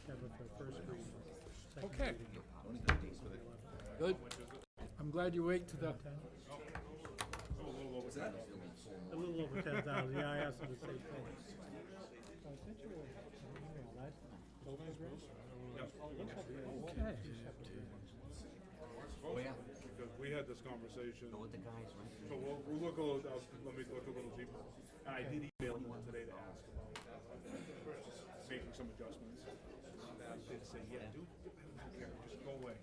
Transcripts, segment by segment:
have it for first reading. second Okay. reading. Good. I'm glad you wait to the, 10? What's that? A little over 10,000, yeah, I asked them the same thing. I sent you an email, right? Totals, Rich? okay. Oh, yeah. Because we had this conversation. With the guys, right? So we'll look a little, let me look a little deeper. And I did email him today to ask about making some adjustments. I did say, yeah, dude, I don't care, just go away.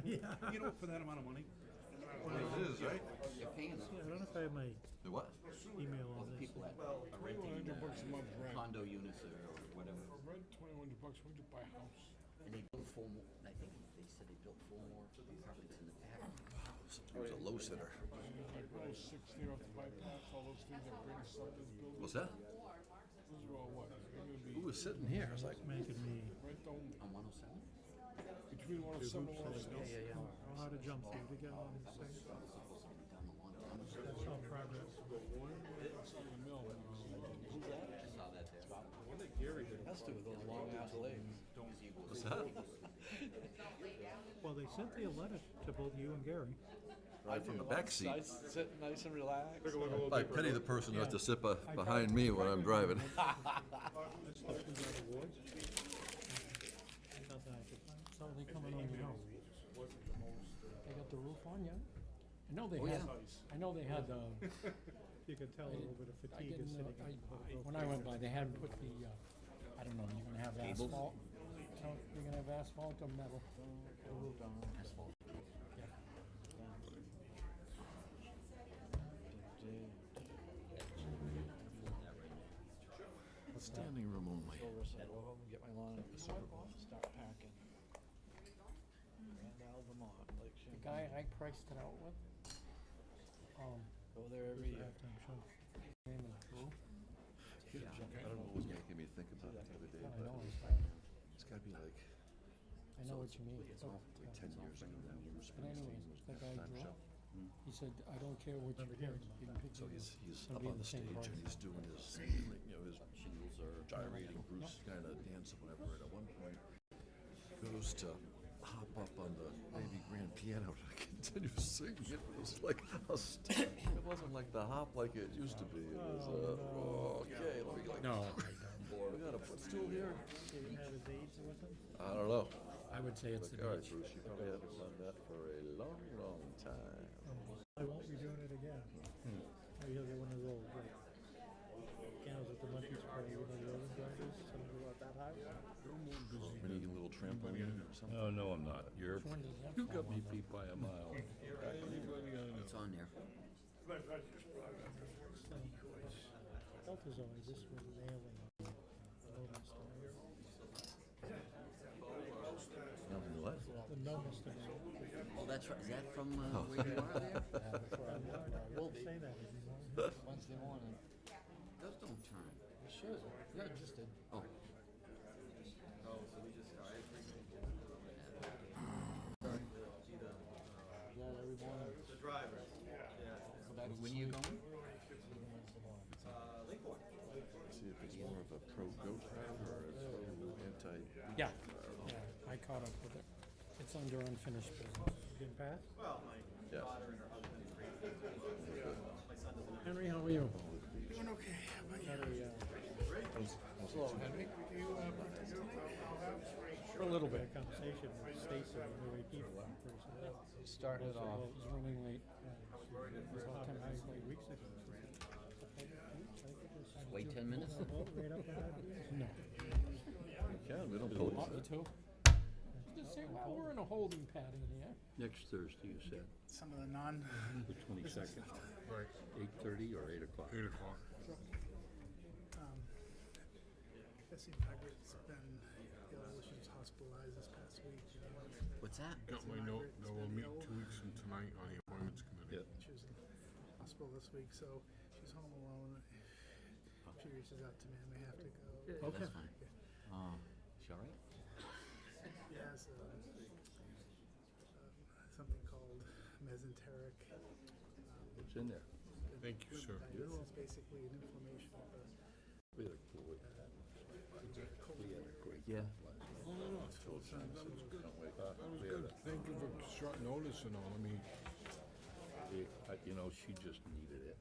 You know, for that amount of money. It is, right? They're paying us. Yeah, I don't know if I have my The what? email All on the this. people that are renting $2,100 a month rent. condo units or whatever. Rent $2,100, we could buy a house. And they built four more, I think they said they built four more apartments in the back. He was a low sitter. Like those 60 off the bypass, all those things that bring stuff to this building. What's that? Those are all what? They're gonna be Who was sitting here? I was like, Making me rent only. On 107? Between 107 and 106. Yeah. know how to jump through to get on this thing. Done a long time ago. That's all progress. That's on the mill. I saw that there. Has to with those long ass legs. what's that? Well, they sent the letter to both you and Gary. Right from the back seat. Nice, sitting nice and relaxed. Take a look a little I deeper. pity the person who has to sit behind me when I'm driving. This stuff was on the wards. Nothing I could find. So they coming on your house. They got the roof on yet? I know they Oh, had, yeah. I know they had, You could tell a little bit of I fatigue is didn't, sitting in. when I went by, they had put the, I don't know, you're gonna have Cables? asphalt? No, you're gonna have asphalt or metal? Asphalt. Yeah. Standing room only. Silver said, "Go home and get my lawn at the Super Bowl. Start packing." Randall, Vermont, Lake The Champlain. guy I priced it out with, Go there every year. Halftime show. his name is Drew. I don't know what was making me think about it the other day, I know, but it's gotta be like, I know what you mean. it's like 10 years ago now. When But Springsteen anyways, was the at guy the Drew, show. he said, I don't care what you pick, you can pick So either. he's It's up gonna be on the the same stage price. and he's doing his, his Shingles or gyrating Bruce kind of dance or whatever. And at one point, goes to hop up on the baby grand piano to continue singing. It was like a it wasn't like the hop like it used to be. It was okay. Let me like. No, We got a footstool here. Did he have his aides with him? I don't know. I would say it's the Like, all right, beach. Bruce, you probably haven't done that for a long, long time. I won't be doing it again. Maybe he'll get one of those pianos with the monkey spray, you know, the organ grinders, something about that high. Maybe a little trampoline or something. Oh, no, I'm not. Which one does that You got fall me under? beat by a mile. It's on there. Delta's always, this was nailing. Nothing what? The no Mr. Oh, that's right. Is that from where you are there? Well, say that anymore. Wednesday morning. Those don't turn. You should. Yeah, it just did. Oh. Yeah, every morning. The driver. Go back to When are you going? See if it's more of a pro-goat crowd or a pro-anti. Yeah, yeah, I caught up with it. It's under unfinished business. Didn't pass? Yeah. Henry, how are you? Doing okay. How about you? Hello, Henry. For a little Had bit. a conversation with Stacy, the way people personnel. Starting it off. Well, it was running late. It was all 10 weeks ago. Wait 10 minutes? Right up ahead. No. We can, we don't Want police me it. to? Just say, well, we're in a holding pattern here. Next Thursday, you said, Some of the non, the 22nd, Right, 8:30 or 8 o'clock? 8 o'clock. Bessie Margaret's been ill, she was hospitalized this past week. What's that? Got my note, that we'll meet 2 weeks from tonight on the appointments committee. Yeah. She was in hospital this week, so she's home alone. She reaches out to me, I may have to go. Okay. That's fine. Is she all right? She has something called mesenteric. What's in there? Thank you, sir. This is basically an inflammation of the We had a great, Yeah. So That was good. Thank you for short notice and all. I mean, You know, she just needed it.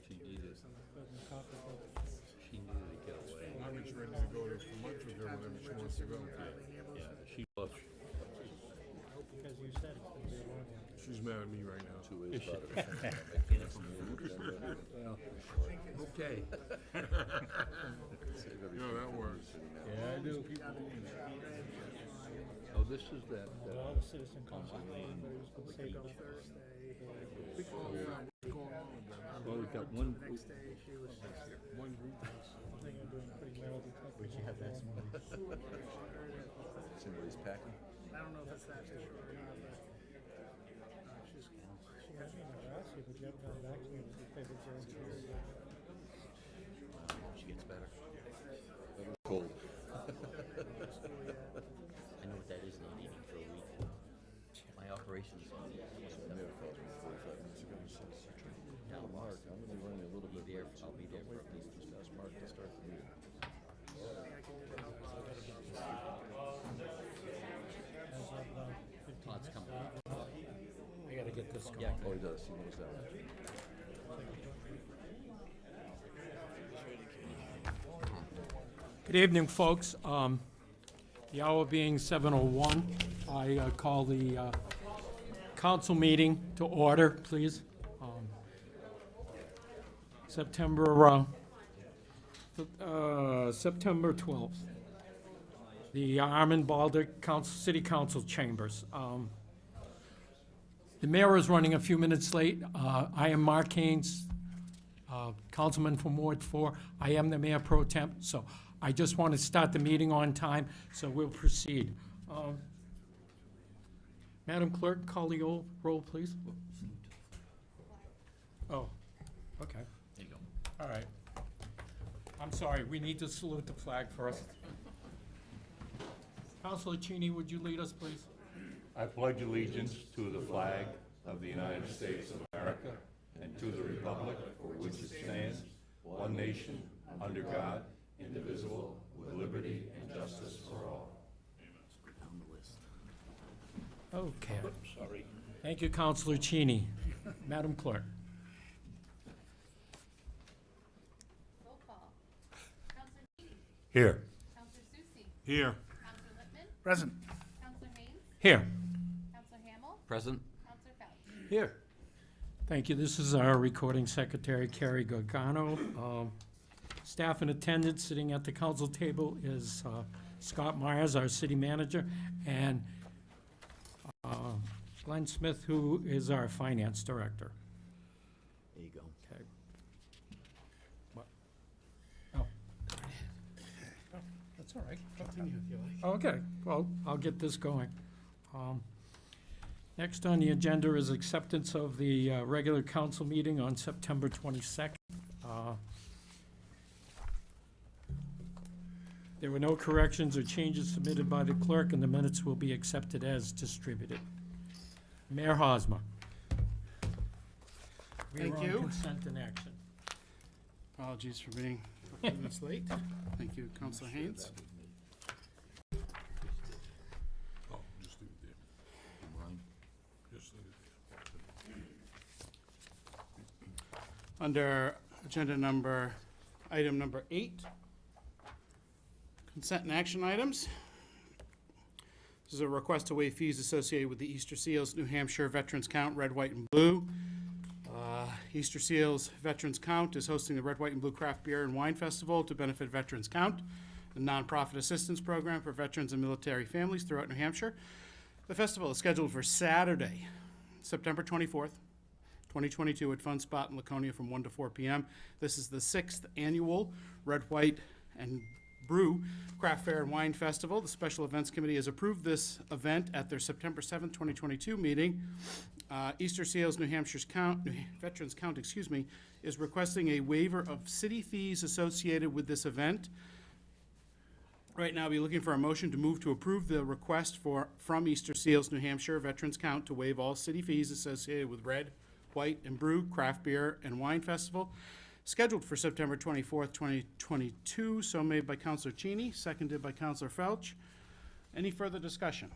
She needed, But in the coffee cup, she needed to get away. Margaret's ready to go to lunch with her whenever she wants to go. Yeah, she loves, because you said it's gonna be a long one. She's mad at me right now. Two ways about it. I can't from you, well, okay. save everything. Yeah, that works. Yeah, I do. Oh, this is that, But all the citizen council meetings, we say, could go Thursday. Oh, yeah, what's going on with that? well, we've got one, Next day, she was One group. I think I'm doing pretty well. Where'd you have that this morning? Somebody's packing. I don't know if it's that fish or not, but she's She has me never asked you, but you haven't gotten back to me with your favorite girl. She gets better. Cold. I know what that is, not eating for a week. My operation's on the Mayor called me 45 minutes ago and says, "Tell Mark, I'm gonna be running a little bit late. I'll be there for at least Just ask Mark to start the meeting." Todd's coming. I gotta get this going. Yeah, Oh, he does, he knows that. Good evening, folks. The hour being 7:01, I call the council meeting to order, please. September 12th. The Armand Balder City Council Chambers. The mayor is running a few minutes late. I am Mark Haynes, councilman from Ward 4. I am the mayor pro temp, so I just want to start the meeting on time, so we'll proceed. Madam Clerk, call the roll, please. Oh, okay. There you go. All right. I'm sorry, we need to salute the flag first. Councilor Cheney, would you lead us, please? I pledge allegiance to the flag of the United States of America and to the republic for which it stands, one nation, under God, indivisible, with liberty and justice for all. Down the list. Okay. sorry. Thank you, Councilor Cheney. Madam Clerk. Roll call. Counselor Cheney. Here. Counselor Susie. Here. Counselor Lippman. present. Counselor Haynes. Here. Counselor Hamel. Present? Counselor Felch. Here. Thank you. This is our recording secretary, Carrie Gargano. Staff in attendance sitting at the council table is Scott Myers, our city manager, and Glenn Smith, who is our finance director. There you go. Okay. Oh. That's all right. Continue if you like. Okay, well, I'll get this going. Next on the agenda is acceptance of the regular council meeting on September 22nd. There were no corrections or changes submitted by the clerk, and the minutes will be accepted as distributed. Mayor Hosmer. Thank We're you. on consent and action. Apologies for being a few minutes late. Thank you, Councilor Haynes. Oh, just leave it there. Just leave it there. Under agenda item number 8, consent and action items. This is a request to waive fees associated with the Easter Seals New Hampshire Veterans Count Red, White, and Blue. Easter Seals Veterans Count is hosting the Red, White, and Blue Craft Beer and Wine Festival to benefit Veterans Count, a nonprofit assistance program for veterans and military families throughout New Hampshire. The festival is scheduled for Saturday, September 24th, 2022 at Fun Spot in Laconia from 1 to 4 p.m. This is the 6th annual Red, White, and Brew Craft Fair and Wine Festival. The Special Events Committee has approved this event at their September 7th, 2022 meeting. Easter Seals New Hampshire's Veterans Count, is requesting a waiver of city fees associated with this event. Right now, I'll be looking for a motion to move to approve the request from Easter Seals New Hampshire Veterans Count to waive all city fees associated with Red, White, and Brew Craft Beer and Wine Festival, scheduled for September 24th, 2022. So made by Councilor Cheney, seconded by Councilor Felch. Any further discussion?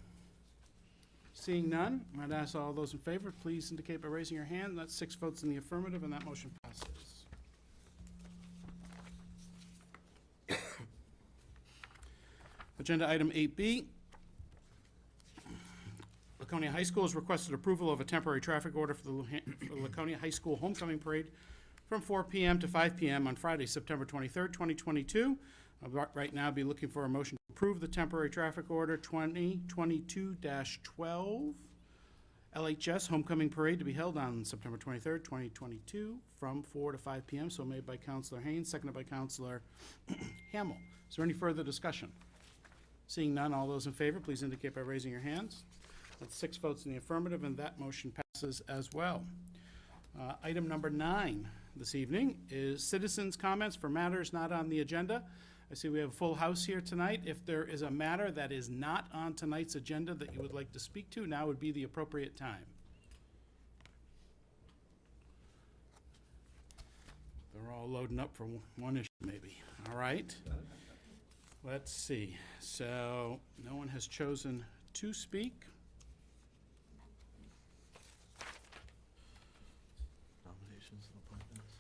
Seeing none, I'd ask all those in favor, please indicate by raising your hand. That's 6 votes in the affirmative, and that motion passes. Agenda item 8B. Laconia High School has requested approval of a temporary traffic order for the Laconia High School Homecoming Parade from 4 p.m. to 5 p.m. on Friday, September 23rd, 2022. Right now, be looking for a motion to approve the temporary traffic order 2022-12 LHS Homecoming Parade to be held on September 23rd, 2022 from 4 to 5 p.m. So made by Councilor Haynes, seconded by Councilor Hamel. Is there any further discussion? Seeing none, all those in favor, please indicate by raising your hands. That's 6 votes in the affirmative, and that motion passes as well. Item number 9 this evening is citizens' comments for matters not on the agenda. I see we have a full house here tonight. If there is a matter that is not on tonight's agenda that you would like to speak to, now would be the appropriate time. They're all loading up for one issue, maybe. All right. Let's see. So, no one has chosen to speak. Nominations and appointments.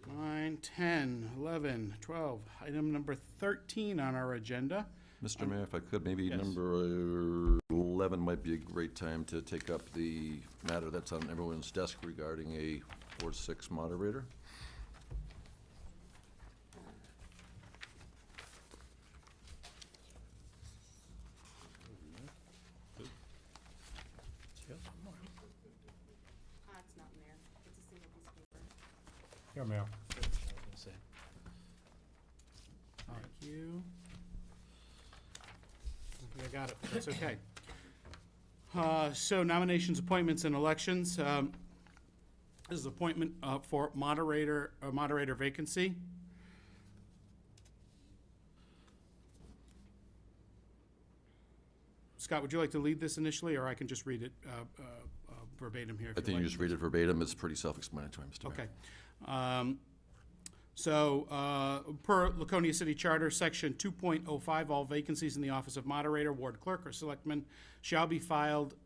9, 10, 11, 12. Item number 13 on our agenda. Mr. Mayor, if I could, maybe Yes. number 11 might be a great time to take up the matter that's on everyone's desk regarding a Ward 6 moderator. It's not in there. It's a single piece of paper. Here, Mayor. Thank you. I got it. That's okay. So nominations, appointments, and elections. This is appointment for moderator vacancy. Scott, would you like to lead this initially, or I can just read it verbatim here? if I you'd think you like? just read it verbatim. It's pretty self-explanatory, Mr. Mayor. Okay. So, per Laconia City Charter, Section 2.05, all vacancies in the office of moderator, ward clerk, or selectman shall be filled,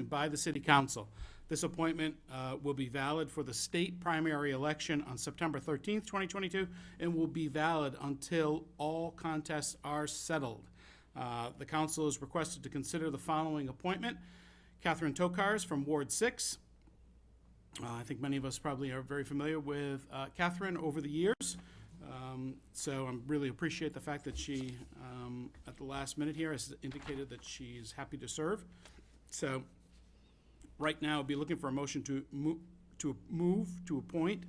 by the city council. This appointment will be valid for the state primary election on September 13th, 2022, and will be valid until all contests are settled. The council is requested to consider the following appointment. Catherine Tokars from Ward 6. I think many of us probably are very familiar with Catherine over the years. So I really appreciate the fact that she, at the last minute here, has indicated that she's happy to serve. So right now, I'll be looking for a motion to move to appoint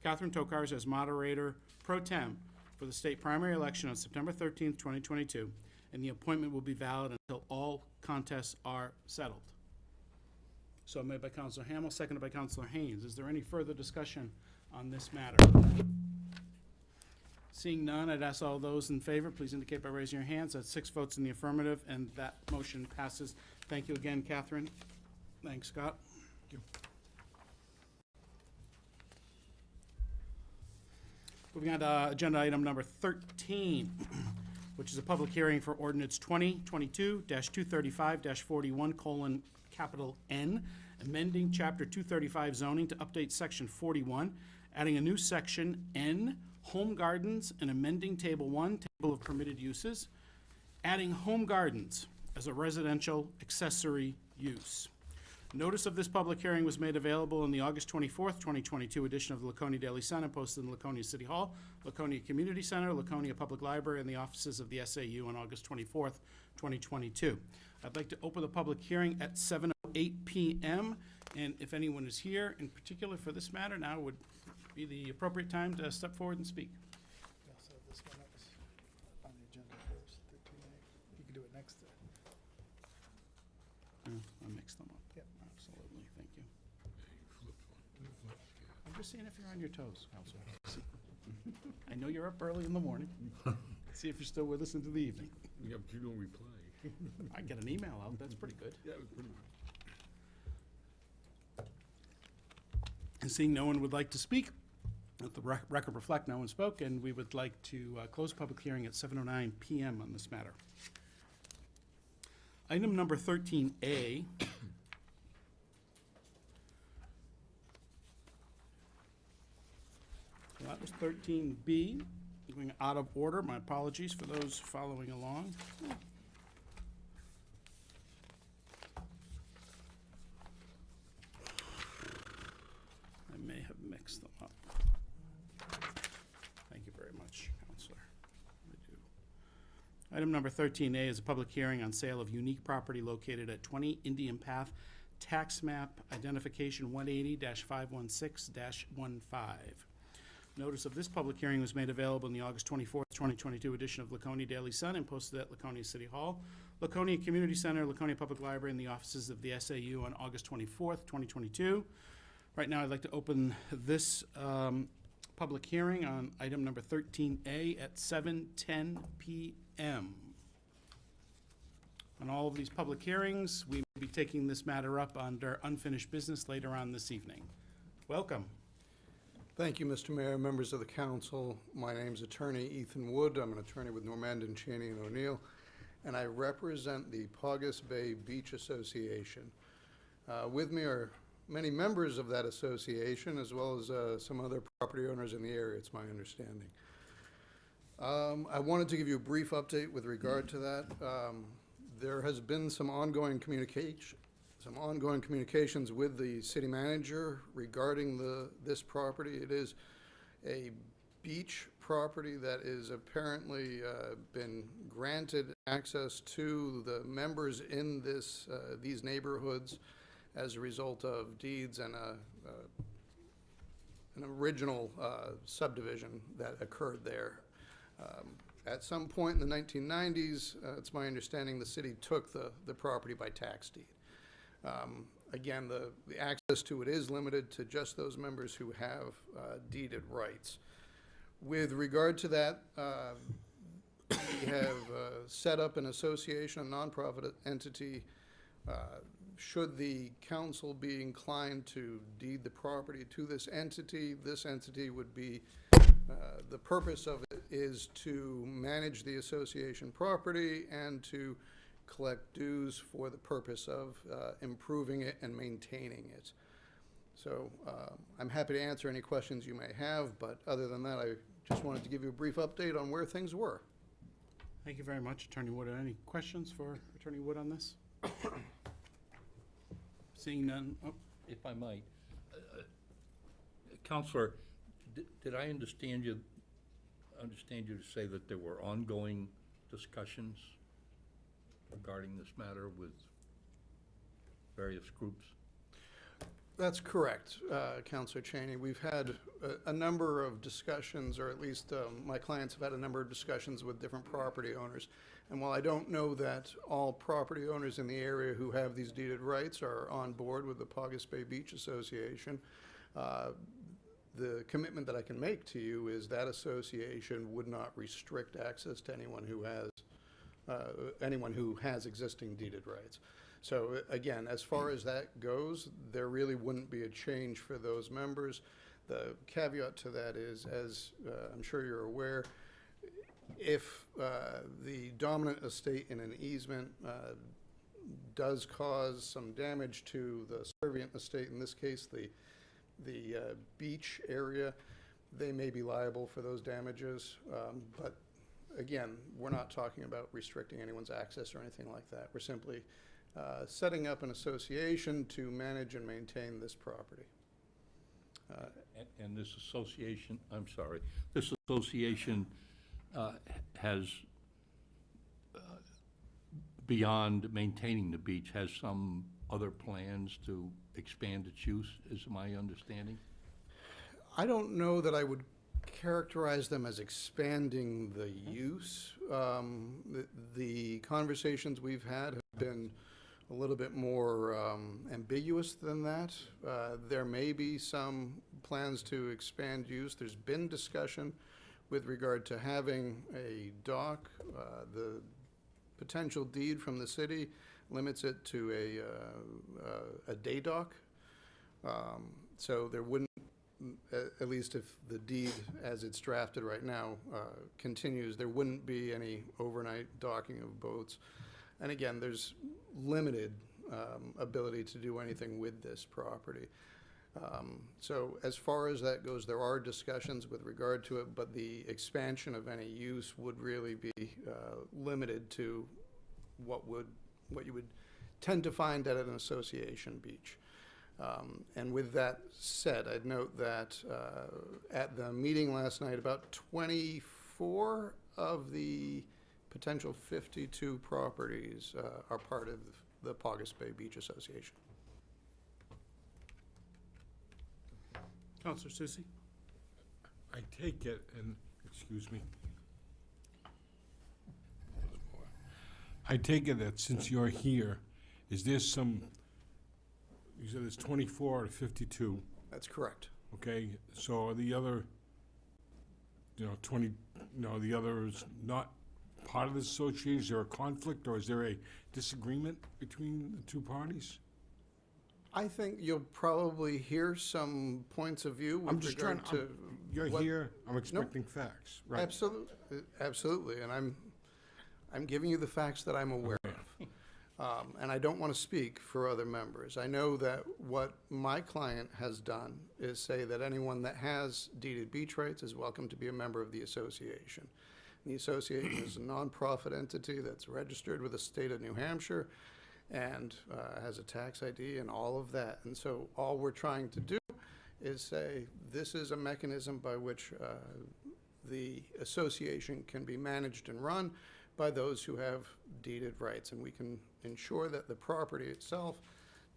Catherine Tokars as moderator pro tem for the state primary election on September 13th, 2022. And the appointment will be valid until all contests are settled. So made by Councilor Hamel, seconded by Councilor Haynes. Is there any further discussion on this matter? Seeing none, I'd ask all those in favor, please indicate by raising your hands. That's 6 votes in the affirmative, and that motion passes. Thank you again, Catherine. Thanks, Scott. Moving on to agenda item number 13, which is a public hearing for ordinance 2022-235-41:N, amending chapter 235 zoning to update section 41, adding a new section N, home gardens, and amending table 1, table of permitted uses, adding home gardens as a residential accessory use. Notice of this public hearing was made available in the August 24th, 2022 edition of the Laconia Daily Sun and posted in Laconia City Hall, Laconia Community Center, Laconia Public Library, and the offices of the SAU on August 24th, 2022. I'd like to open the public hearing at 7:08 p.m. And if anyone is here in particular for this matter, now would be the appropriate time to step forward and speak. We also have this one that was on the agenda first, 13A. You can do it next to. I mixed them up. Yep. Absolutely, thank you. I'm just seeing if you're on your toes, Counselor. I know you're up early in the morning. See if you're still with us into the evening. Yeah, but you don't reply. I get an email out, that's pretty good. Yeah, it was pretty good. And seeing no one would like to speak, let the record reflect no one spoke, and we would like to close public hearing at 7:09 p.m. on this matter. Item number 13A. That was 13B. Going out of order. My apologies for those following along. I may have mixed them up. Thank you very much, Counselor. I do. Item number 13A is a public hearing on sale of unique property located at 20 Indian Path, tax map identification 180-516-15. Notice of this public hearing was made available in the August 24th, 2022 edition of Laconia Daily Sun and posted at Laconia City Hall, Laconia Community Center, Laconia Public Library, and the offices of the SAU on August 24th, 2022. Right now, I'd like to open this public hearing on item number 13A at 7:10 p.m. On all of these public hearings, we will be taking this matter up under unfinished business later on this evening. Welcome. Thank you, Mr. Mayor, members of the council. My name's Attorney Ethan Wood. I'm an attorney with Normandin, Cheney & O'Neill, and I represent the Paugus Bay Beach Association. With me are many members of that association, as well as some other property owners in the area, it's my understanding. I wanted to give you a brief update with regard to that. There has been some ongoing communications with the city manager regarding this property. It is a beach property that is apparently been granted access to the members in these neighborhoods as a result of deeds and an original subdivision that occurred there. At some point in the 1990s, it's my understanding the city took the property by tax deed. Again, the access to it is limited to just those members who have deeded rights. With regard to that, we have set up an association, a nonprofit entity. Should the council be inclined to deed the property to this entity would be, the purpose of it is to manage the association property and to collect dues for the purpose of improving it and maintaining it. So I'm happy to answer any questions you may have, but other than that, I just wanted to give you a brief update on where things were. Thank you very much, Attorney Wood. Any questions for Attorney Wood on this? Seeing none. Oh. If I might, Counselor, did I understand you to say that there were ongoing discussions regarding this matter with various groups? That's correct, Councilor Cheney. We've had a number of discussions, or at least my clients have had a number of discussions with different property owners. And while I don't know that all property owners in the area who have these deeded rights are on board with the Paugus Bay Beach Association, the commitment that I can make to you is that association would not restrict access to anyone who has existing deeded rights. So again, as far as that goes, there really wouldn't be a change for those members. The caveat to that is, as I'm sure you're aware, if the dominant estate in an easement does cause some damage to the servient estate, in this case the beach area, they may be liable for those damages. But again, we're not talking about restricting anyone's access or anything like that. We're simply setting up an association to manage and maintain this property. And this association, this association has, beyond maintaining the beach, has some other plans to expand its use, is my understanding? I don't know that I would characterize them as expanding the use. The conversations we've had have been a little bit more ambiguous than that. There may be some plans to expand use. There's been discussion with regard to having a dock. The potential deed from the city limits it to a day dock. So there wouldn't, at least if the deed as it's drafted right now continues, there wouldn't be any overnight docking of boats. And again, there's limited ability to do anything with this property. So as far as that goes, there are discussions with regard to it, but the expansion of any use would really be limited to what you would tend to find at an association beach. And with that said, I'd note that at the meeting last night, about 24 of the potential 52 properties are part of the Paugus Bay Beach Association. Counselor Susie? I take it, and, excuse me. I take it that since you're here, is there some, you said it's 24 out of 52, That's correct. okay? So are the other, 20, the others not part of the association? Is there a conflict, or is there a disagreement between the two parties? I think you'll probably hear some points of view I'm with just regard trying, to. you're what- here, I'm expecting facts, right? Absolutely, and I'm giving you the facts that I'm aware of. And I don't want to speak for other members. I know that what my client has done is say that anyone that has deeded beach rights is welcome to be a member of the association. The association is a nonprofit entity that's registered with the state of New Hampshire and has a tax ID and all of that. And so all we're trying to do is say this is a mechanism by which the association can be managed and run by those who have deeded rights, and we can ensure that the property itself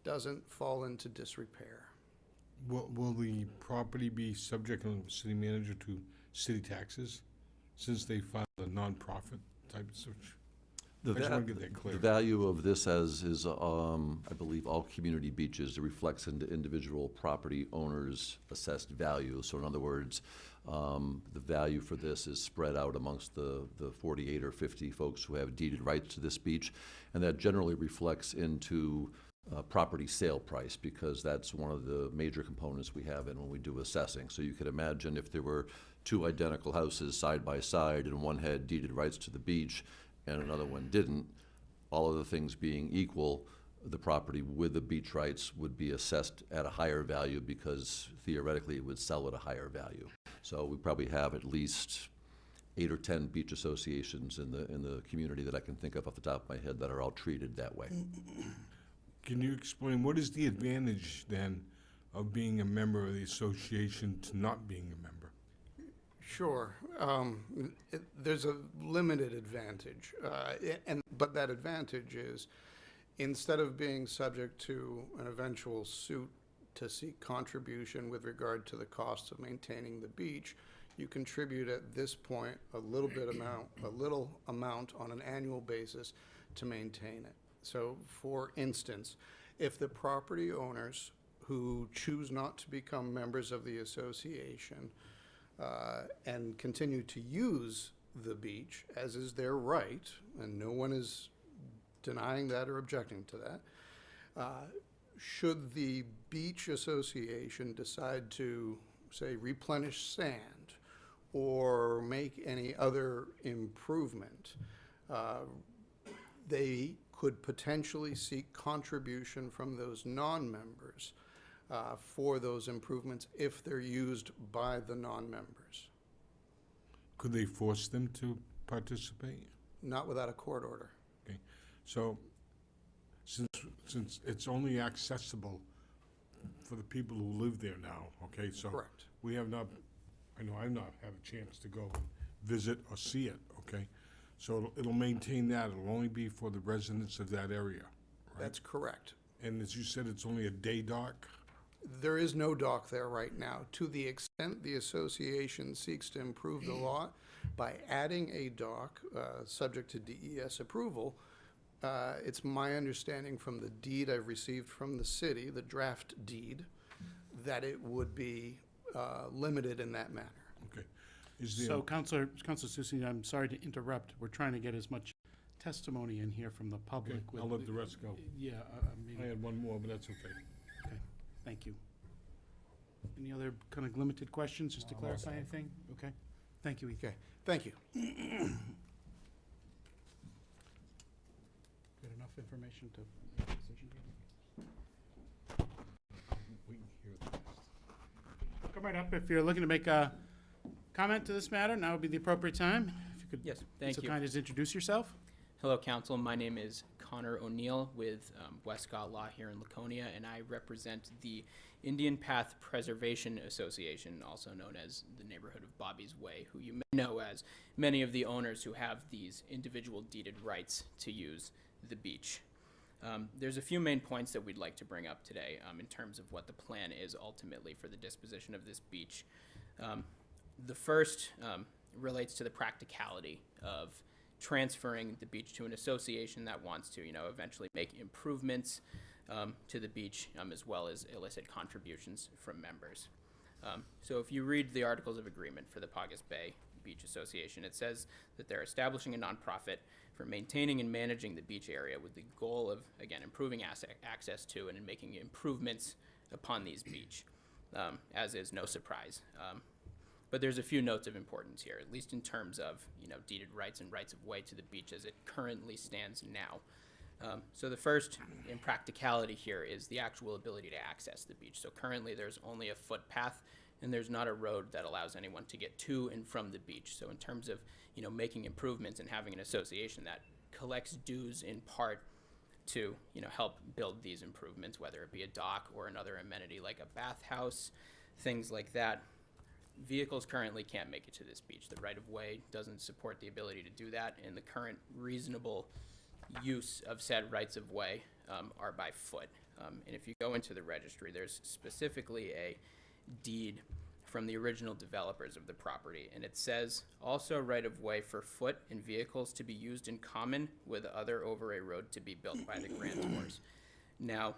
doesn't fall into disrepair. Will the property be subject, on the city manager, to city taxes, since they filed a nonprofit type of search? I just want to get that clear. The value of this as is, I believe, all community beaches, it reflects into individual property owners' assessed value. So in other words, the value for this is spread out amongst the 48 or 50 folks who have deeded rights to this beach, and that generally reflects into property sale price, because that's one of the major components we have in when we do assessing. So you could imagine if there were two identical houses side by side and one had deeded rights to the beach and another one didn't, all of the things being equal, the property with the beach rights would be assessed at a higher value because theoretically it would sell at a higher value. So we probably have at least 8 or 10 beach associations in the community that I can think of off the top of my head that are all treated that way. Can you explain, what is the advantage then of being a member of the association to not being a member? Sure. There's a limited advantage, but that advantage is, instead of being subject to an eventual suit to seek contribution with regard to the costs of maintaining the beach, you contribute at this point a little amount on an annual basis to maintain it. So, for instance, if the property owners who choose not to become members of the association and continue to use the beach, as is their right, and no one is denying that or objecting to that, should the beach association decide to, say, replenish sand or make any other improvement, they could potentially seek contribution from those non-members for those improvements if they're used by the non-members. Could they force them to participate? Not without a court order. Okay, so since it's only accessible for the people who live there now, okay, so. Correct. We have not, I know I've not had a chance to go visit or see it, okay? So it'll maintain that, it'll only be for the residents of that area, right? That's correct. And as you said, it's only a day dock? There is no dock there right now. To the extent the association seeks to improve the lot by adding a dock, subject to DES approval, it's my understanding from the deed I've received from the city, the draft deed, that it would be limited in that manner. Okay. Is there, So, Counselor Susie, I'm sorry to interrupt. We're trying to get as much testimony in here from the okay, public. I'll let the rest go. Yeah, I had one more, but that's okay. okay, thank you. Any other kind of limited questions, just to No, I'm clarify all set. anything? Okay, thank you, Ethan. Okay, thank you. information to make a decision. We can hear the rest. Come right up if you're looking to make a comment to this matter. Now would be the appropriate time. If you could Yes, be thank so you. kind as introduce yourself. Hello, Council. My name is Connor O'Neill with Westcott Law here in Laconia, and I represent the Indian Path Preservation Association, also known as the neighborhood of Bobby's Way, who you may know as many of the owners who have these individual deeded rights to use the beach. There's a few main points that we'd like to bring up today in terms of what the plan is ultimately for the disposition of this beach. The first relates to the practicality of transferring the beach to an association that wants to, eventually make improvements to the beach, as well as elicit contributions from members. So if you read the Articles of Agreement for the Paugus Bay Beach Association, it says that they're establishing a nonprofit for maintaining and managing the beach area with the goal of, again, improving access to and making improvements upon these beach, as is no surprise. But there's a few notes of importance here, at least in terms of, deeded rights and rights of way to the beach as it currently stands now. So the first in practicality here is the actual ability to access the beach. So currently there's only a footpath and there's not a road that allows anyone to get to and from the beach. So in terms of, making improvements and having an association that collects dues in part to, help build these improvements, whether it be a dock or another amenity like a bathhouse, things like that. Vehicles currently can't make it to this beach. The right-of-way doesn't support the ability to do that, and the current reasonable use of said rights-of-way are by foot. And if you go into the registry, there's specifically a deed from the original developers of the property, and it says, also right-of-way for foot and vehicles to be used in common with other over a road to be built by the grantors. Now,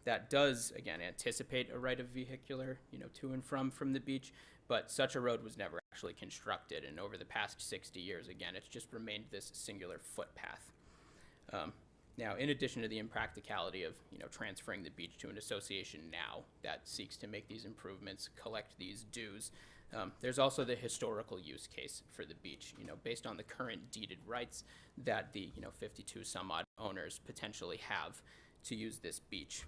that does, again, anticipate a right of vehicular, to and from the beach, but such a road was never actually constructed, and over the past 60 years, again, it's just remained this singular footpath. Now, in addition to the impracticality of, transferring the beach to an association now that seeks to make these improvements, collect these dues, there's also the historical use case for the beach, based on the current deeded rights that the, 52 some odd owners potentially have to use this beach.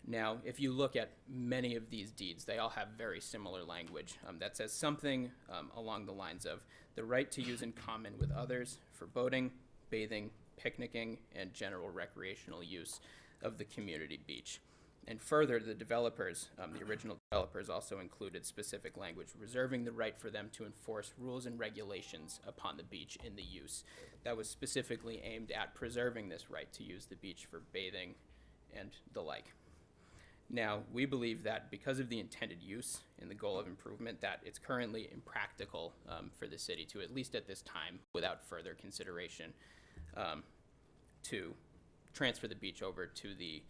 Now, if you look at many of these deeds, they all have very similar language that says something along the lines of the right to use in common with others for boating, bathing, picnicking, and general recreational use of the community beach. And further, the developers, the original developers, also included specific language reserving the right for them to enforce rules and regulations upon the beach in the use. That was specifically aimed at preserving this right to use the beach for bathing and the like. Now, we believe that because of the intended use and the goal of improvement, that it's currently impractical for the city to, at least at this time, without further consideration, to transfer the beach over to the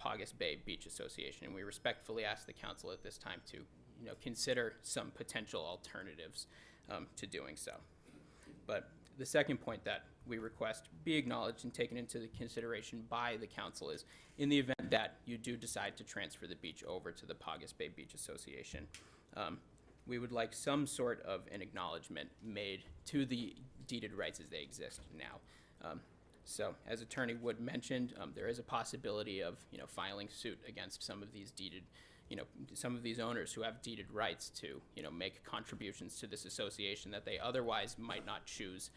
Paugus Bay Beach Association. And we respectfully ask the council at this time to, consider some potential alternatives to doing so. But the second point that we request be acknowledged and taken into the consideration by the council is, in the event that you do decide to transfer the beach over to the Paugus Bay Beach Association, we would like some sort of an acknowledgement made to the deeded rights as they exist now. So, as Attorney Wood mentioned, there is a possibility of, filing suit against some of these deeded, some of these owners who have deeded rights to, make contributions to this association that they otherwise might not choose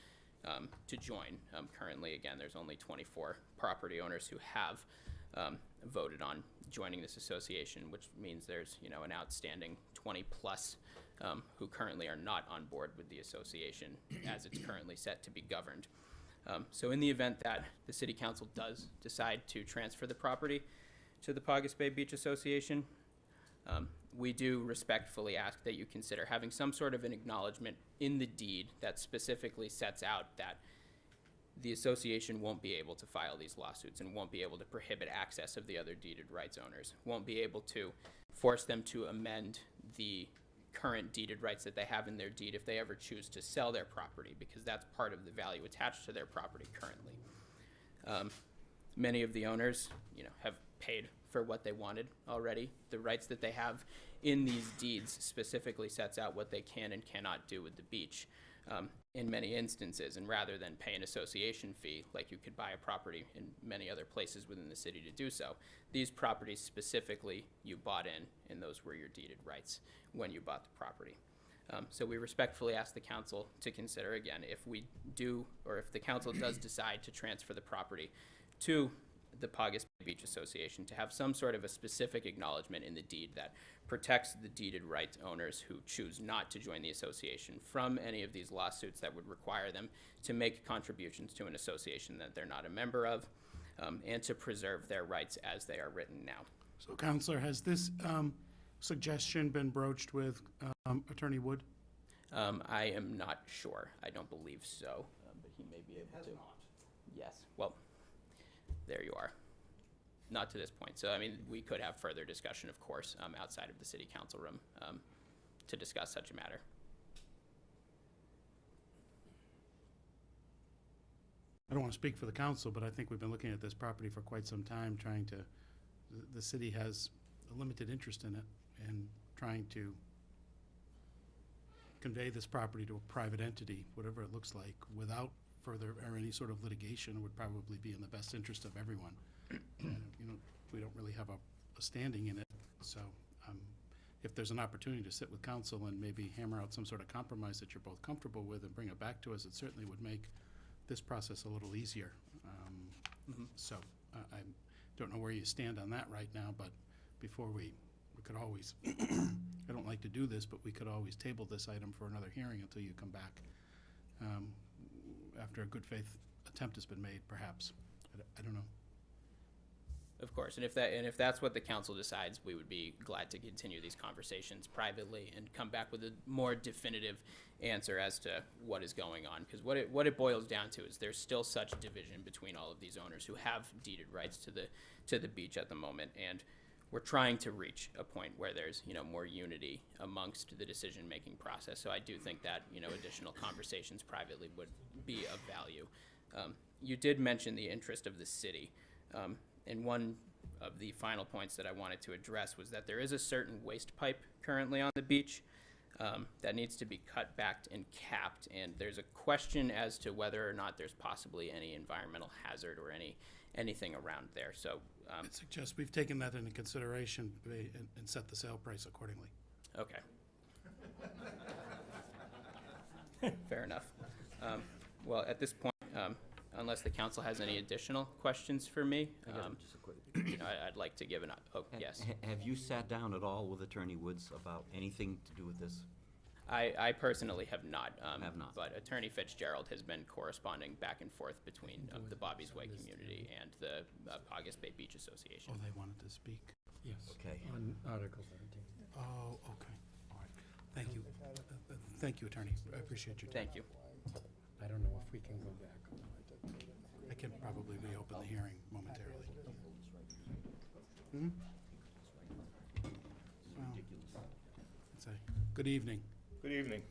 to join. Currently, again, there's only 24 property owners who have voted on joining this association, which means there's, an outstanding 20 plus who currently are not on board with the association as it's currently set to be governed. So in the event that the City Council does decide to transfer the property to the Paugus Bay Beach Association, we do respectfully ask that you consider having some sort of an acknowledgement in the deed that specifically sets out that the association won't be able to file these lawsuits and won't be able to prohibit access of the other deeded rights owners, won't be able to force them to amend the current deeded rights that they have in their deed if they ever choose to sell their property, because that's part of the value attached to their property currently. Many of the owners, have paid for what they wanted already. The rights that they have in these deeds specifically sets out what they can and cannot do with the beach. in many instances, and rather than pay an association fee like you could buy a property in many other places within the city to do so, these properties specifically you bought in, and those were your deeded rights when you bought the property. So we respectfully ask the council to consider, again, if we do, or if the council does decide to transfer the property to the Paugus Bay Beach Association, to have some sort of a specific acknowledgement in the deed that protects the deeded rights owners who choose not to join the association from any of these lawsuits that would require them to make contributions to an association that they're not a member of, and to preserve their rights as they are written now. So, Counselor, has this suggestion been broached with Attorney Wood? I am not sure. I don't believe so, but he may be able to. Yes, well, there you are. Not to this point. So, I mean, we could have further discussion, of course, outside of the city council room to discuss such a matter. I don't want to speak for the council, but I think we've been looking at this property for quite some time, trying to, the city has a limited interest in it, and trying to convey this property to a private entity, whatever it looks like, without further, or any sort of litigation, would probably be in the best interest of everyone. We don't really have a standing in it, so if there's an opportunity to sit with council and maybe hammer out some sort of compromise that you're both comfortable with and bring it back to us, it certainly would make this process a little easier. So I don't know where you stand on that right now, but before we could always, I don't like to do this, but we could always table this item for another hearing until you come back, after a good faith attempt has been made, perhaps. I don't know. Of course, and if that's what the council decides, we would be glad to continue these conversations privately and come back with a more definitive answer as to what is going on. Because what it boils down to is there's still such division between all of these owners who have deeded rights to the beach at the moment, and we're trying to reach a point where there's more unity amongst the decision-making process. So I do think that additional conversations privately would be of value. You did mention the interest of the city. And one of the final points that I wanted to address was that there is a certain waste pipe currently on the beach that needs to be cut back and capped. And there's a question as to whether or not there's possibly any environmental hazard or anything around there. So I suggest we've taken that into consideration and set the sale price accordingly. Okay. Fair enough. Well, at this point, unless the council has any additional questions for me, Just a quick. I'd like to give yes. Have you sat down at all with Attorney Woods about anything to do with this? I personally have not. Have not. But Attorney Fitzgerald has been corresponding back and forth between the Bobby's Way community and the Paugus Bay Beach Association. Oh, they wanted to speak? Yes. Okay. On Article 13. Oh, okay. All right. Thank you. Thank you, Attorney. I appreciate your time. Thank you. I don't know if we can go back. I can probably reopen the hearing momentarily. Well, let's say, good evening. Good evening.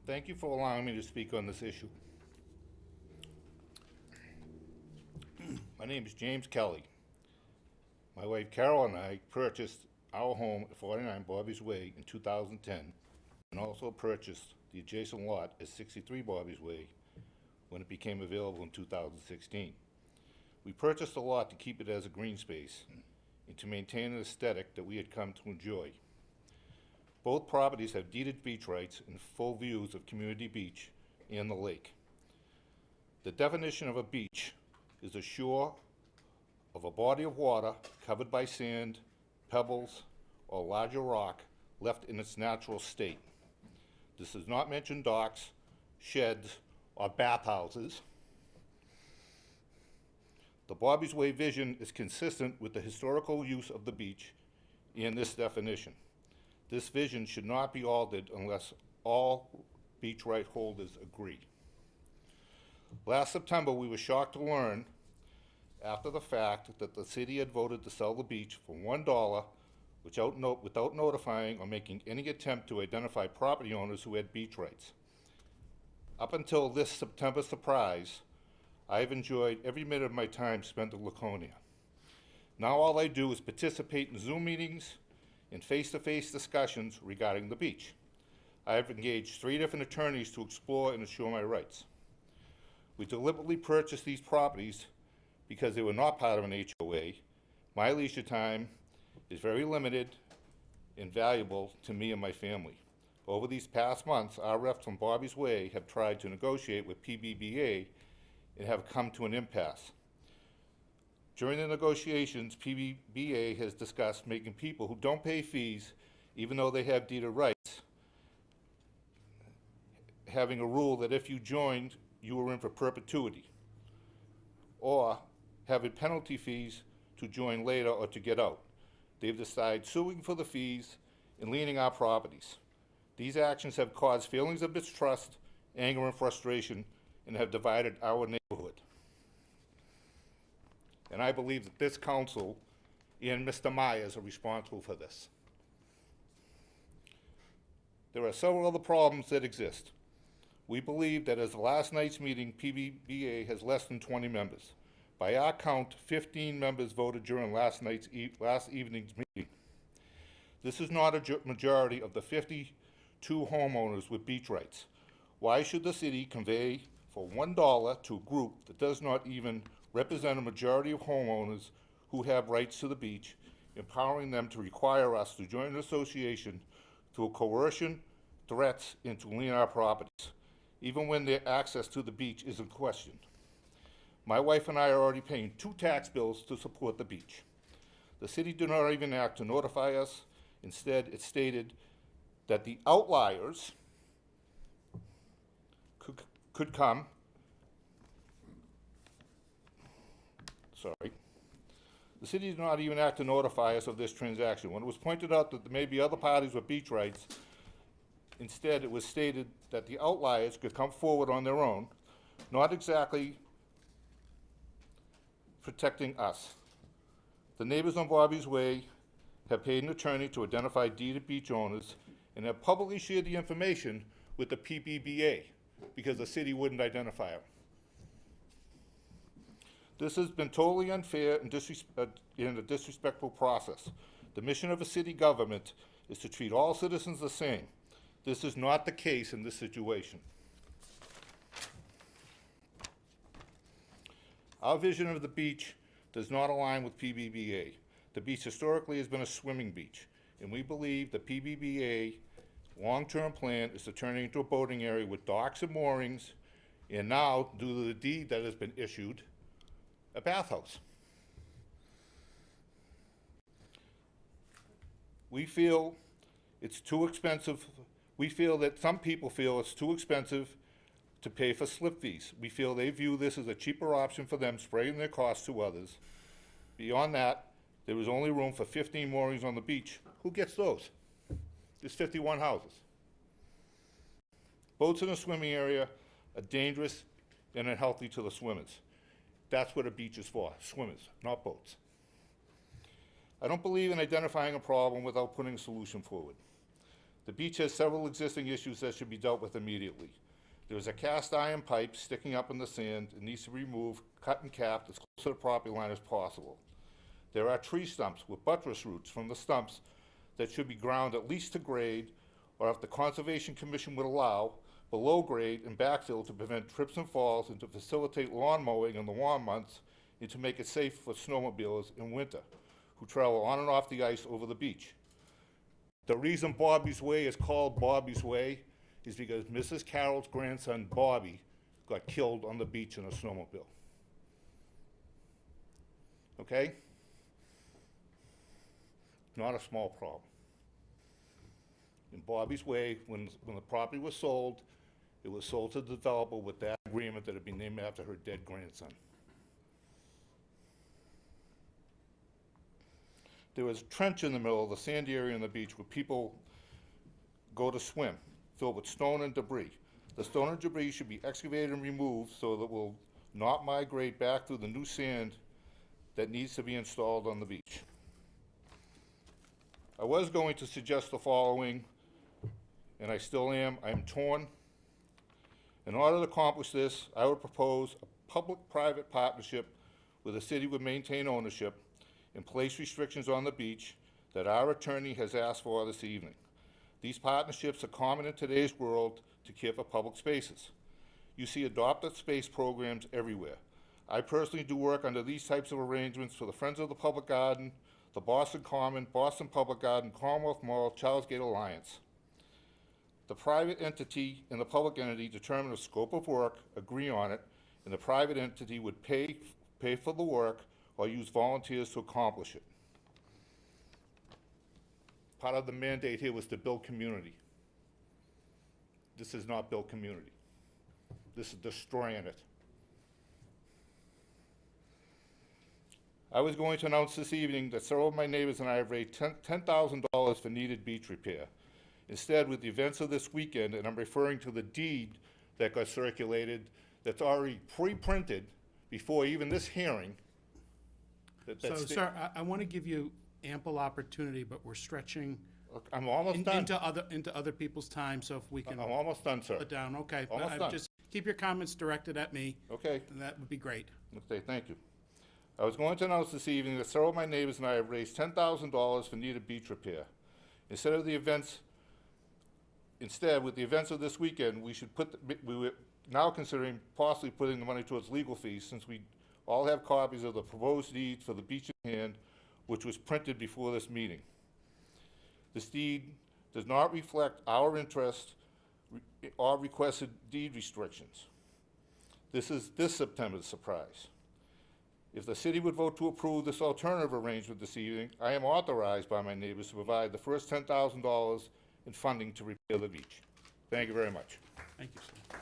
Thank you for allowing me to speak on this issue. My name is James Kelly. My wife Carol and I purchased our home at 49 Bobby's Way in 2010, and also purchased the adjacent lot at 63 Bobby's Way when it became available in 2016. We purchased the lot to keep it as a green space and to maintain an aesthetic that we had come to enjoy. Both properties have deeded beach rights and full views of Community Beach and the lake. The definition of a beach is a shore of a body of water covered by sand, pebbles, or larger rock left in its natural state. This does not mention docks, sheds, or bathhouses. The Bobby's Way vision is consistent with the historical use of the beach and this definition. This vision should not be altered unless all beach right holders agree. Last September, we were shocked to learn after the fact that the city had voted to sell the beach for $1 without notifying or making any attempt to identify property owners who had beach rights. Up until this September surprise, I have enjoyed every minute of my time spent in Laconia. Now all I do is participate in Zoom meetings and face-to-face discussions regarding the beach. I have engaged 3 different attorneys to explore and assure my rights. We deliberately purchased these properties because they were not part of an HOA. My leisure time is very limited and valuable to me and my family. Over these past months, our reps from Bobby's Way have tried to negotiate with PBBA and have come to an impasse. During the negotiations, PBBA has discussed making people who don't pay fees, even though they have deeded rights, having a rule that if you joined, you were in for perpetuity, or having penalty fees to join later or to get out. They've decided suing for the fees and leaning our properties. These actions have caused feelings of mistrust, anger, and frustration, and have divided our neighborhood. And I believe that this council and Mr. Myers are responsible for this. There are several other problems that exist. We believe that as of last night's meeting, PBBA has less than 20 members. By our count, 15 members voted during last evening's meeting. This is not a majority of the 52 homeowners with beach rights. Why should the city convey for $1 to a group that does not even represent a majority of homeowners who have rights to the beach, empowering them to require us to join an association through coercion, threats, and to lien our properties, even when their access to the beach isn't questioned? My wife and I are already paying 2 tax bills to support the beach. The city did not even act to notify us. Instead, it stated that the outliers could come. Sorry. The city did not even act to notify us of this transaction. When it was pointed out that there may be other parties with beach rights, instead it was stated that the outliers could come forward on their own, not exactly protecting us. The neighbors on Bobby's Way have paid an attorney to identify deeded beach owners and have publicly shared the information with the PBBA because the city wouldn't identify them. This has been totally unfair and a disrespectful process. The mission of a city government is to treat all citizens the same. This is not the case in this situation. Our vision of the beach does not align with PBBA. The beach historically has been a swimming beach, and we believe the PBBA long-term plan is to turn it into a boating area with docks and moorings, and now, due to the deed that has been issued, a bathhouse. We feel it's too expensive. We feel that some people feel it's too expensive to pay for slip fees. We feel they view this as a cheaper option for them, spreading their costs to others. Beyond that, there is only room for 15 moorings on the beach. Who gets those? There's 51 houses. Boats in the swimming area are dangerous and unhealthy to the swimmers. That's what a beach is for, swimmers, not boats. I don't believe in identifying a problem without putting a solution forward. The beach has several existing issues that should be dealt with immediately. There is a cast iron pipe sticking up in the sand. It needs to be removed, cut and capped as close to the property line as possible. There are tree stumps with buttress roots from the stumps that should be ground at least to grade, or if the Conservation Commission would allow, below grade and backfill to prevent trips and falls and to facilitate lawn mowing in the warm months and to make it safe for snowmobilers in winter who travel on and off the ice over the beach. The reason Bobby's Way is called Bobby's Way is because Mrs. Carroll's grandson, Bobby, got killed on the beach in a snowmobile. Okay? Not a small problem. In Bobby's Way, when the property was sold, it was sold to the developer with that agreement that it be named after her dead grandson. There was a trench in the middle of the sandy area on the beach where people go to swim, filled with stone and debris. The stone and debris should be excavated and removed so that it will not migrate back through the new sand that needs to be installed on the beach. I was going to suggest the following, and I still am. I am torn. In order to accomplish this, I would propose a public-private partnership where the city would maintain ownership and place restrictions on the beach that our attorney has asked for this evening. These partnerships are common in today's world to care for public spaces. You see adopted space programs everywhere. I personally do work under these types of arrangements for the Friends of the Public Garden, the Boston Common, Boston Public Garden, Commonwealth Mall, Charles Gate Alliance. The private entity and the public entity determine the scope of work, agree on it, and the private entity would pay for the work or use volunteers to accomplish it. Part of the mandate here was to build community. This is not build community. This is destroying it. I was going to announce this evening that several of my neighbors and I have raised $10,000 for needed beach repair. Instead, with the events of this weekend, and I'm referring to the deed that got circulated that's already pre-printed before even this hearing. So, sir, I want to give you ample opportunity, but we're stretching I'm almost done. into other people's time, so if we can. I'm almost done, sir. Put down, okay. Almost done. Just keep your comments directed at me. Okay. And that would be great. Okay, thank you. I was going to announce this evening that several of my neighbors and I have raised $10,000 for needed beach repair. Instead, with the events of this weekend, we were now considering possibly putting the money towards legal fees, since we all have copies of the proposed deed for the beach in hand, which was printed before this meeting. This deed does not reflect our interest or requested deed restrictions. This is this September's surprise. If the city would vote to approve this alternative arrangement this evening, I am authorized by my neighbors to provide the first $10,000 in funding to repair the beach. Thank you very much. Thank you, sir.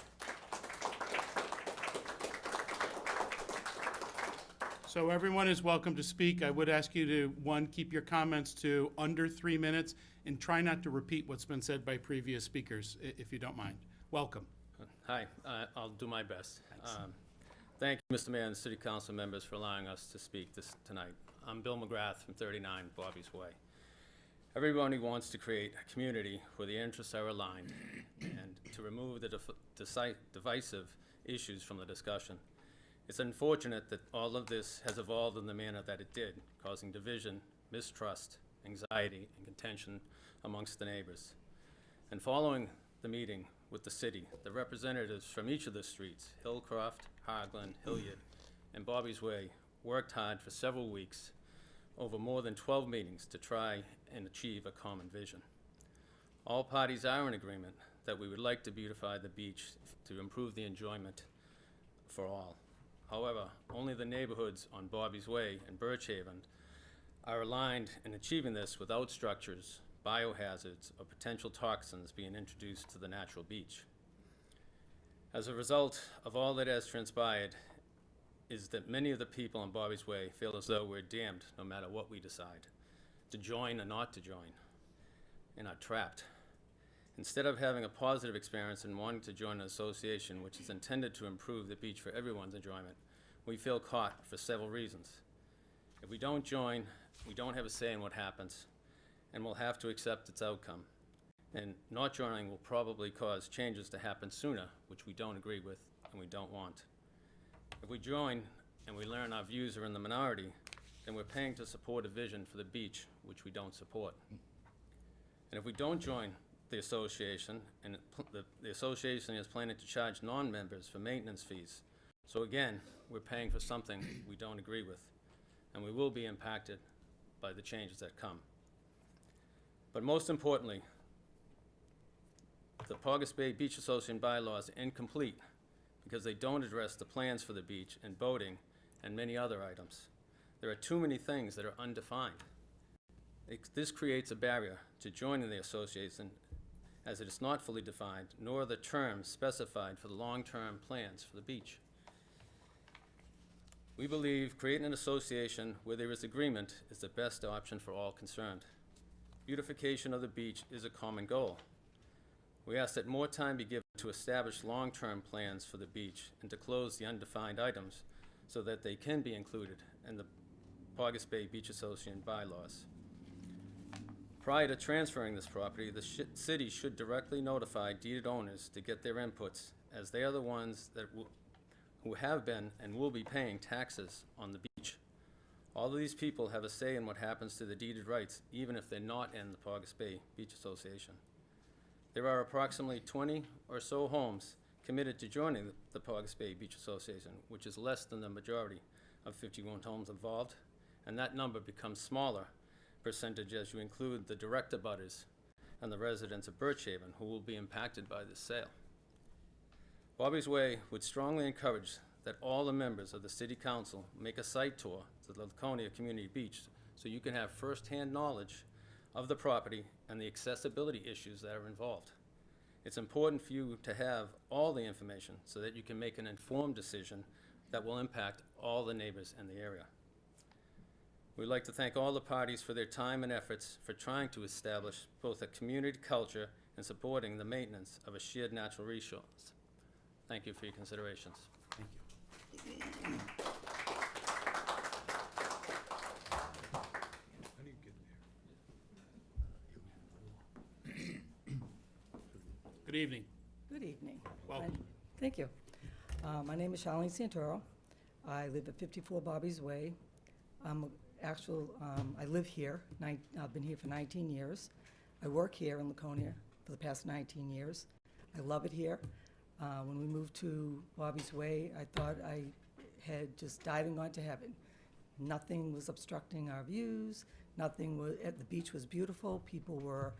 So everyone is welcome to speak. I would ask you to, one, keep your comments to under 3 minutes, and try not to repeat what's been said by previous speakers, if you don't mind. Welcome. Hi, I'll do my best. Thank you, Mr. Mayor and City Council members, for allowing us to speak tonight. I'm Bill McGrath from 39 Bobby's Way. Everybody wants to create a community where the interests are aligned and to remove the divisive issues from the discussion. It's unfortunate that all of this has evolved in the manner that it did, causing division, mistrust, anxiety, and contention amongst the neighbors. And following the meeting with the city, the representatives from each of the streets, Hillcroft, Hargland, Hilliard, and Bobby's Way, worked hard for several weeks over more than 12 meetings to try and achieve a common vision. All parties are in agreement that we would like to beautify the beach to improve the enjoyment for all. However, only the neighborhoods on Bobby's Way and Birchhaven are aligned in achieving this without structures, biohazards, or potential toxins being introduced to the natural beach. As a result of all that has transpired is that many of the people on Bobby's Way feel as though we're damned no matter what we decide, to join or not to join, and are trapped. Instead of having a positive experience and wanting to join an association which is intended to improve the beach for everyone's enjoyment, we feel caught for several reasons. If we don't join, we don't have a say in what happens, and we'll have to accept its outcome. And not joining will probably cause changes to happen sooner, which we don't agree with and we don't want. If we join and we learn our views are in the minority, then we're paying to support a vision for the beach, which we don't support. And if we don't join the association, and the association is planning to charge non-members for maintenance fees, so again, we're paying for something we don't agree with, and we will be impacted by the changes that come. But most importantly, the Paugus Bay Beach Association bylaws are incomplete because they don't address the plans for the beach and boating and many other items. There are too many things that are undefined. This creates a barrier to joining the association, as it is not fully defined, nor are the terms specified for the long-term plans for the beach. We believe creating an association where there is agreement is the best option for all concerned. Beautification of the beach is a common goal. We ask that more time be given to establish long-term plans for the beach and to close the undefined items so that they can be included in the Paugus Bay Beach Association bylaws. Prior to transferring this property, the city should directly notify deeded owners to get their inputs, as they are the ones that who have been and will be paying taxes on the beach. All of these people have a say in what happens to the deeded rights, even if they're not in the Paugus Bay Beach Association. There are approximately 20 or so homes committed to joining the Paugus Bay Beach Association, which is less than the majority of 51 homes involved, and that number becomes smaller percentage as you include the direct abutters and the residents of Birchhaven who will be impacted by this sale. Bobby's Way would strongly encourage that all the members of the City Council make a site tour to the Laconia Community Beach so you can have firsthand knowledge of the property and the accessibility issues that are involved. It's important for you to have all the information so that you can make an informed decision that will impact all the neighbors in the area. We'd like to thank all the parties for their time and efforts for trying to establish both a community culture and supporting the maintenance of a shared natural resource. Thank you for your considerations. Thank you. How do you get there? Good evening. Good evening. Welcome. Thank you. My name is Charlene Santoro. I live at 54 Bobby's Way. I live here. I've been here for 19 years. I work here in Laconia for the past 19 years. I love it here. When we moved to Bobby's Way, I thought I had just diving onto heaven. Nothing was obstructing our views. Nothing was, the beach was beautiful. People were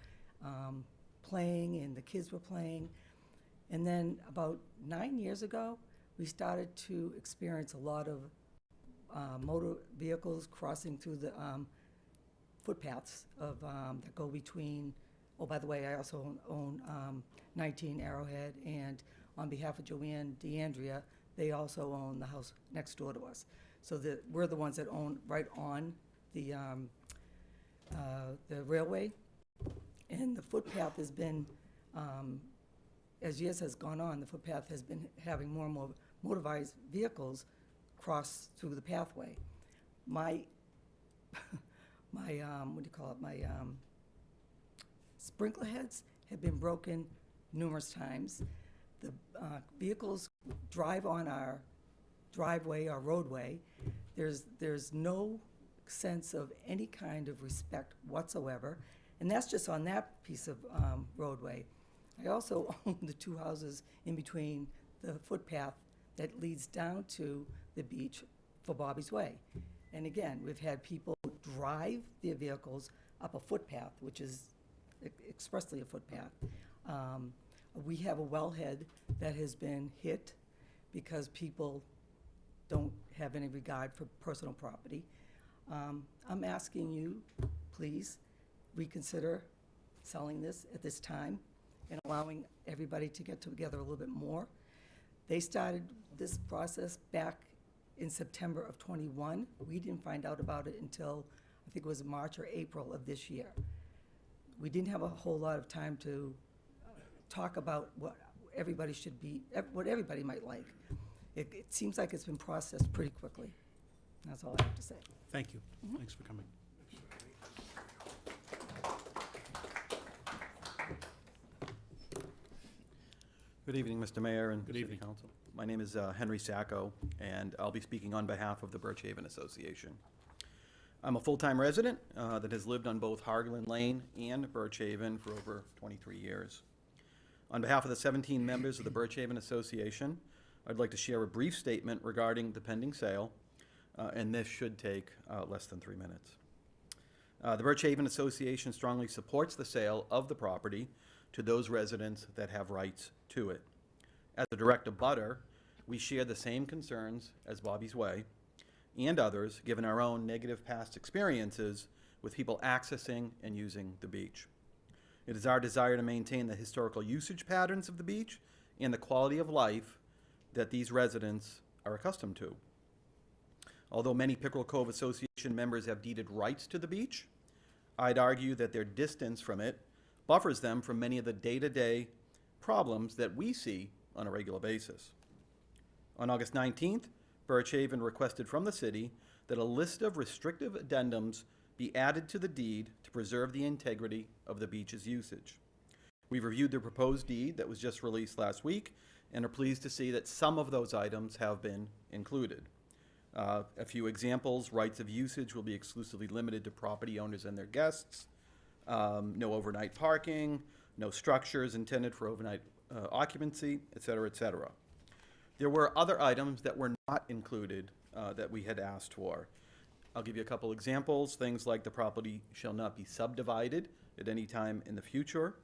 playing and the kids were playing. And then about 9 years ago, we started to experience a lot of motor vehicles crossing through the footpaths of, that go between, oh, by the way, I also own 19 Arrowhead, and on behalf of Joanne DeAndrea, they also own the house next door to us. So we're the ones that own right on the railway. And the footpath has been, as years has gone on, the footpath has been having more and more motorized vehicles cross through the pathway. My what do you call it? My sprinkler heads have been broken numerous times. The vehicles drive on our driveway, our roadway. There's no sense of any kind of respect whatsoever, and that's just on that piece of roadway. I also own the two houses in between the footpath that leads down to the beach for Bobby's Way. And again, we've had people drive their vehicles up a footpath, which is expressly a footpath. We have a wellhead that has been hit because people don't have any regard for personal property. I'm asking you, please, reconsider selling this at this time and allowing everybody to get together a little bit more. They started this process back in September of '21. We didn't find out about it until, I think it was March or April of this year. We didn't have a whole lot of time to talk about what everybody should be, what everybody might like. It seems like it's been processed pretty quickly. That's all I have to say. Thank you. Thanks for coming. Good evening, Mr. Mayor and Good City evening. Council. My name is Henry Sacco, and I'll be speaking on behalf of the Birchhaven Association. I'm a full-time resident that has lived on both Hargeland Lane and Birchhaven for over 23 years. On behalf of the 17 members of the Birchhaven Association, I'd like to share a brief statement regarding the pending sale, and this should take less than 3 minutes. The Birchhaven Association strongly supports the sale of the property to those residents that have rights to it. As a direct abutter, we share the same concerns as Bobby's Way and others, given our own negative past experiences with people accessing and using the beach. It is our desire to maintain the historical usage patterns of the beach and the quality of life that these residents are accustomed to. Although many Pickerel Cove Association members have deeded rights to the beach, I'd argue that their distance from it buffers them from many of the day-to-day problems that we see on a regular basis. On August 19th, Birchhaven requested from the city that a list of restrictive addendums be added to the deed to preserve the integrity of the beach's usage. We've reviewed the proposed deed that was just released last week and are pleased to see that some of those items have been included. A few examples: rights of usage will be exclusively limited to property owners and their guests. No overnight parking, no structures intended for overnight occupancy, et cetera, et cetera. There were other items that were not included that we had asked for. I'll give you a couple examples. Things like the property shall not be subdivided at any time in the future.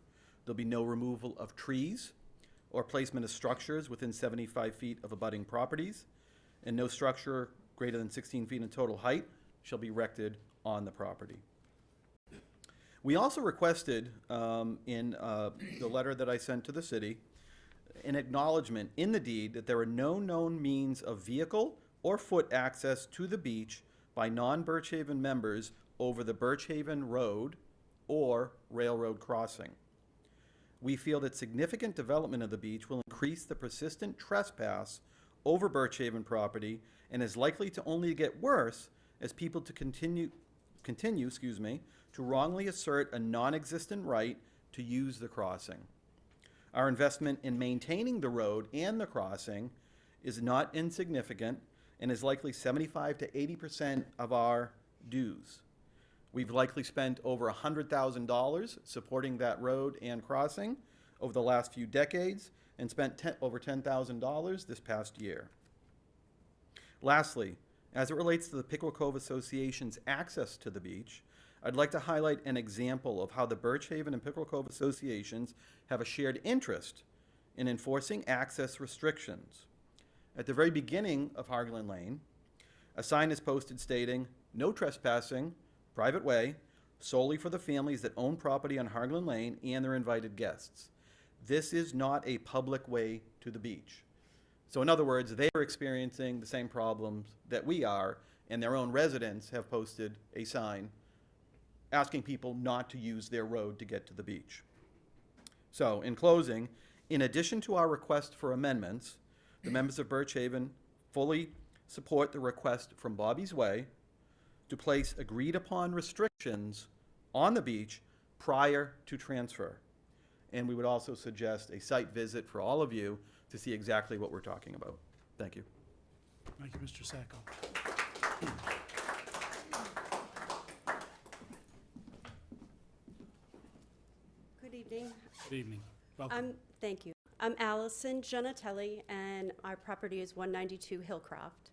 There'll be no removal of trees or placement of structures within 75 feet of abutting properties, and no structure greater than 16 feet in total height shall be erected on the property. We also requested in the letter that I sent to the city an acknowledgement in the deed that there are no known means of vehicle or foot access to the beach by non-Birchhaven members over the Birchhaven Road or railroad crossing. We feel that significant development of the beach will increase the persistent trespass over Birchhaven property and is likely to only get worse as people continue to wrongly assert a non-existent right to use the crossing. Our investment in maintaining the road and the crossing is not insignificant and is likely 75 to 80% of our dues. We've likely spent over $100,000 supporting that road and crossing over the last few decades and spent over $10,000 this past year. Lastly, as it relates to the Pickerel Cove Association's access to the beach, I'd like to highlight an example of how the Birchhaven and Pickerel Cove Associations have a shared interest in enforcing access restrictions. At the very beginning of Hargland Lane, a sign is posted stating, "No trespassing, private way, solely for the families that own property on Hargland Lane and their invited guests." This is not a public way to the beach. So in other words, they are experiencing the same problems that we are, and their own residents have posted a sign asking people not to use their road to get to the beach. So in closing, in addition to our request for amendments, the members of Birchhaven fully support the request from Bobby's Way to place agreed upon restrictions on the beach prior to transfer. And we would also suggest a site visit for all of you to see exactly what we're talking about. Thank you. Thank you, Mr. Sacco. Good evening. Good evening. Welcome. Thank you. I'm Allison Gianatelli, and our property is 192 Hillcroft.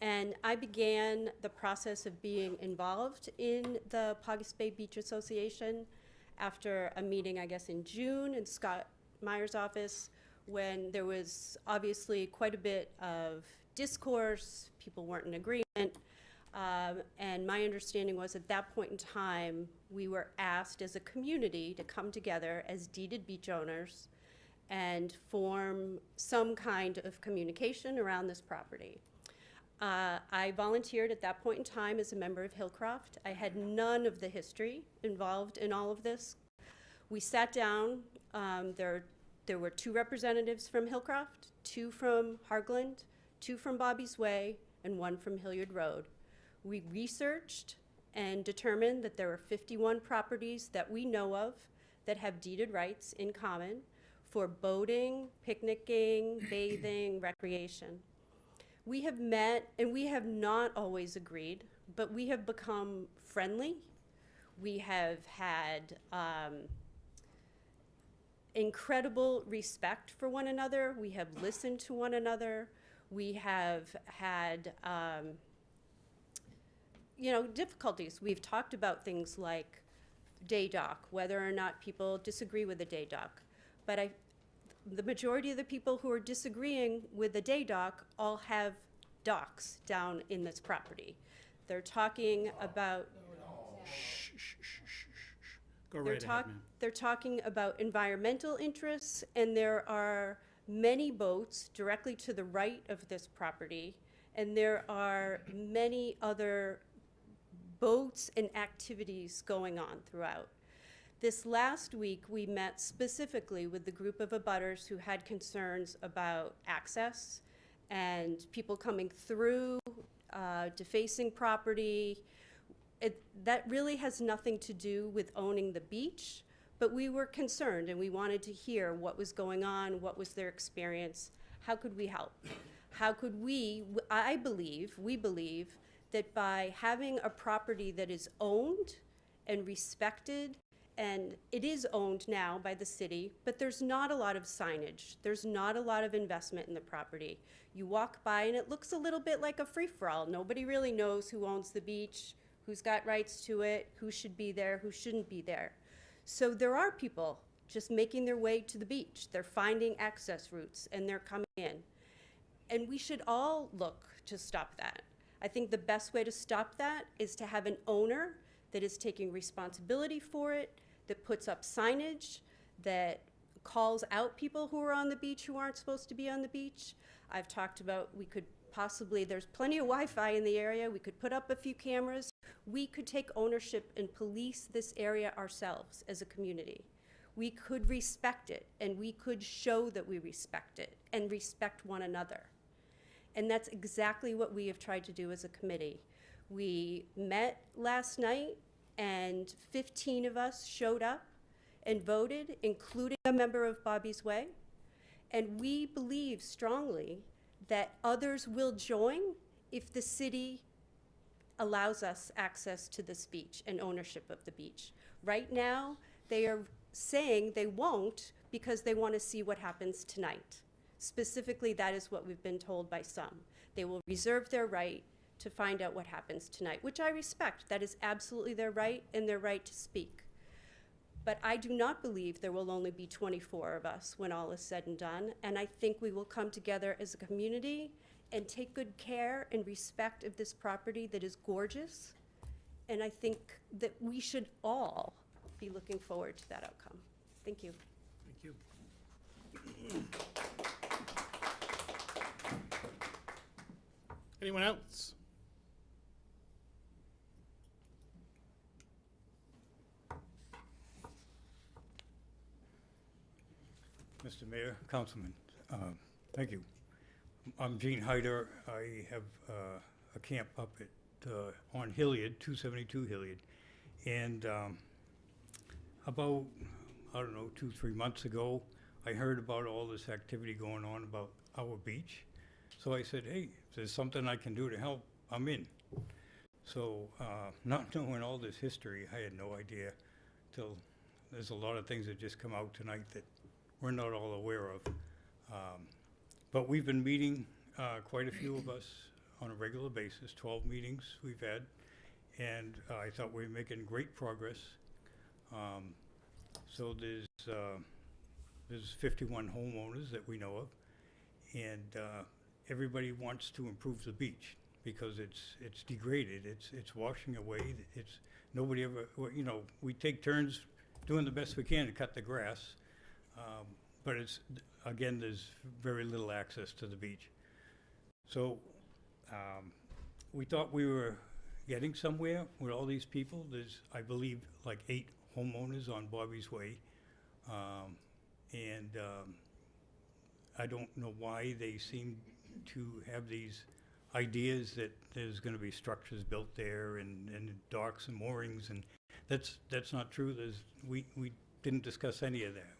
And I began the process of being involved in the Paugus Bay Beach Association after a meeting, I guess, in June in Scott Meyer's office, when there was obviously quite a bit of discourse, people weren't in agreement, and my understanding was at that point in time, we were asked as a community to come together as deeded beach owners and form some kind of communication around this property. I volunteered at that point in time as a member of Hillcroft. I had none of the history involved in all of this. We sat down. There were 2 representatives from Hillcroft, 2 from Hargland, 2 from Bobby's Way, and 1 from Hilliard Road. We researched and determined that there are 51 properties that we know of that have deeded rights in common for boating, picnicking, bathing, recreation. We have met, and we have not always agreed, but we have become friendly. We have had incredible respect for one another. We have listened to one another. We have had, difficulties. We've talked about things like day dock, whether or not people disagree with the day dock. But the majority of the people who are disagreeing with the day dock all have docks down in this property. They're talking about Go right ahead, ma'am. they're talking about environmental interests, and there are many boats directly to the right of this property, and there are many other boats and activities going on throughout. This last week, we met specifically with the group of abutters who had concerns about access and people coming through, defacing property. That really has nothing to do with owning the beach, but we were concerned and we wanted to hear what was going on, what was their experience, how could we help. How could we believe that by having a property that is owned and respected, and it is owned now by the city, but there's not a lot of signage. There's not a lot of investment in the property. You walk by and it looks a little bit like a free-for-all. Nobody really knows who owns the beach, who's got rights to it, who should be there, who shouldn't be there. So there are people just making their way to the beach. They're finding access routes and they're coming in. And we should all look to stop that. I think the best way to stop that is to have an owner that is taking responsibility for it, that puts up signage, that calls out people who are on the beach who aren't supposed to be on the beach. I've talked about we could possibly, there's plenty of Wi-Fi in the area, we could put up a few cameras. We could take ownership and police this area ourselves as a community. We could respect it, and we could show that we respect it and respect one another. And that's exactly what we have tried to do as a committee. We met last night, and 15 of us showed up and voted, including a member of Bobby's Way. And we believe strongly that others will join if the city allows us access to this beach and ownership of the beach. Right now, they are saying they won't because they want to see what happens tonight. Specifically, that is what we've been told by some. They will reserve their right to find out what happens tonight, which I respect. That is absolutely their right and their right to speak. But I do not believe there will only be 24 of us when all is said and done, and I think we will come together as a community and take good care and respect of this property that is gorgeous, and I think that we should all be looking forward to that outcome. Thank you. Thank you. Anyone else? Mr. Mayor, Councilman, thank you. I'm Gene Hyder. I have a camp up at on Hilliard, 272 Hilliard, and about, I don't know, 2-3 months ago, I heard about all this activity going on about our beach. So I said, hey, if there's something I can do to help, I'm in. So not knowing all this history, I had no idea till there's a lot of things that just come out tonight that we're not all aware of. But we've been meeting, quite a few of us, on a regular basis, 12 meetings we've had, and I thought we were making great progress. So there's 51 homeowners that we know of, and everybody wants to improve the beach because it's degraded, it's washing away, it's nobody ever, you know, we take turns doing the best we can to cut the grass, but it's, again, there's very little access to the beach. So we thought we were getting somewhere with all these people. There's, I believe, like 8 homeowners on Bobby's Way, and I don't know why they seem to have these ideas that there's going to be structures built there and docks and moorings, and that's not true. We didn't discuss any of that.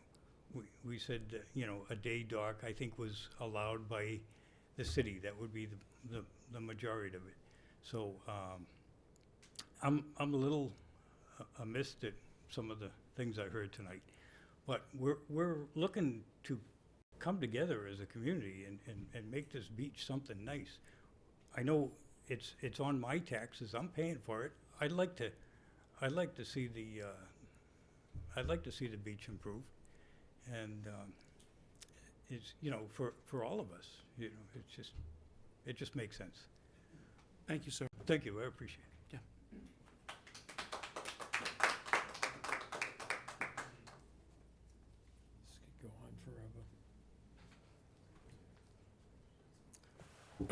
We said, you know, a day dock, I think, was allowed by the city. That would be the majority of it. So I'm a little amiss at some of the things I heard tonight, but we're looking to come together as a community and make this beach something nice. I know it's on my taxes. I'm paying for it. I'd like to see the beach improve, and it's, you know, for all of us, you know, it just makes sense. Thank you, sir. Thank you. I appreciate it. Yeah. This could go on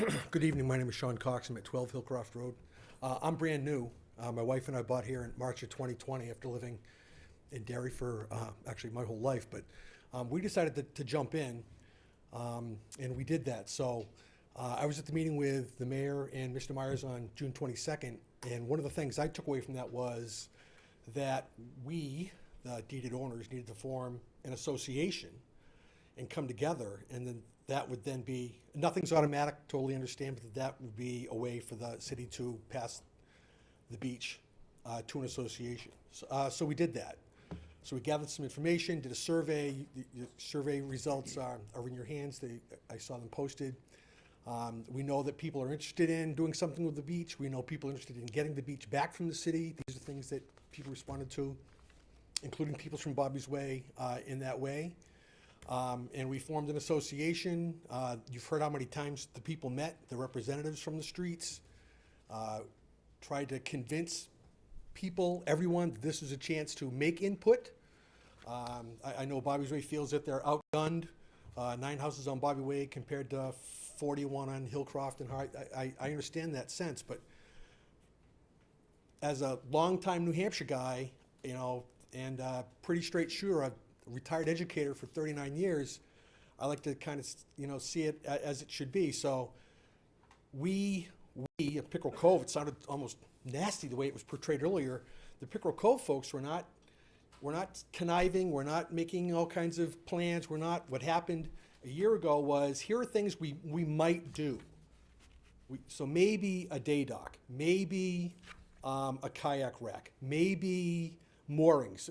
forever. Good evening, my name is Sean Cox, I'm at 12 Hillcroft Road. I'm brand new. My wife and I bought here in March of 2020 after living in Derry for actually my whole life, but we decided to jump in, and we did that. So I was at the meeting with the mayor and Mr. Myers on June 22nd, and one of the things I took away from that was that we, the deeded owners, needed to form an association and come together, and then that would then be, nothing's automatic, totally understand, but that would be a way for the city to pass the beach to an association. So we did that. So we gathered some information, did a survey. The survey results are in your hands. I saw them posted. We know that people are interested in doing something with the beach. We know people are interested in getting the beach back from the city. These are things that people responded to, including people from Bobby's Way in that way. And we formed an association. You've heard how many times the people met, the representatives from the streets, tried to convince people, everyone, that this is a chance to make input. I know Bobby's Way feels that they're outgunned. 9 houses on Bobby Way compared to 41 on Hillcroft and Hart. I understand that sense, but as a longtime New Hampshire guy, you know, and pretty straight shooter, a retired educator for 39 years, I like to kind of, you know, see it as it should be. So we at Pickerel Cove, it sounded almost nasty the way it was portrayed earlier. The Pickerel Cove folks were not conniving, we're not making all kinds of plans, what happened a year ago was, here are things we might do. So maybe a day dock, maybe a kayak rack, maybe moorings.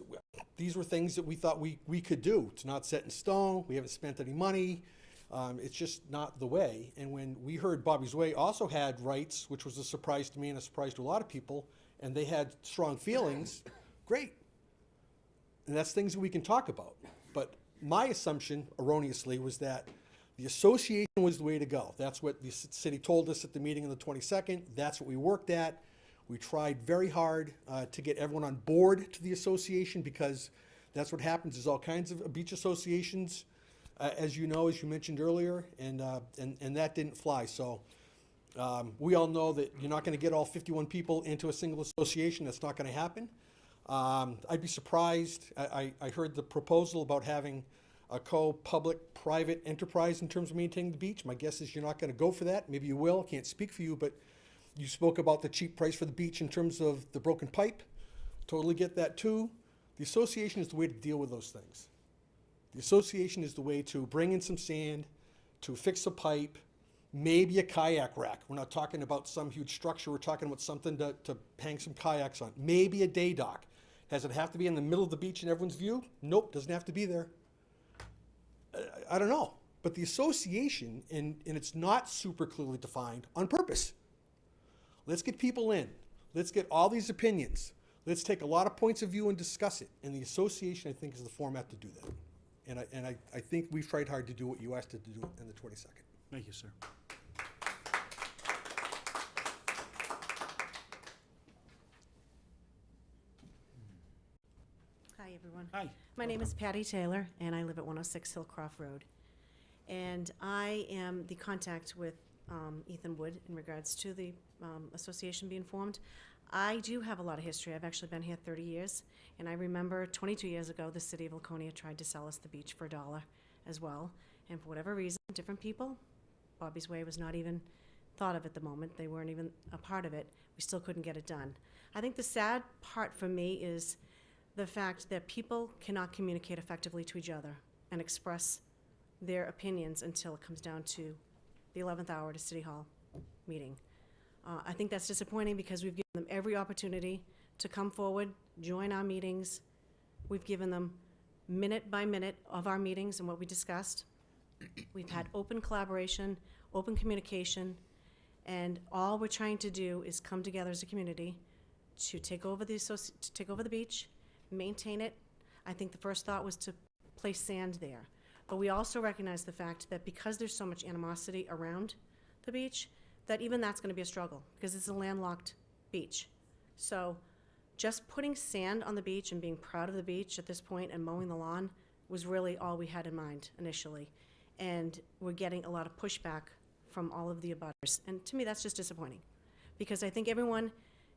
These were things that we thought we could do. It's not set in stone, we haven't spent any money, it's just not the way. And when we heard Bobby's Way also had rights, which was a surprise to me and a surprise to a lot of people, and they had strong feelings, great. And that's things that we can talk about. But my assumption, erroneously, was that the association was the way to go. That's what the city told us at the meeting on the 22nd. That's what we worked at. We tried very hard to get everyone on board to the association, because that's what happens is all kinds of beach associations, as you know, as you mentioned earlier, and that didn't fly. So we all know that you're not going to get all 51 people into a single association. That's not going to happen. I'd be surprised. I heard the proposal about having a co-public-private enterprise in terms of maintaining the beach. My guess is you're not going to go for that. Maybe you will. Can't speak for you, but you spoke about the cheap price for the beach in terms of the broken pipe. Totally get that too. The association is the way to deal with those things. The association is the way to bring in some sand, to fix a pipe, maybe a kayak rack. We're not talking about some huge structure. We're talking about something to hang some kayaks on. Maybe a day dock. Does it have to be in the middle of the beach in everyone's view? Nope, doesn't have to be there. I don't know. But the association, and it's not super clearly defined on purpose. Let's get people in. Let's get all these opinions. Let's take a lot of points of view and discuss it. And the association, I think, is the format to do that. And I think we've tried hard to do what you asked us to do on the 22nd. Thank you, sir. Hi, everyone. Hi. My name is Patty Taylor, and I live at 106 Hillcroft Road. And I am the contact with Ethan Wood in regards to the association being formed. I do have a lot of history. I've actually been here 30 years, and I remember 22 years ago, the city of Laconia tried to sell us the beach for $1 as well. And for whatever reason, different people, Bobby's Way was not even thought of at the moment. They weren't even a part of it. We still couldn't get it done. I think the sad part for me is the fact that people cannot communicate effectively to each other and express their opinions until it comes down to the 11th hour at a City Hall meeting. I think that's disappointing because we've given them every opportunity to come forward, join our meetings. We've given them minute by minute of our meetings and what we discussed. We've had open collaboration, open communication, and all we're trying to do is come together as a community to take over the beach, maintain it. I think the first thought was to place sand there. But we also recognize the fact that because there's so much animosity around the beach, that even that's going to be a struggle because it's a landlocked beach. So just putting sand on the beach and being proud of the beach at this point and mowing the lawn was really all we had in mind initially. And we're getting a lot of pushback from all of the abutters. And to me, that's just disappointing because I think everyone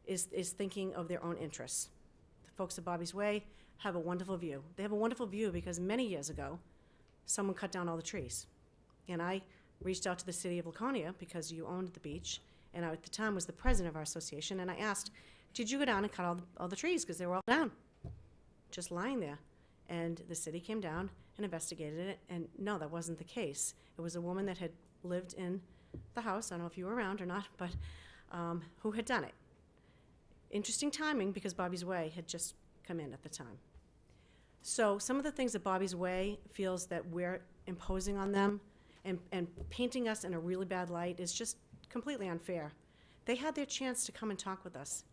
is thinking of their own interests. The folks at Bobby's Way have a wonderful view. They have a wonderful view because many years ago, someone cut down all the trees. And I reached out to the city of Laconia because you owned the beach, and I at the time was the president of our association, and I asked, did you go down and cut all the trees because they were all down, just lying there? And the city came down and investigated it, and no, that wasn't the case. It was a woman that had lived in the house, I don't know if you were around or not, but who had done it. Interesting timing, because Bobby's Way had just come in at the time. So some of the things that Bobby's Way feels that we're imposing on them and painting us in a really bad light is just completely unfair. They had their chance to come and talk with us.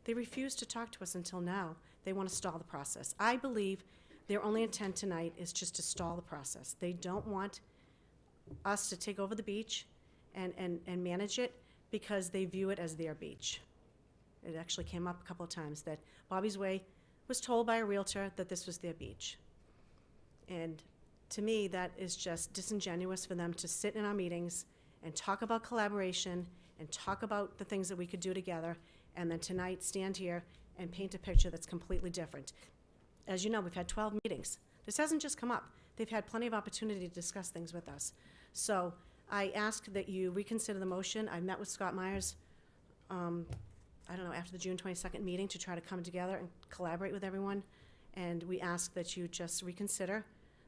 They refused to talk to us until now. They want to stall the process. I believe their only intent tonight is just to stall the process. They don't want us to take over the beach and manage it because they view it as their beach. It actually came up a couple of times that Bobby's Way was told by a realtor that this was their beach. And to me, that is just disingenuous for them to sit in our meetings and talk about collaboration and talk about the things that we could do together, and then tonight stand here and paint a picture that's completely different. As you know, we've had 12 meetings. This hasn't just come up. They've had plenty of opportunity to discuss things with us. So I ask that you reconsider the motion. I met with Scott Myers, I don't know, after the June 22nd meeting to try to come together and collaborate with everyone. And we ask that you just reconsider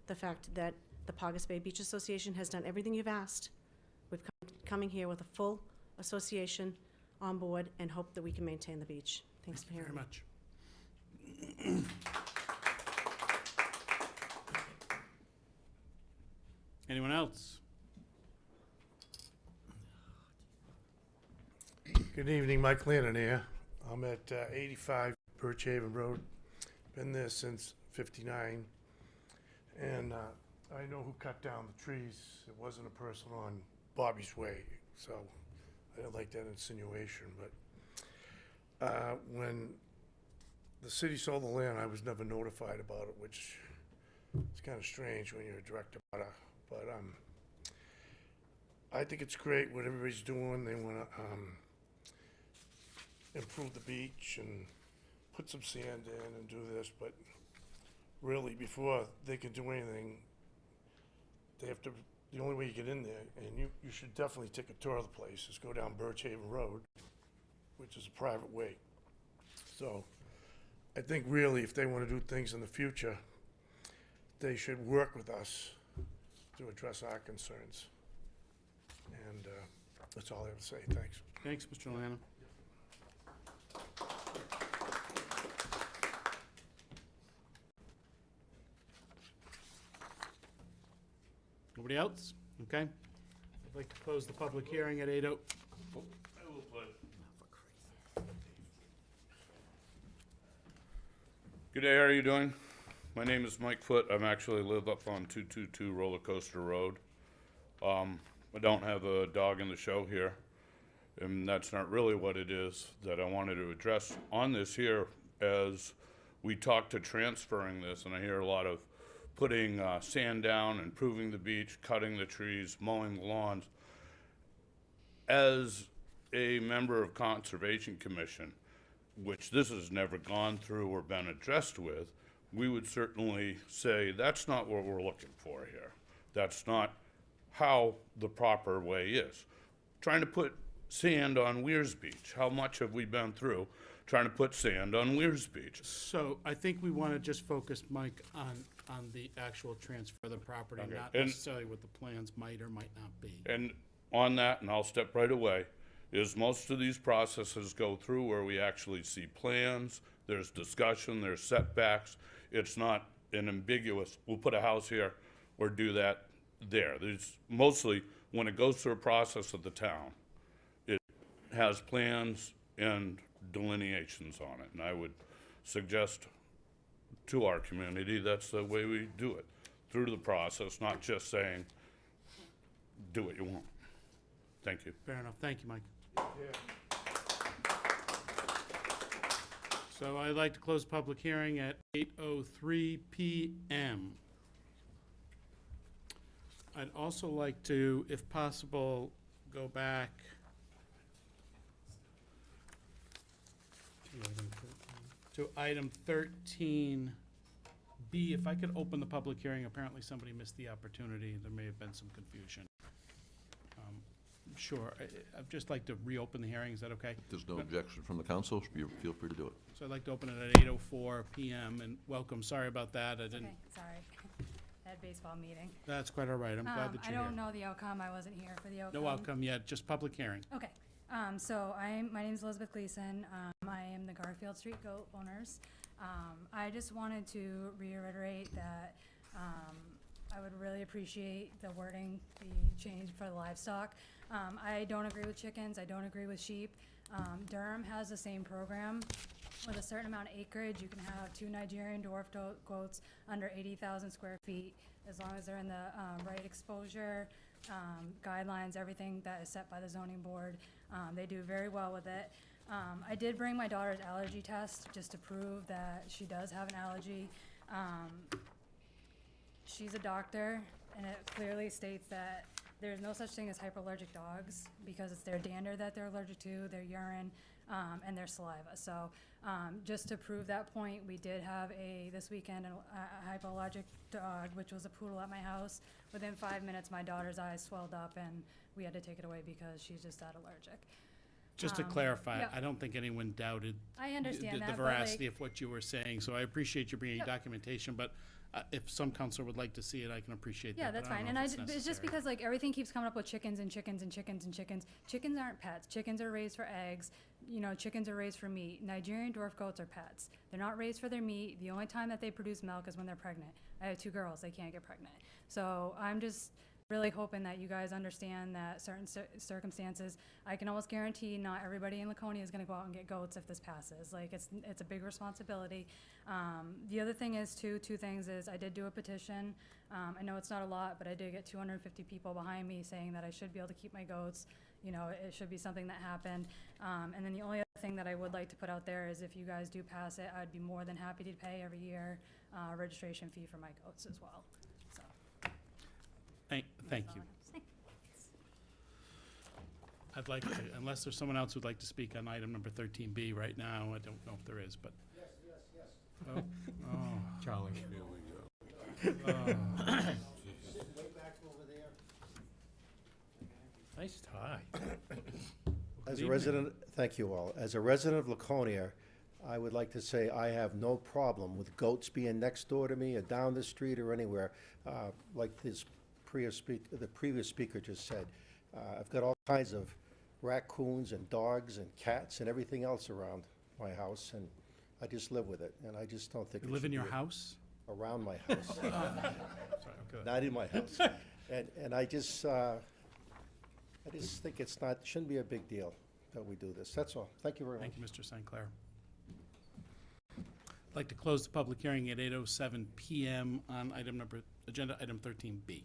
the fact that the Paugus Bay Beach Association has done everything you've asked. We've coming here with a full association on board and hope that we can maintain the beach. Thanks for hearing me. Very much. Anyone else? Good evening, Mike Lannon here. I'm at 85 Birch Haven Road. Been there since '59. And I know who cut down the trees. It wasn't a person on Bobby's Way, so I didn't like that insinuation. But when the city sold the land, I was never notified about it, which is kind of strange when you're a direct abutter. But I think it's great what everybody's doing. They want to improve the beach and put some sand in and do this, but really, before they can do anything, they have to, the only way you get in there, and you should definitely take a tour of the place, is go down Birch Haven Road, which is a private way. So I think really, if they want to do things in the future, they should work with us to address our concerns. And that's all I have to say. Thanks. Thanks, Mr. Lanham. Nobody else? Okay. I'd like to close the public hearing at 8:00. Good day, how are you doing? My name is Mike Foote. I actually live up on 222 Roller Coaster Road. I don't have a dog in the show here, and that's not really what it is that I wanted to address on this here. As we talk to transferring this, and I hear a lot of putting sand down, improving the beach, cutting the trees, mowing the lawns. As a member of Conservation Commission, which this has never gone through or been addressed with, we would certainly say that's not what we're looking for here. That's not how the proper way is. Trying to put sand on Weirs Beach. How much have we been through trying to put sand on Weirs Beach? So I think we want to just focus, Mike, on the actual transfer of the property, Okay. not And- necessarily what the plans might or might not be. And on that, and I'll step right away, is most of these processes go through where we actually see plans, there's discussion, there's setbacks. It's not an ambiguous, we'll put a house here or do that there. There's mostly, when it goes through a process of the town, it has plans and delineations on it. And I would suggest to our community, that's the way we do it, through the process, not just saying, do what you want. Thank you. Fair enough. Thank you, Mike. So I'd like to close the public hearing at 8:03 p.m. I'd also like to, if possible, go back to item 13B. If I could open the public hearing, apparently somebody missed the opportunity. There may have been some confusion. Sure. I'd just like to reopen the hearing. Is that okay? If there's no objection from the council, you feel free to do it. So I'd like to open it at 8:04 p.m. and welcome. Sorry about that. I didn't. Okay, sorry. at baseball meeting. That's quite all right. I'm glad that I you're here. don't know the outcome. I wasn't here for the outcome. No outcome yet, just public hearing. Okay. So my name is Elizabeth Gleason. I am the Garfield Street Goat owners. I just wanted to reiterate that I would really appreciate the wording be changed for the livestock. I don't agree with chickens. I don't agree with sheep. Durham has the same program. With a certain amount of acreage, you can have 2 Nigerian dwarf goats under 80,000 square feet, as long as they're in the right exposure, guidelines, everything that is set by the zoning board. They do very well with it. I did bring my daughter's allergy test just to prove that she does have an allergy. She's a doctor, and it clearly states that there's no such thing as hyperallergic dogs because it's their dander that they're allergic to, their urine, and their saliva. So just to prove that point, we did have this weekend a hypoallergic dog, which was a poodle at my house. Within 5 minutes, my daughter's eyes swelled up, and we had to take it away because she's just that allergic. Just to clarify, yep. I don't think anyone doubted I understand the that, but, veracity like- of what you were saying, so I appreciate you bringing Yep. documentation, but if some counselor would like to see it, I can appreciate that. Yeah, but that's I don't fine. know And if I, it's it's just necessary. because like everything keeps coming up with chickens and chickens and chickens and chickens. Chickens aren't pets. Chickens are raised for eggs. You know, chickens are raised for meat. Nigerian dwarf goats are pets. They're not raised for their meat. The only time that they produce milk is when they're pregnant. I have 2 girls. They can't get pregnant. So I'm just really hoping that you guys understand that certain circumstances, I can almost guarantee not everybody in Laconia is going to go out and get goats if this passes. Like it's a big responsibility. The other thing is two things is I did do a petition. I know it's not a lot, but I did get 250 people behind me saying that I should be able to keep my goats. You know, it should be something that happened. And then the only other thing that I would like to put out there is if you guys do pass it, I'd be more than happy to pay every year a registration fee for my goats as well. So. Thank you. I'd like to, unless there's someone else who'd like to speak on item number 13B right now, I don't know if there is, but. Yes. Oh. Charlie. Nice tie. As Good a resident, thank you all. As a resident of Laconia, I would like to say I have no problem with goats being next door to me or down the street or anywhere. Like the previous speaker just said, I've got all kinds of raccoons and dogs and cats and everything else around my house, and I just live with it, and I just don't think You it live should in your be house? around my house. Sorry, okay. Not in my house. And I just think shouldn't be a big deal that we do this. That's all. Thank you very much. Thank you, Mr. St. Clair. I'd like to close the public hearing at 8:07 PM on agenda item 13B.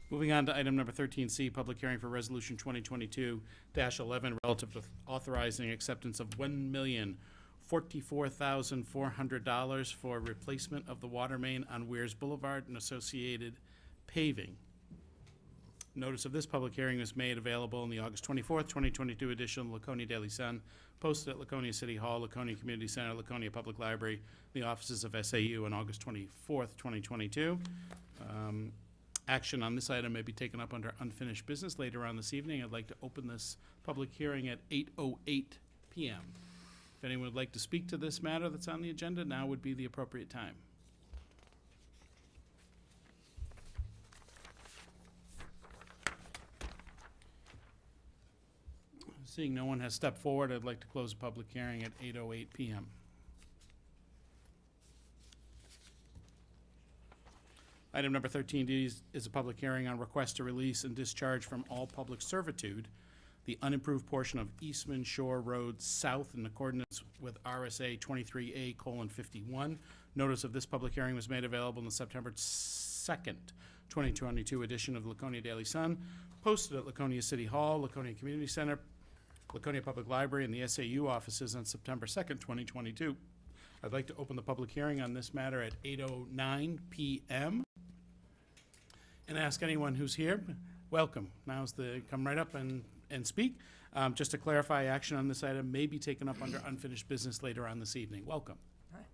Moving on to item number 13C, public hearing for resolution 2022-11 relative to authorizing acceptance of $1,044,400 for replacement of the water main on Weirs Boulevard and associated paving. Notice of this public hearing was made available in the August 24th, 2022 edition of the Laconia Daily Sun, posted at Laconia City Hall, Laconia Community Center, Laconia Public Library, the offices of SAU on August 24th, 2022. Action on this item may be taken up under unfinished business later on this evening. I'd like to open this public hearing at 8:08 PM. If anyone would like to speak to this matter that's on the agenda, now would be the appropriate time. Seeing no one has stepped forward, I'd like to close the public hearing at 8:08 PM. Item number 13D is a public hearing on request to release and discharge from all public servitude the unimproved portion of Eastman Shore Road South in accordance with RSA 23A:51. Notice of this public hearing was made available in the September 2nd, 2022 edition of the Laconia Daily Sun, posted at Laconia City Hall, Laconia Community Center, Laconia Public Library, and the SAU offices on September 2nd, 2022. I'd like to open the public hearing on this matter at 8:09 PM. And ask anyone who's here, welcome. Now's come right up and speak. Just to clarify, action on this item may be taken up under unfinished business later on this evening. Welcome. Hi.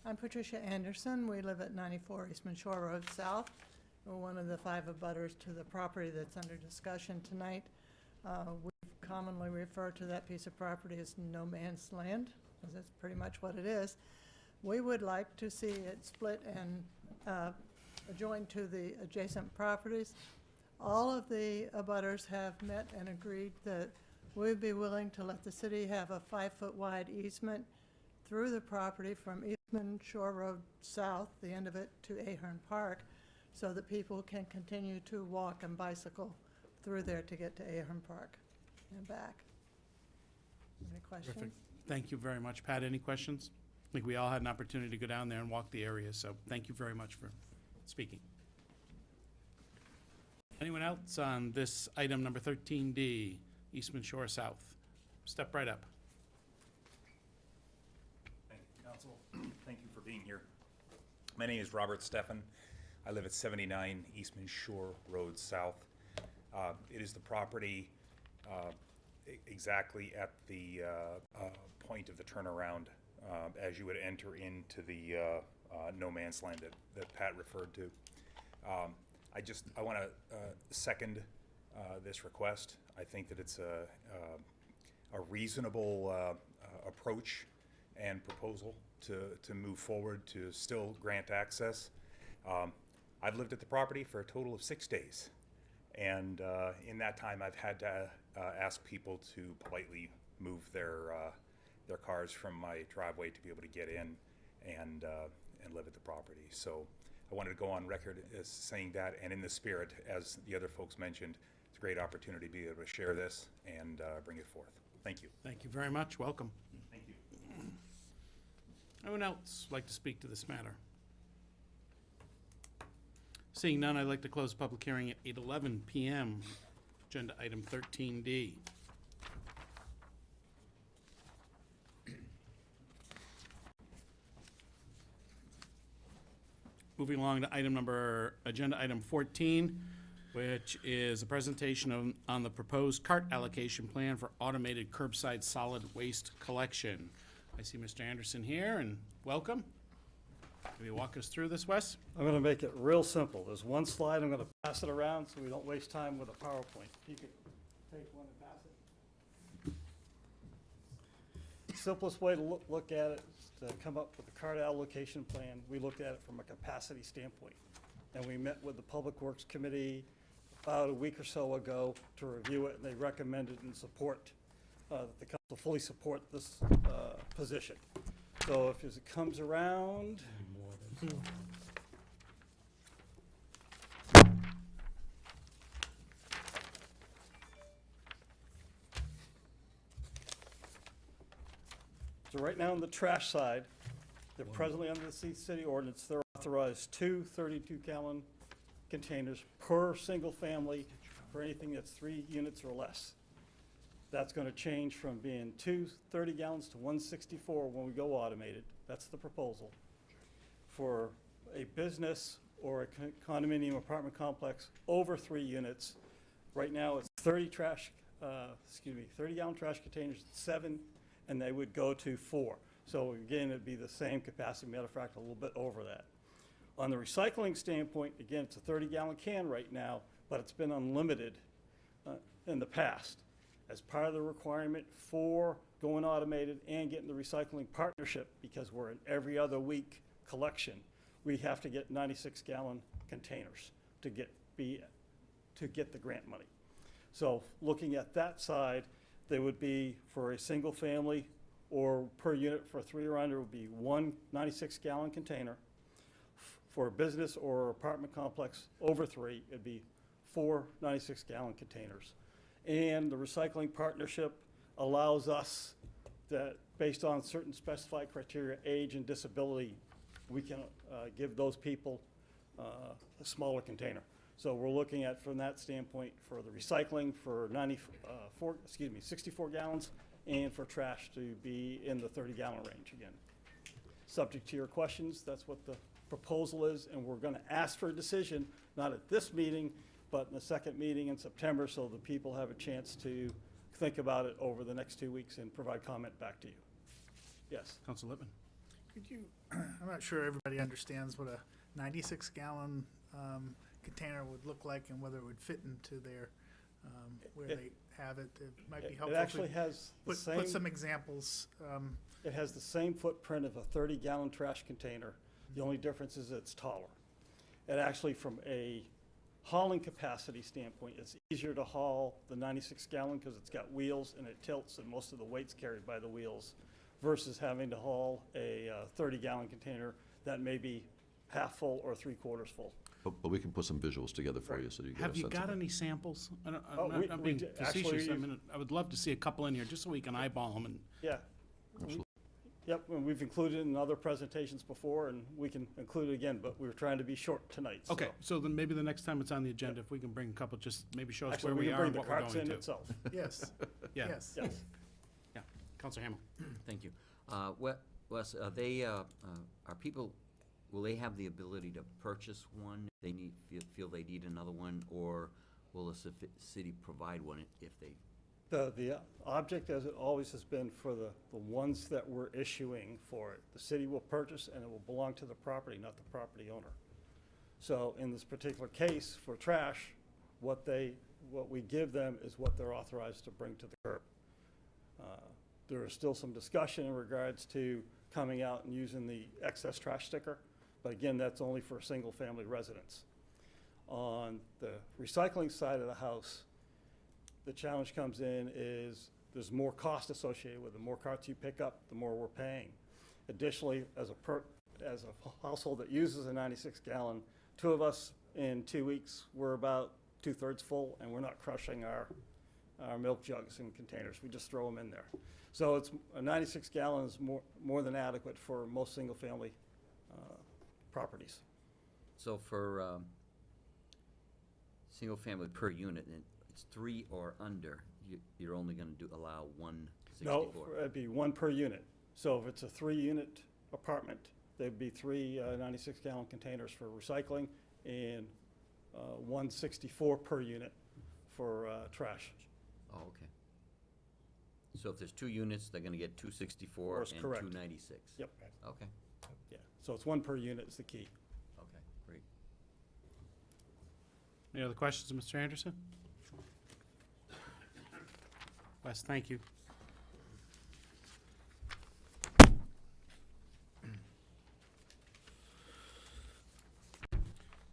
I'm Patricia Anderson. We live at 94 Eastman Shore Road South. We're one of the 5 abutters to the property that's under discussion tonight. We've commonly referred to that piece of property as no man's land, because that's pretty much what it is. We would like to see it split and adjoined to the adjacent properties. All of the abutters have met and agreed that we'd be willing to let the city have a 5-foot wide easement through the property from Eastman Shore Road South, the end of it, to Ahern Park, so that people can continue to walk and bicycle through there to get to Ahern Park and back. Any questions? Terrific. Thank you very much. Pat, any questions? I think we all had an opportunity to go down there and walk the area, so thank you very much for speaking. Anyone else on this item number 13D, Eastman Shore South? Step right up. Thank you, Council. Thank you for being here. My name is Robert Steffen. I live at 79 Eastman Shore Road South. It is the property exactly at the point of the turnaround as you would enter into the no man's land that Pat referred to. I want to second this request. I think that it's a reasonable approach and proposal to move forward to still grant access. I've lived at the property for a total of 6 days, and in that time I've had to ask people to politely move their cars from my driveway to be able to get in and live at the property. So I wanted to go on record as saying that, and in the spirit, as the other folks mentioned, it's a great opportunity to be able to share this and bring it forth. Thank you. Thank you very much. Welcome. Thank you. Anyone else like to speak to this matter? Seeing none, I'd like to close the public hearing at 8:11 p.m. Agenda item 13D. Moving along to agenda item 14, which is a presentation on the proposed cart allocation plan for automated curbside solid waste collection. I see Mr. Anderson here, and welcome. Can you walk us through this, Wes? I'm going to make it real simple. There's one slide. I'm going to pass it around so we don't waste time with a PowerPoint. You could take one and pass it. Simplest way to look at it is to come up with a cart allocation plan. We looked at it from a capacity standpoint. And we met with the Public Works Committee about a week or so ago to review it, and they recommended and support, that the council fully support this position. So if it comes around, so right now on the trash side, they're presently under the city ordinance, they're authorized 2 32-gallon containers per single family for anything that's 3 units or less. That's going to change from being 2 30 gallons to 164 when we go automated. That's the proposal. For a business or a condominium apartment complex over 3 units, right now it's 30 gallon trash containers, 7, and they would go to 4. So again, it'd be the same capacity, matter of fact, a little bit over that. On the recycling standpoint, again, it's a 30-gallon can right now, but it's been unlimited in the past. As part of the requirement for going automated and getting the recycling partnership, because we're an every other week collection, we have to get 96-gallon containers to get the grant money. So looking at that side, there would be for a single family or per unit for 3 or under would be 1 96-gallon container. For a business or apartment complex over 3, it'd be 4 96-gallon containers. And the recycling partnership allows us that, based on certain specified criteria, age and disability, we can give those people a smaller container. So we're looking at, from that standpoint, for the recycling for 64 gallons, and for trash to be in the 30-gallon range again. Subject to your questions, that's what the proposal is, and we're going to ask for a decision, not at this meeting, but in the second meeting in September, so the people have a chance to think about it over the next 2 weeks and provide comment back to you. Yes. Council Lippman. Could you, I'm not sure everybody understands what a 96-gallon container would look like and whether it would fit into their where It- they have it. It might be It helpful to actually has the put same, some examples. it has the same footprint of a 30-gallon trash container. The only difference is it's taller. And actually, from a hauling capacity standpoint, it's easier to haul the 96-gallon because it's got wheels and it tilts, and most of the weight's carried by the wheels, versus having to haul a 30-gallon container that may be half full or 3/4 full. But we can put some visuals together for you so you get a Have you sense got of it. any samples? Oh, I'm we- not we being do- actually, facetious. I we've- mean, I would love to see a couple in here, just so we can eyeball them and. Yeah. Absolutely. Yep, and we've included it in other presentations before, and we can include it again, but we were trying to be short tonight, so. Okay, so then maybe the next time it's on the agenda, if we can bring a couple, just maybe show us Actually, where we we can are bring and the what we're carts going in to. itself. Yes. Yeah. Yes. Yes. Yeah. Counselor Hamel. Thank you. Wes, are people, will they have the ability to purchase one if they feel they need another one, or will the city provide one if they? The object, as it always has been for the ones that we're issuing for it, the city will purchase and it will belong to the property, not the property owner. So in this particular case, for trash, what we give them is what they're authorized to bring to the curb. There is still some discussion in regards to coming out and using the excess trash sticker, but again, that's only for single-family residents. On the recycling side of the house, the challenge comes in is there's more cost associated with it. The more carts you pick up, the more we're paying. Additionally, as a household that uses a 96-gallon, 2 of us in 2 weeks, we're about 2/3 full, and we're not crushing our milk jugs and containers. We just throw them in there. So it's a 96-gallon is more than adequate for most single-family properties. So for single family per unit, and it's 3 or under, you're only going to allow 164? No, it'd be 1 per unit. So if it's a 3-unit apartment, there'd be 3 96-gallon containers for recycling and 164 per unit for trash. Oh, okay. So if there's 2 units, they're going to get 264 That's and correct. 296? Yep. Okay, Yeah, so it's 1 per unit is the key. okay, great. Any other questions, Mr. Anderson? Wes, thank you.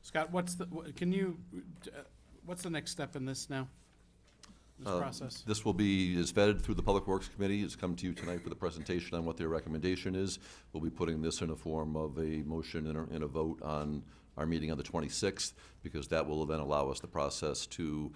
Scott, what's the next step in this now? This process? This will be, is vetted through the Public Works Committee. It's come to you tonight for the presentation on what their recommendation is. We'll be putting this in a form of a motion and a vote on our meeting on the 26th, because that will then allow us the process to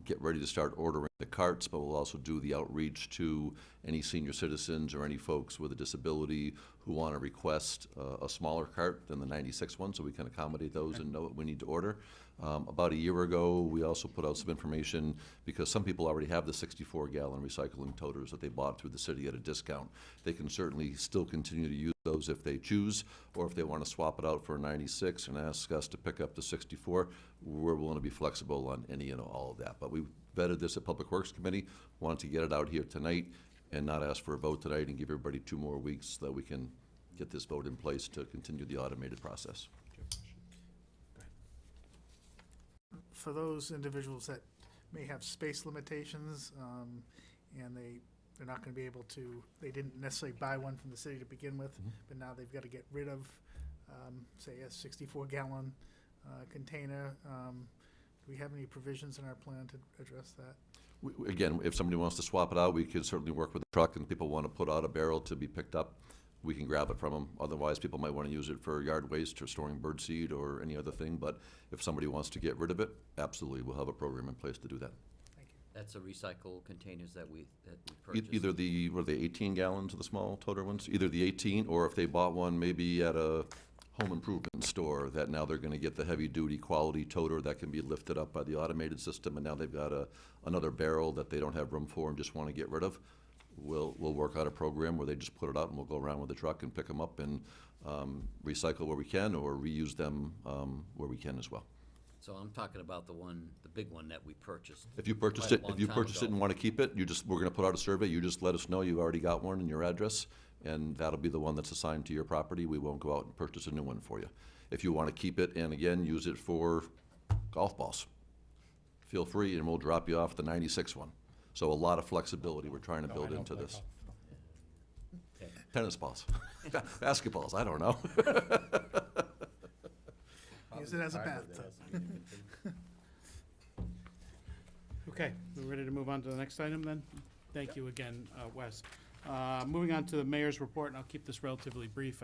get ready to start ordering the carts, but we'll also do the outreach to any senior citizens or any folks with a disability who want to request a smaller cart than the 96 one, so we can accommodate those and know what we need to order. About a year ago, we also put out some information, because some people already have the 64-gallon recycling toters that they bought through the city at a discount. They can certainly still continue to use those if they choose, or if they want to swap it out for a 96 and ask us to pick up the 64, we're willing to be flexible on any and all of that. But we vetted this at Public Works Committee, wanted to get it out here tonight and not ask for a vote tonight and give everybody 2 more weeks so that we can get this vote in place to continue the automated process. For those individuals that may have space limitations, and they're not gonna be able to, they didn't necessarily buy one from the city to begin with, but now they've gotta get rid of, say, a 64-gallon container. Do we have any provisions in our plan to address that? Again, if somebody wants to swap it out, we can certainly work with the truck, and people want to put out a barrel to be picked up, we can grab it from them. Otherwise, people might want to use it for yard waste or storing bird seed or any other thing, but if somebody wants to get rid of it, absolutely, we'll have a program in place to do that. That's the recycle containers that we purchased? Either the, what are they, 18 gallons, the small toter ones? Either the 18, or if they bought one maybe at a home improvement store, that now they're going to get the heavy-duty quality toter that can be lifted up by the automated system, and now they've got another barrel that they don't have room for and just want to get rid of. We'll work out a program where they just put it out and we'll go around with the truck and pick them up and recycle where we can, or reuse them where we can as well. So I'm talking about the big one that we purchased. If you purchased quite it, a long if you time purchased it ago. and want to keep it, we're going to put out a survey. You just let us know you've already got one and your address, and that'll be the one that's assigned to your property. We won't go out and purchase a new one for you. If you want to keep it and again use it for golf balls, feel free, and we'll drop you off the 96 one. So a lot of flexibility we're trying to build into this. Tennis balls, basketballs, I don't know. Use it as a bat. Okay, we're ready to move on to the next item then? Thank you again, Wes. Moving on to the mayor's report, and I'll keep this relatively brief.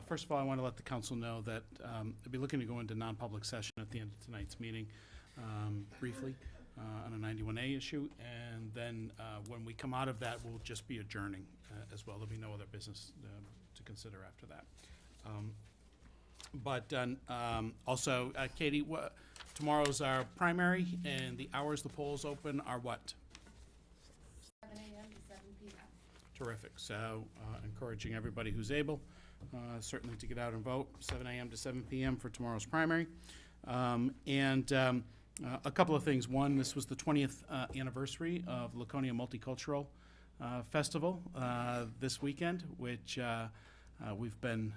First of all, I want to let the council know that I'll be looking to go into non-public session at the end of tonight's meeting, briefly, on a 91A issue, and then when we come out of that, we'll just be adjourning as well. There'll be no other business to consider after that. Also, Katie, tomorrow's our primary, and the hours the polls open are what? 7 a.m. to 7 p.m. Terrific. So encouraging everybody who's able, certainly to get out and vote, 7 a.m. to 7 p.m. for tomorrow's primary. A couple of things. One, this was the 20th anniversary of Laconia Multicultural Festival this weekend, which we've been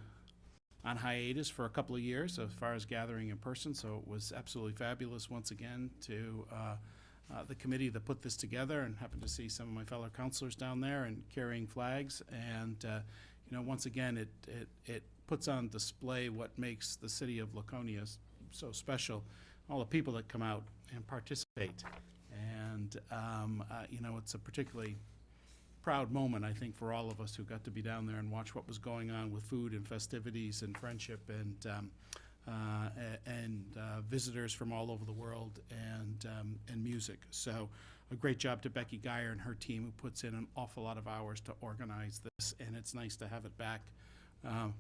on hiatus for a couple of years as far as gathering in person, so it was absolutely fabulous once again to the committee that put this together, and happened to see some of my fellow councilors down there and carrying flags. And once again, it puts on display what makes the city of Laconia so special, all the people that come out and participate. And it's a particularly proud moment, I think, for all of us who got to be down there and watch what was going on with food and festivities and friendship and visitors from all over the world and music. So a great job to Becky Geyer and her team, who puts in an awful lot of hours to organize this, and it's nice to have it back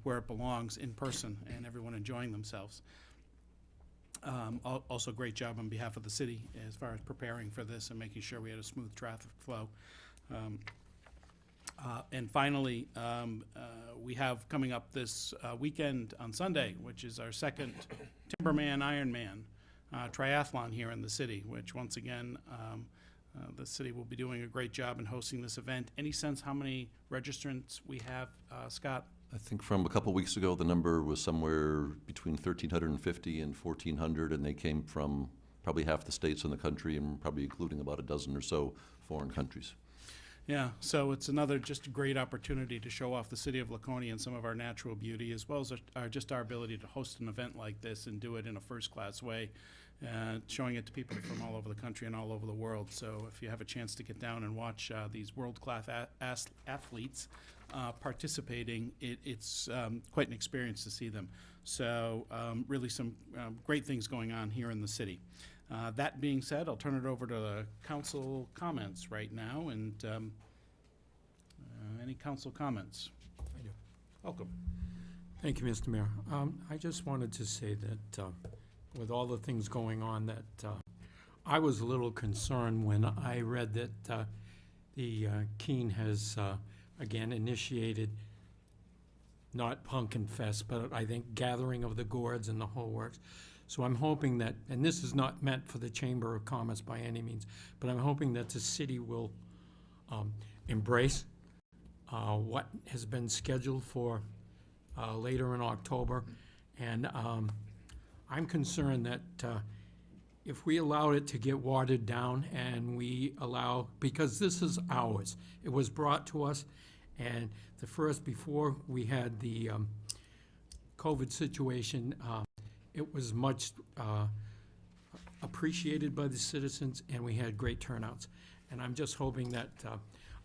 where it belongs, in person, and everyone enjoying themselves. Also great job on behalf of the city as far as preparing for this and making sure we had a smooth traffic flow. And finally, we have coming up this weekend on Sunday, which is our second Timberman Ironman triathlon here in the city, which once again, the city will be doing a great job in hosting this event. Any sense how many registrants we have, Scott? I think from a couple weeks ago, the number was somewhere between 1,350 and 1,400, and they came from probably half the states in the country, and probably including about a dozen or so foreign countries. Yeah, so it's another just great opportunity to show off the city of Laconia and some of our natural beauty, as well as our ability to host an event like this and do it in a first-class way, showing it to people from all over the country and all over the world. So if you have a chance to get down and watch these world-class athletes participating, it's quite an experience to see them. So really some great things going on here in the city. That being said, I'll turn it over to the council comments right now, and any council comments? I do. Welcome. Thank you, Mr. Mayor. I just wanted to say that with all the things going on, that I was a little concerned when I read that the Keene has again initiated not Pumpkin Fest, but I think Gathering of the Gourds and the whole works. So I'm hoping that, and this is not meant for the Chamber of Commerce by any means, but I'm hoping that the city will embrace what has been scheduled for later in October. And I'm concerned that if we allowed it to get watered down and we allow, because this is ours, it was brought to us, and before we had the COVID situation, it was much appreciated by the citizens, and we had great turnouts. And I'm just hoping that,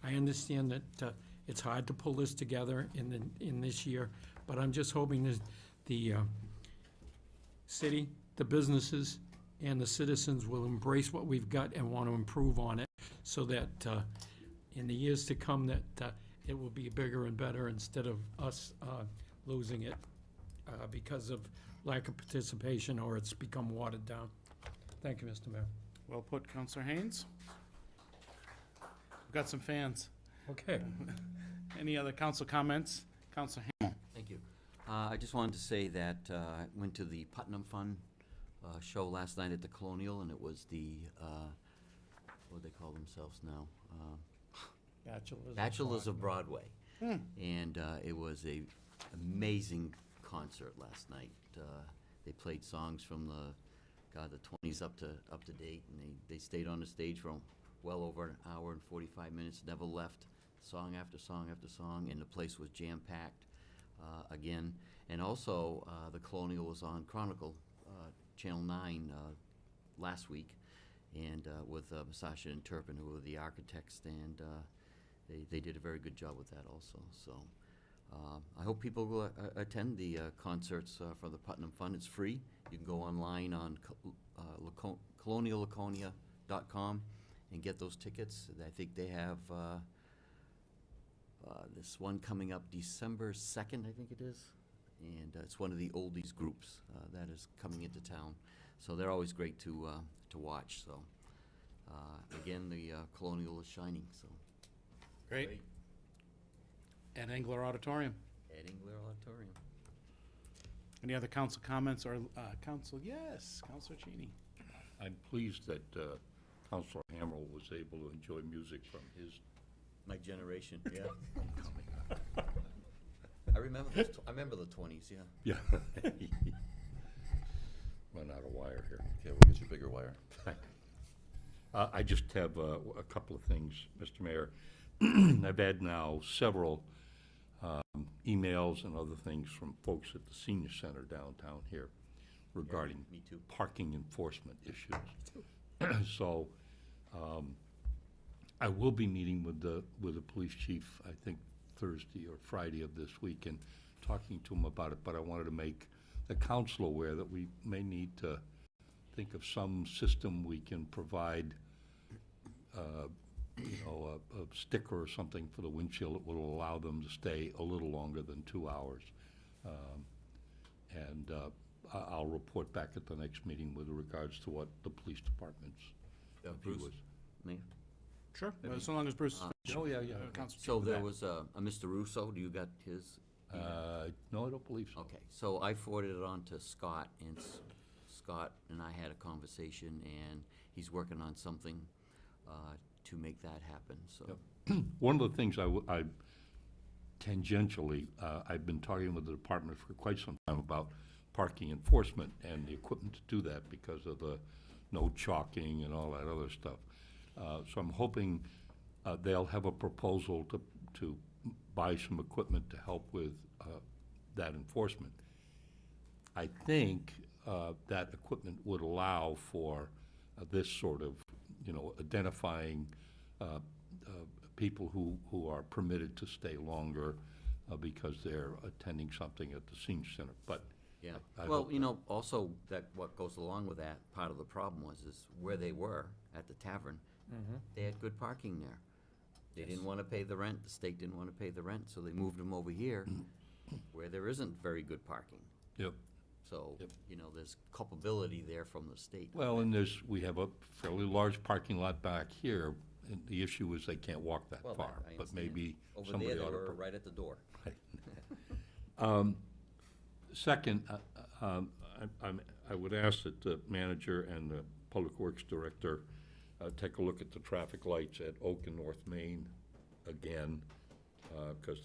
I understand that it's hard to pull this together in this year, but I'm just hoping that the city, the businesses, and the citizens will embrace what we've got and want to improve on it, so that in the years to come, that it will be bigger and better, instead of us losing it because of lack of participation, or it's become watered down. Thank you, Mr. Mayor. Well put, Councilor Haynes. We've got some fans. Okay. Any other council comments? Councilor Hamel. Thank you. I just wanted to say that I went to the Putnam Fund show last night at the Colonial, and it was the, what do they call themselves now? Bachelors of Broadway. And it was a amazing concert last night. They played songs from the God, the 20's up to date, and they stayed on the stage for well over an hour and 45 minutes, never left, song after song after song, and the place was jam-packed again. And also, the Colonial was on Chronicle, Channel 9 last week, and with Masasha and Turpin, who were the architects, and they did a very good job with that also. So I hope people will attend the concerts for the Putnam Fund. It's free. You can go online on coloniallaconia.com and get those tickets. I think they have this one coming up December 2nd, I think it is. And it's one of the oldies groups that is coming into town. So they're always great to watch. So again, the Colonial is shining. So Great. At Engler Auditorium. At Engler Auditorium. Any other council comments or council? Yes, Councilor Cheney. I'm pleased that Councilor Hamel was able to enjoy music from his. My generation, yeah. I remember the 20s, yeah. Yeah. Run out of wire here. Okay, we'll get you a bigger wire. I just have a couple of things, Mr. Mayor. I've had now several emails and other things from folks at the senior center downtown here regarding me too. parking enforcement issues. So I will be meeting with the police chief, I think Thursday or Friday of this week, and talking to him about it, but I wanted to make the council aware that we may need to think of some system we can provide, a sticker or something for the windshield that will allow them to stay a little longer than 2 hours. I'll report back at the next meeting with regards to what the police department's view Bruce, was. Mayor? Sure, well, so long as Bruce is finished. Oh, yeah. Councilor So Chief, there that. was a Mr. Russo, do you got his? No, I don't believe so. Okay, so I forwarded it on to Scott, and Scott and I had a conversation, and he's working on something to make that happen, so. One of the things I tangentially, I've been talking with the department for quite some time about parking enforcement and the equipment to do that because of the no chalking and all that other stuff. So I'm hoping they'll have a proposal to buy some equipment to help with that enforcement. I think that equipment would allow for this sort of, identifying people who are permitted to stay longer because they're attending something at the senior center. But Yeah, I well, hope also that what goes along with that, part of the problem is where they were at the tavern, they had good parking there. They didn't want to pay the rent, the state didn't want to pay the rent, so they moved them over here where there isn't very good parking. Yep. So, there's culpability there from the state. Well, and we have a fairly large parking lot back here, and the issue is they can't walk that Well, far. I But understand. maybe Over somebody there, ought they to. were right at the door. Second, I would ask that the manager and the Public Works Director take a look at the traffic lights at Oak and North Main again, because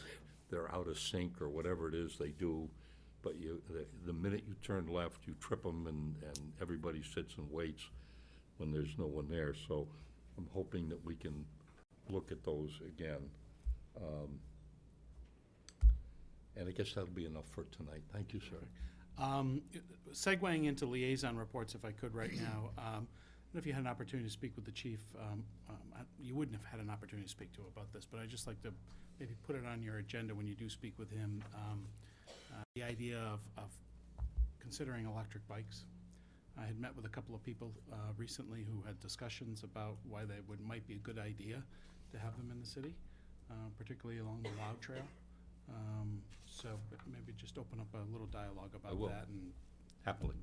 they're out of sync or whatever it is they do. But the minute you turn left, you trip them, and everybody sits and waits when there's no one there. So I'm hoping that we can look at those again. And I guess that'll be enough for tonight. Thank you, sir. Segueing into liaison reports, if I could right now, I don't know if you had an opportunity to speak with the chief. You wouldn't have had an opportunity to speak to him about this, but I'd just like to maybe put it on your agenda when you do speak with him. The idea of considering electric bikes. I had met with a couple of people recently who had discussions about why they might be a good idea to have them in the city, particularly along the Loud Trail. So maybe just open up a little dialogue about I will. that. And Happily.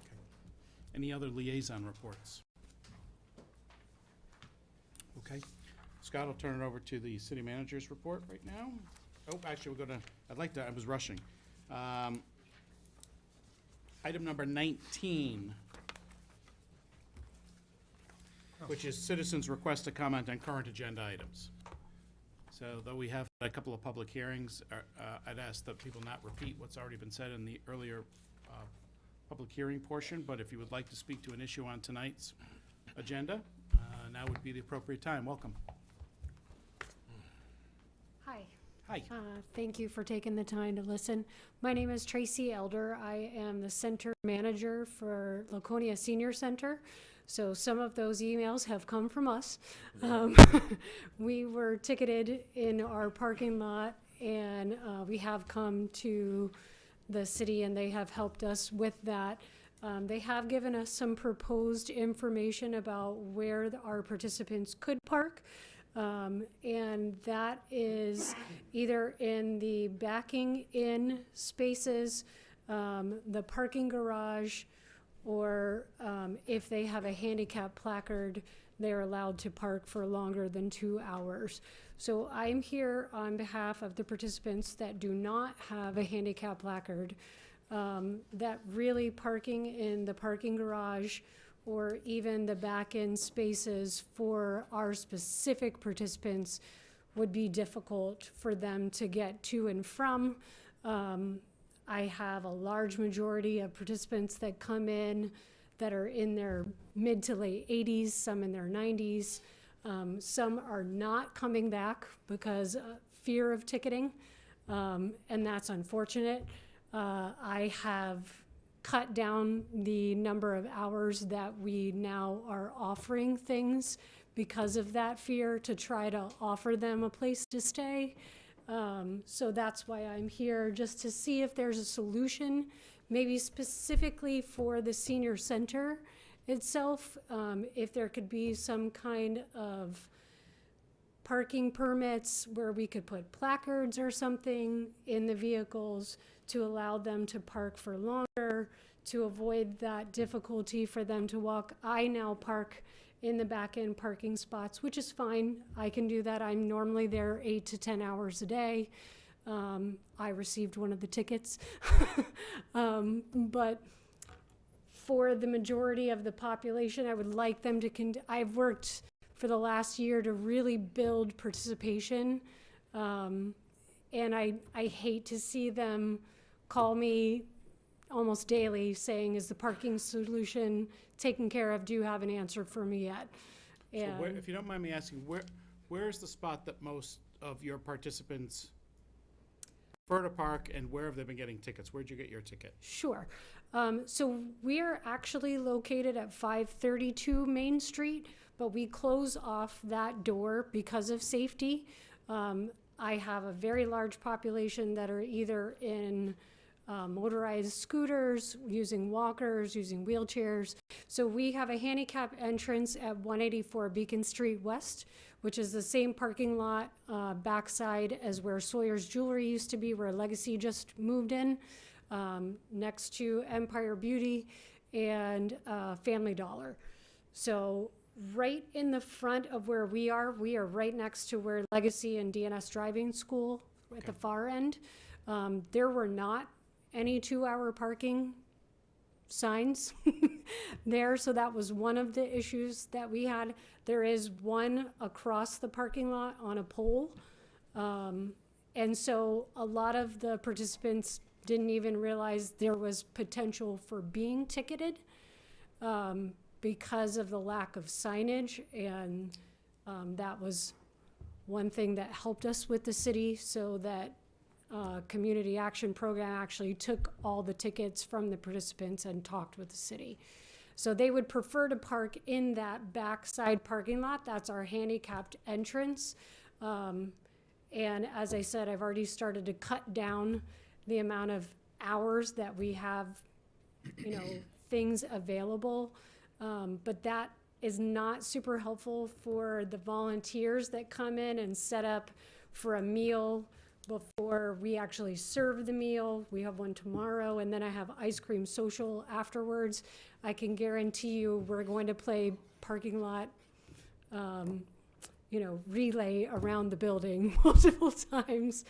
Okay. Any other liaison reports? Okay. Scott, I'll turn it over to the city manager's report right now. Oh, actually, I was rushing. Item number 19, which is citizens' request to comment on current agenda items. So though we have a couple of public hearings, I'd ask that people not repeat what's already been said in the earlier public hearing portion, but if you would like to speak to an issue on tonight's agenda, now would be the appropriate time. Welcome. Hi. Hi. Thank you for taking the time to listen. My name is Tracy Elder. I am the center manager for Laconia Senior Center. So some of those emails have come from us. We were ticketed in our parking lot, and we have come to the city, and they have helped us with that. They have given us some proposed information about where our participants could park. And that is either in the backing in spaces, the parking garage, or if they have a handicap placard, they're allowed to park for longer than 2 hours. So I'm here on behalf of the participants that do not have a handicap placard, that really parking in the parking garage or even the back-end spaces for our specific participants would be difficult for them to get to and from. I have a large majority of participants that come in that are in their mid to late 80s, some in their 90s. Some are not coming back because fear of ticketing, and that's unfortunate. I have cut down the number of hours that we now are offering things because of that fear, to try to offer them a place to stay. So that's why I'm here, just to see if there's a solution, maybe specifically for the senior center itself, if there could be some kind of parking permits where we could put placards or something in the vehicles to allow them to park for longer, to avoid that difficulty for them to walk. I now park in the back end parking spots, which is fine. I can do that. I'm normally there 8 to 10 hours a day. I received one of the tickets. But for the majority of the population, I would like them to, I've worked for the last year to really build participation. And I hate to see them call me almost daily saying, is the parking solution taken care of? Do you have an answer for me yet? So where, And if you don't mind me asking, where is the spot that most of your participants prefer to park, and where have they been getting tickets? Where'd you get your ticket? Sure. So we are actually located at 532 Main Street, but we close off that door because of safety. I have a very large population that are either in motorized scooters, using walkers, using wheelchairs. So we have a handicap entrance at 184 Beacon Street West, which is the same parking lot backside as where Sawyer's Jewelry used to be, where Legacy just moved in, next to Empire Beauty and Family Dollar. So right in the front of where we are right next to where Legacy and DNS Driving School at the far end. There were not any 2-hour parking signs there, so that was one of the issues that we had. There is one across the parking lot on a pole, and so a lot of the participants didn't even realize there was potential for being ticketed because of the lack of signage, and that was one thing that helped us with the city, so that Community Action Program actually took all the tickets from the participants and talked with the city. So they would prefer to park in that backside parking lot. That's our handicapped entrance. And as I said, I've already started to cut down the amount of hours that we have, things available. But that is not super helpful for the volunteers that come in and set up for a meal before we actually serve the meal. We have one tomorrow, and then I have ice cream social afterwards. I can guarantee you we're going to play parking lot, relay around the building multiple times.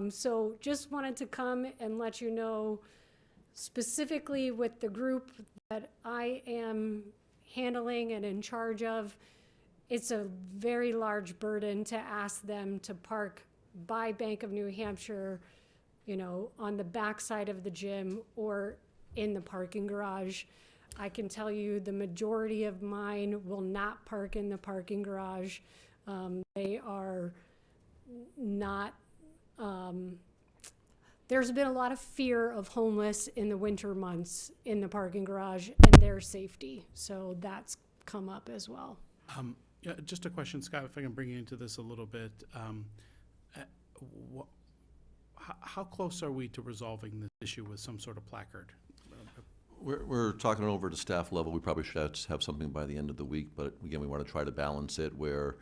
So just wanted to come and let you know, specifically with the group that I am handling and in charge of, it's a very large burden to ask them to park by Bank of New Hampshire, on the backside of the gym, or in the parking garage. I can tell you the majority of mine will not park in the parking garage. They are not, there's been a lot of fear of homeless in the winter months in the parking garage and their safety. So that's come up as well. Yeah, just a question, Scott, if I can bring you into this a little bit. How close are we to resolving this issue with some sort of placard? We're talking over at the staff level. We probably should have something by the end of the week, but again, we want to try to balance it where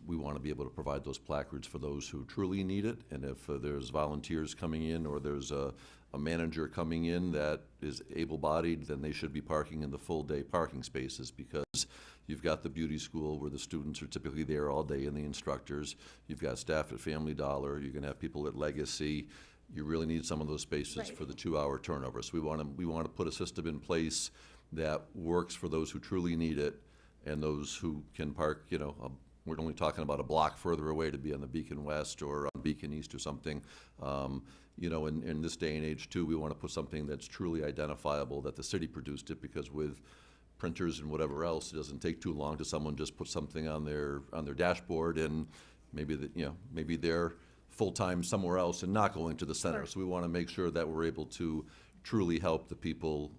we want to be able to provide those placards for those who truly need it. And if there's volunteers coming in or there's a manager coming in that is able-bodied, then they should be parking in the full-day parking spaces, because you've got the beauty school where the students are typically there all day and the instructors. You've got staff at Family Dollar. You're going to have people at Legacy. You really need some of those spaces Right. for the 2-hour turnover. So we want to put a system in place that works for those who truly need it and those who can park, we're only talking about a block further away to be on the Beacon West or on Beacon East or something. In this day and age too, we want to put something that's truly identifiable that the city produced it, because with printers and whatever else, it doesn't take too long to someone just put something on their dashboard, and maybe they're full-time somewhere else and not going to the center. Sure. So we want to make sure that we're able to truly help the people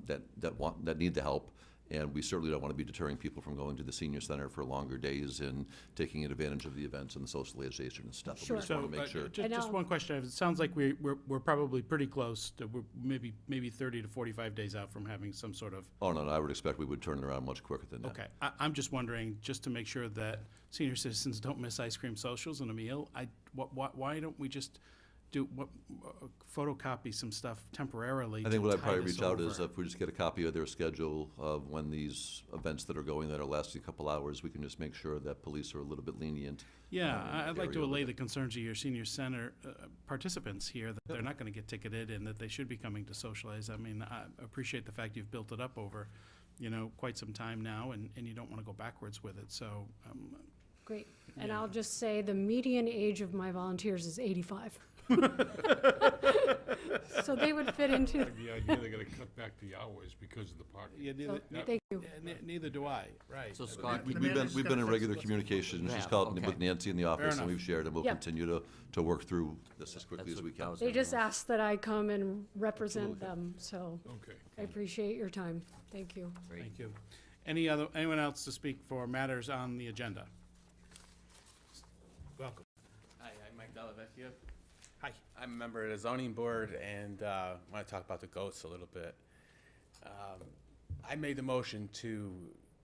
that need the help. And we certainly don't want to be deterring people from going to the senior center for longer days and taking advantage of the events and the socialization and stuff. But Sure. we just want to make sure. Just one question. It sounds like we're probably pretty close to, we're maybe 30 to 45 days out from having some sort of. Oh, no, I would expect we would turn it around much quicker than that. Okay, I'm just wondering, just to make sure that senior citizens don't miss ice cream socials and a meal, why don't we just photocopy some stuff temporarily? I think what to I'd probably tide us reach out is over? if we just get a copy of their schedule of when these events that are going that are lasting a couple hours, we can just make sure that police are a little bit lenient. Yeah, in that I'd like to area. allay the concerns of your senior center participants here, that they're not going to get ticketed and that they should be coming to socialize. I mean, I appreciate the fact you've built it up over, quite some time now, and you don't want to go backwards with it, so. Great. And Yeah. I'll just say the median age of my volunteers is 85. So they would fit into, The idea they're gonna cut back the hours because of the parking. Yeah, so thank you. Neither do I, right. So Scott, We've The been, manager's we've gonna been in fix regular what's- communication, Yeah, she's called okay. with Nancy in the office, and enough. we've shared, and we'll Yep. continue to work through this as quickly That's as we what can. I was They gonna just ask. asked that I come and represent Absolutely. them, so Okay. I appreciate your time. Thank you. Great. Thank you. Anyone else to speak for matters on the agenda? Welcome. Hi, I'm Mike Delavecchio. Hi. I'm a member of the zoning board and want to talk about the goats a little bit. I made the motion to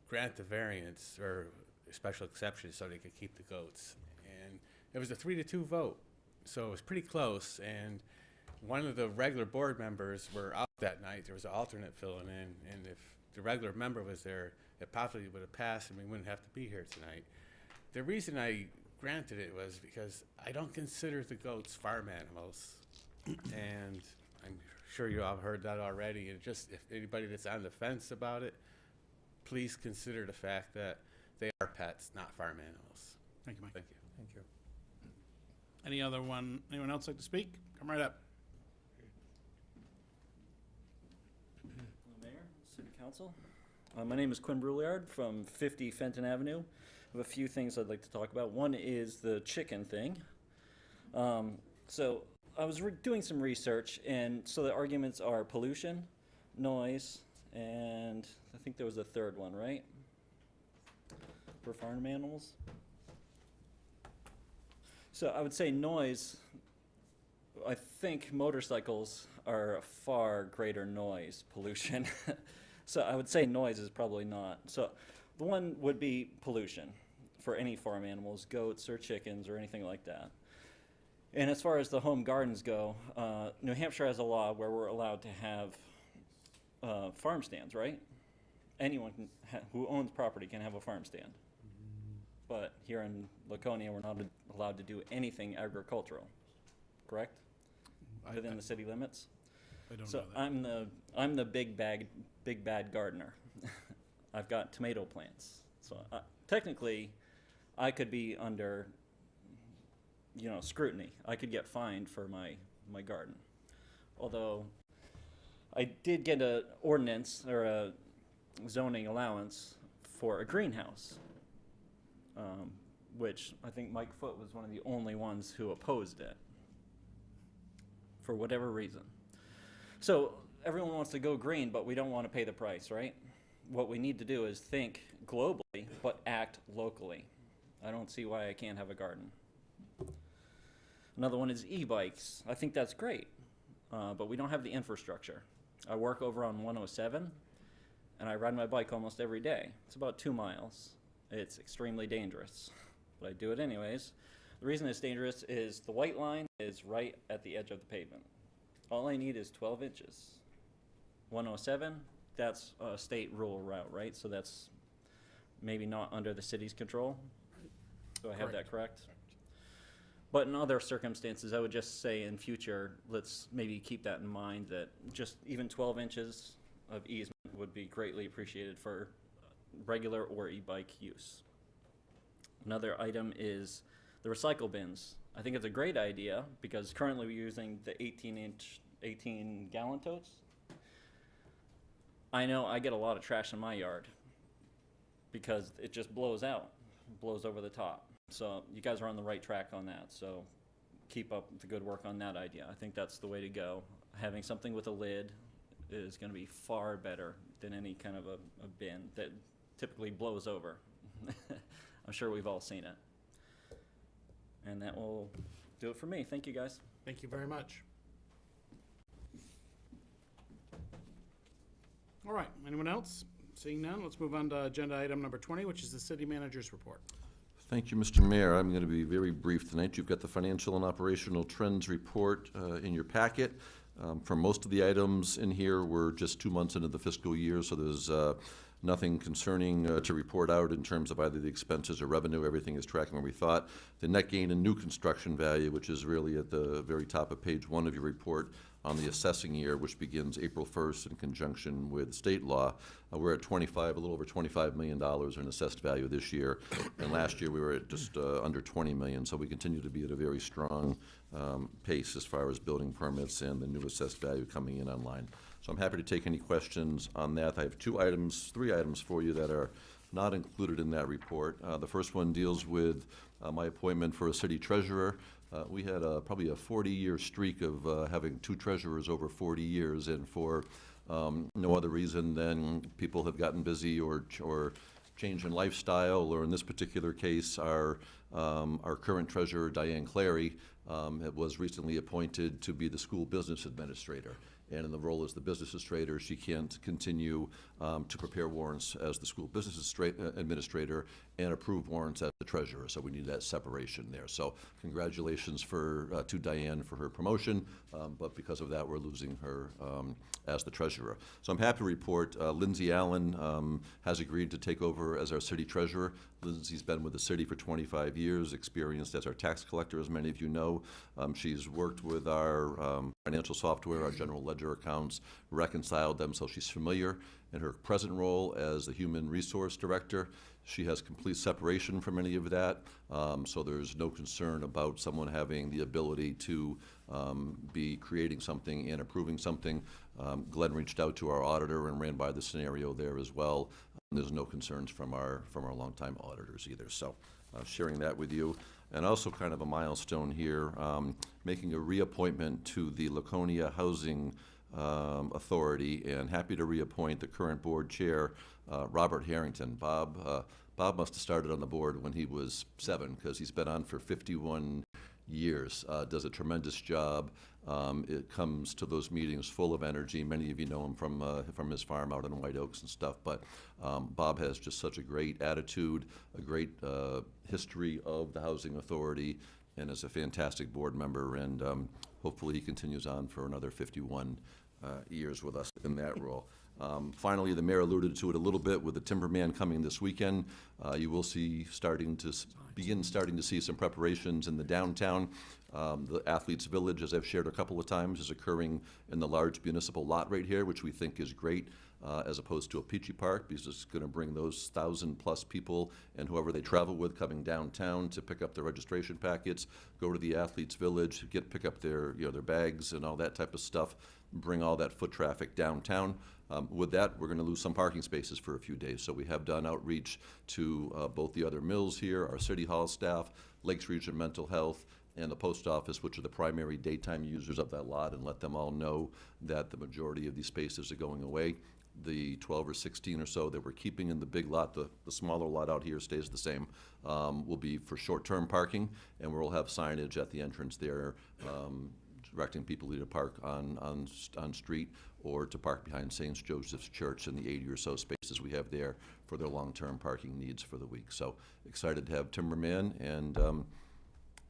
grant the variance or special exception so they could keep the goats. And it was a 3-2 vote, so it was pretty close. And one of the regular board members were out that night. There was an alternate filling in, and if the regular member was there, it probably would have passed and we wouldn't have to be here tonight. The reason I granted it was because I don't consider the goats farm animals. And I'm sure you all heard that already. And just, if anybody that's on the fence about it, please consider the fact that they are pets, not farm animals. Thank you, Mike. Thank you. Thank you. Anyone else like to speak? Come right up. Mayor, City Council. My name is Quinn Brouillard from 50 Fenton Avenue. I have a few things I'd like to talk about. One is the chicken thing. So I was doing some research, and so the arguments are pollution, noise, and I think there was a third one, right? For farm animals. So I would say noise. I think motorcycles are a far greater noise pollution. So I would say noise is probably not. So the one would be pollution for any farm animals, goats or chickens or anything like that. And as far as the home gardens go, New Hampshire has a law where we're allowed to have farm stands, right? Anyone who owns property can have a farm stand. But here in Laconia, we're not allowed to do anything agricultural, correct? Within the city limits? I don't So know that. I'm the big bad gardener. I've got tomato plants. So technically, I could be under, scrutiny. I could get fined for my garden. Although, I did get a ordinance or a zoning allowance for a greenhouse, which I think Mike Foote was one of the only ones who opposed it for whatever reason. So everyone wants to go green, but we don't want to pay the price, right? What we need to do is think globally, but act locally. I don't see why I can't have a garden. Another one is e-bikes. I think that's great, but we don't have the infrastructure. I work over on 107, and I ride my bike almost every day. It's about 2 miles. It's extremely dangerous, but I do it anyways. The reason it's dangerous is the white line is right at the edge of the pavement. All I need is 12 inches. 107, that's a state rural route, right? So that's maybe not under the city's control. Do I have that correct? But in other circumstances, I would just say in future, let's maybe keep that in mind, that just even 12 inches of easement would be greatly appreciated for regular or e-bike use. Another item is the recycle bins. I think it's a great idea because currently we're using the 18-gallon totes. I know I get a lot of trash in my yard because it just blows out, blows over the top. So you guys are on the right track on that. So keep up the good work on that idea. I think that's the way to go. Having something with a lid is going to be far better than any kind of a bin that typically blows over. I'm sure we've all seen it. And that will do it for me. Thank you, guys. Thank you very much. All right, anyone else? Seeing none, let's move on to agenda item number 20, which is the city manager's report. Thank you, Mr. Mayor. I'm going to be very brief tonight. You've got the financial and operational trends report in your packet. For most of the items in here, we're just 2 months into the fiscal year, so there's nothing concerning to report out in terms of either the expenses or revenue. Everything is tracking where we thought. The net gain in new construction value, which is really at the very top of page 1 of your report on the assessing year, which begins April 1st in conjunction with state law. We're at a little over $25 million in assessed value this year. And last year we were at just under 20 million. So we continue to be at a very strong pace as far as building permits and the new assessed value coming in online. So I'm happy to take any questions on that. I have three items for you that are not included in that report. The first one deals with my appointment for a city treasurer. We had probably a 40-year streak of having 2 treasurers over 40 years, and for no other reason than people have gotten busy or change in lifestyle, or in this particular case, our current treasurer, Diane Clary, was recently appointed to be the school business administrator. And in the role as the business administrator, she can't continue to prepare warrants as the school business administrator and approve warrants as the treasurer. So we need that separation there. So congratulations to Diane for her promotion, but because of that, we're losing her as the treasurer. So I'm happy to report Lindsay Allen has agreed to take over as our city treasurer. Lindsay's been with the city for 25 years, experienced as our tax collector, as many of you know. She's worked with our financial software, our general ledger accounts, reconciled them, so she's familiar. In her present role as the human resource director, she has complete separation from any of that, so there's no concern about someone having the ability to be creating something and approving something. Glenn reached out to our auditor and ran by the scenario there as well. There's no concerns from our longtime auditors either, so sharing that with you. And also kind of a milestone here, making a reappointment to the Laconia Housing Authority, and happy to reappoint the current board chair, Robert Harrington. Bob must have started on the board when he was 7, because he's been on for 51 years, does a tremendous job. It comes to those meetings full of energy. Many of you know him from his farm out in White Oaks and stuff, but Bob has just such a great attitude, a great history of the Housing Authority, and is a fantastic board member, and hopefully he continues on for another 51 years with us in that role. Finally, the mayor alluded to it a little bit with the Timberman coming this weekend. You will see starting to see some preparations in the downtown. The Athletes Village, as I've shared a couple of times, is occurring in the large municipal lot right here, which we think is great, as opposed to a Peachy Park, because it's going to bring those 1,000+ people and whoever they travel with coming downtown to pick up their registration packets, go to the Athletes Village, pick up their bags and all that type of stuff. bring all that foot traffic downtown. With that, we're going to lose some parking spaces for a few days. So we have done outreach to both the other mills here, our City Hall staff, Lakes Region Mental Health, and the post office, which are the primary daytime users of that lot, and let them all know that the majority of these spaces are going away. The 12 or 16 or so that we're keeping in the big lot, the smaller lot out here stays the same, will be for short-term parking, and we'll have signage at the entrance there directing people either to park on street or to park behind St. Joseph's Church and the 80 or so spaces we have there for their long-term parking needs for the week. So excited to have Timberman, and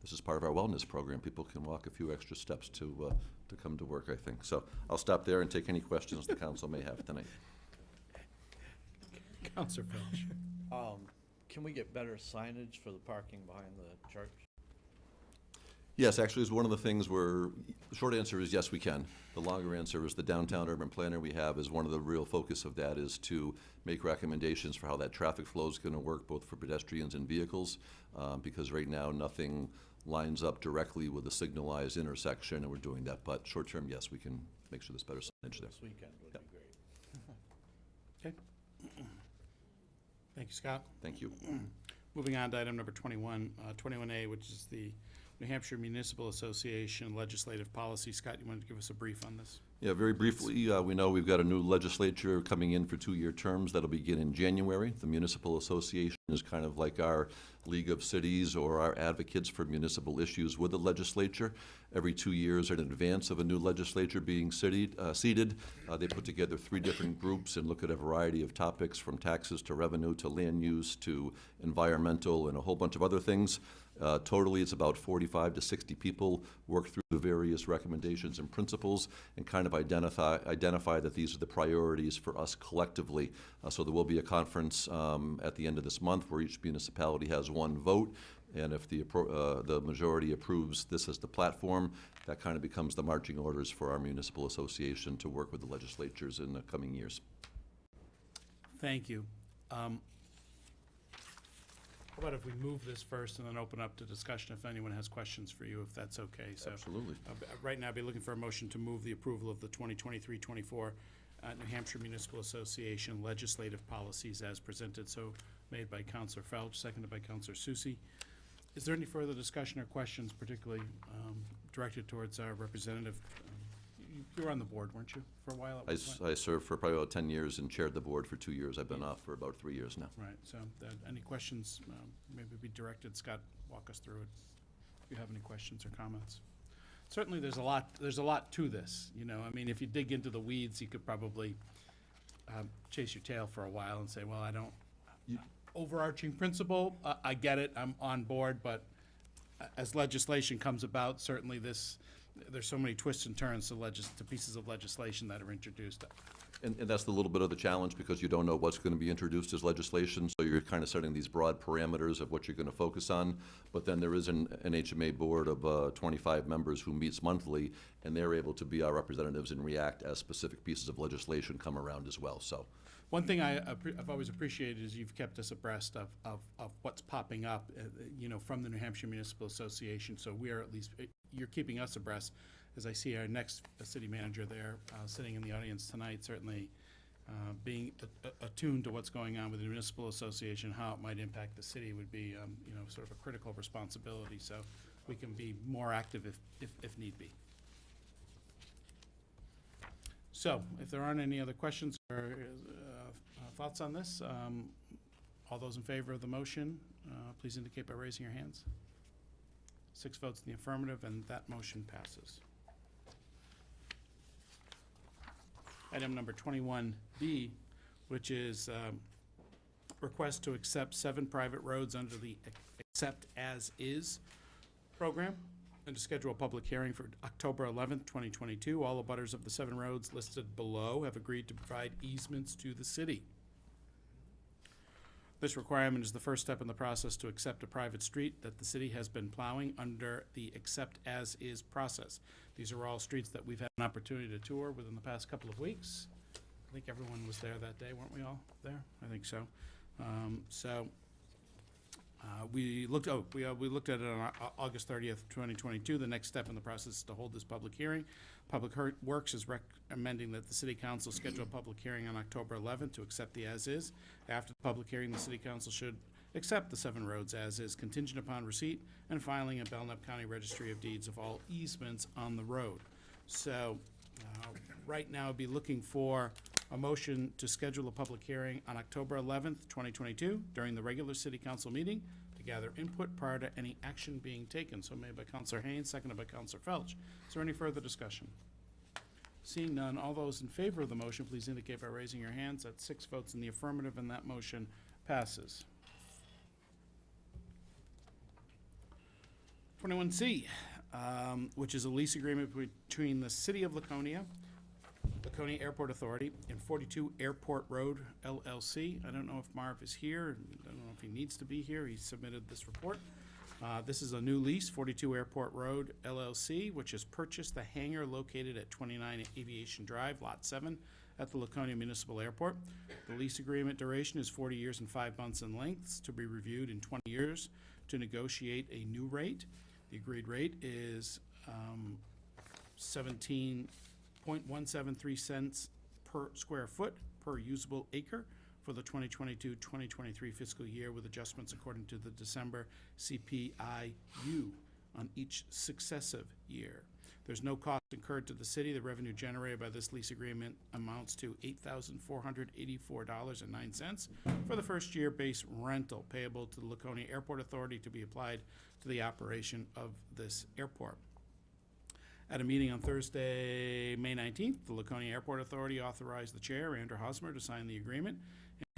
this is part of our wellness program. People can walk a few extra steps to come to work, I think. So I'll stop there and take any questions the council may have tonight. Counselor Felch. Can we get better signage for the parking behind the church? Yes, actually, it's one of the things where, the short answer is yes, we can. The longer answer is the downtown urban planner we have is one of the real focus of that is to make recommendations for how that traffic flow is going to work, both for pedestrians and vehicles, because right now nothing lines up directly with a signalized intersection, and we're doing that. But short term, yes, we can make sure there's better signage there. This weekend would be great. Okay. Thank you, Scott. Thank you. Moving on to item number 21, 21A, which is the New Hampshire Municipal Association Legislative Policy. Scott, you wanted to give us a brief on this? Yeah, very briefly, we know we've got a new legislature coming in for 2-year terms that'll begin in January. The Municipal Association is kind of like our League of Cities or our advocates for municipal issues with the legislature. Every 2 years in advance of a new legislature being seated, they put together 3 different groups and look at a variety of topics from taxes to revenue to land use to environmental and a whole bunch of other things. Totally, it's about 45 to 60 people work through the various recommendations and principles and kind of identify that these are the priorities for us collectively. So there will be a conference at the end of this month where each municipality has 1 vote. And if the majority approves this as the platform, that kind of becomes the marching orders for our municipal association to work with the legislatures in the coming years. Thank you. How about if we move this first and then open up to discussion if anyone has questions for you, if that's okay? So, absolutely. Right now, I'd be looking for a motion to move the approval of the 2023-24 New Hampshire Municipal Association legislative policies as presented. So made by Councilor Felch, seconded by Councilor Susi. Is there any further discussion or questions, particularly directed towards our representative? You were on the board, weren't you, for a while? I served for probably about 10 years and chaired the board for 2 years. I've been off for about 3 years now. Right, so any questions, maybe be directed, Scott, walk us through it, if you have any questions or comments. Certainly, there's a lot to this, you know. I mean, if you dig into the weeds, you could probably chase your tail for a while and say, well, I don't, overarching principle, I get it, I'm on board, but as legislation comes about, certainly there's so many twists and turns to pieces of legislation that are introduced. And that's the little bit of the challenge, because you don't know what's going to be introduced as legislation, so you're kind of setting these broad parameters of what you're going to focus on. But then there is an HMA board of 25 members who meets monthly, and they're able to be our representatives and react as specific pieces of legislation come around as well. So, one thing I've always appreciated is you've kept us abreast of what's popping up, you know, from the New Hampshire Municipal Association. So we are at least, you're keeping us abreast. As I see our next city manager there sitting in the audience tonight, certainly being attuned to what's going on with the Municipal Association, how it might impact the city would be, you know, sort of a critical responsibility. So we can be more active if need be. So if there aren't any other questions or thoughts on this, all those in favor of the motion, please indicate by raising your hands. 6 votes in the affirmative, and that motion passes. Item number 21B, which is request to accept 7 private roads under the Accept As Is program and to schedule a public hearing for October 11th, 2022. All abutters of the 7 roads listed below have agreed to provide easements to the city. This requirement is the first step in the process to accept a private street that the city has been plowing under the Accept As Is process. These are all streets that we've had an opportunity to tour within the past couple of weeks. I think everyone was there that day, weren't we all there? I think so. We looked at it on August 30th, 2022. The next step in the process is to hold this public hearing. Public Works is recommending that the City Council schedule a public hearing on October 11th to accept the as-is. After the public hearing, the City Council should accept the 7 roads as-is, contingent upon receipt and filing in Belknap County Registry of Deeds of all easements on the road. So, right now, I'd be looking for a motion to schedule a public hearing on October 11th, 2022, during the regular City Council meeting to gather input prior to any action being taken. So made by Counselor Haynes, seconded by Counselor Felch. Is there any further discussion? Seeing none, all those in favor of the motion, please indicate by raising your hands. That's 6 votes in the affirmative, and that motion passes. 21C, which is a lease agreement between the City of Laconia, Laconia Airport Authority, and 42 Airport Road LLC. I don't know if Marv is here. I don't know if he needs to be here. He submitted this report. This is a new lease, 42 Airport Road LLC, which has purchased the hangar located at 29 Aviation Drive, Lot 7, at the Laconia Municipal Airport. The lease agreement duration is 40 years and 5 months in length, to be reviewed in 20 years to negotiate a new rate. The agreed rate is 17.173 cents per square foot per usable acre for the 2022-2023 fiscal year, with adjustments according to the December CPIU on each successive year. There's no cost incurred to the city. The revenue generated by this lease agreement amounts to $8,484.09 for the first year base rental payable to the Laconia Airport Authority to be applied to the operation of this airport. At a meeting on Thursday, May 19th, the Laconia Airport Authority authorized the chair, Andrew Hosmer, to sign the agreement.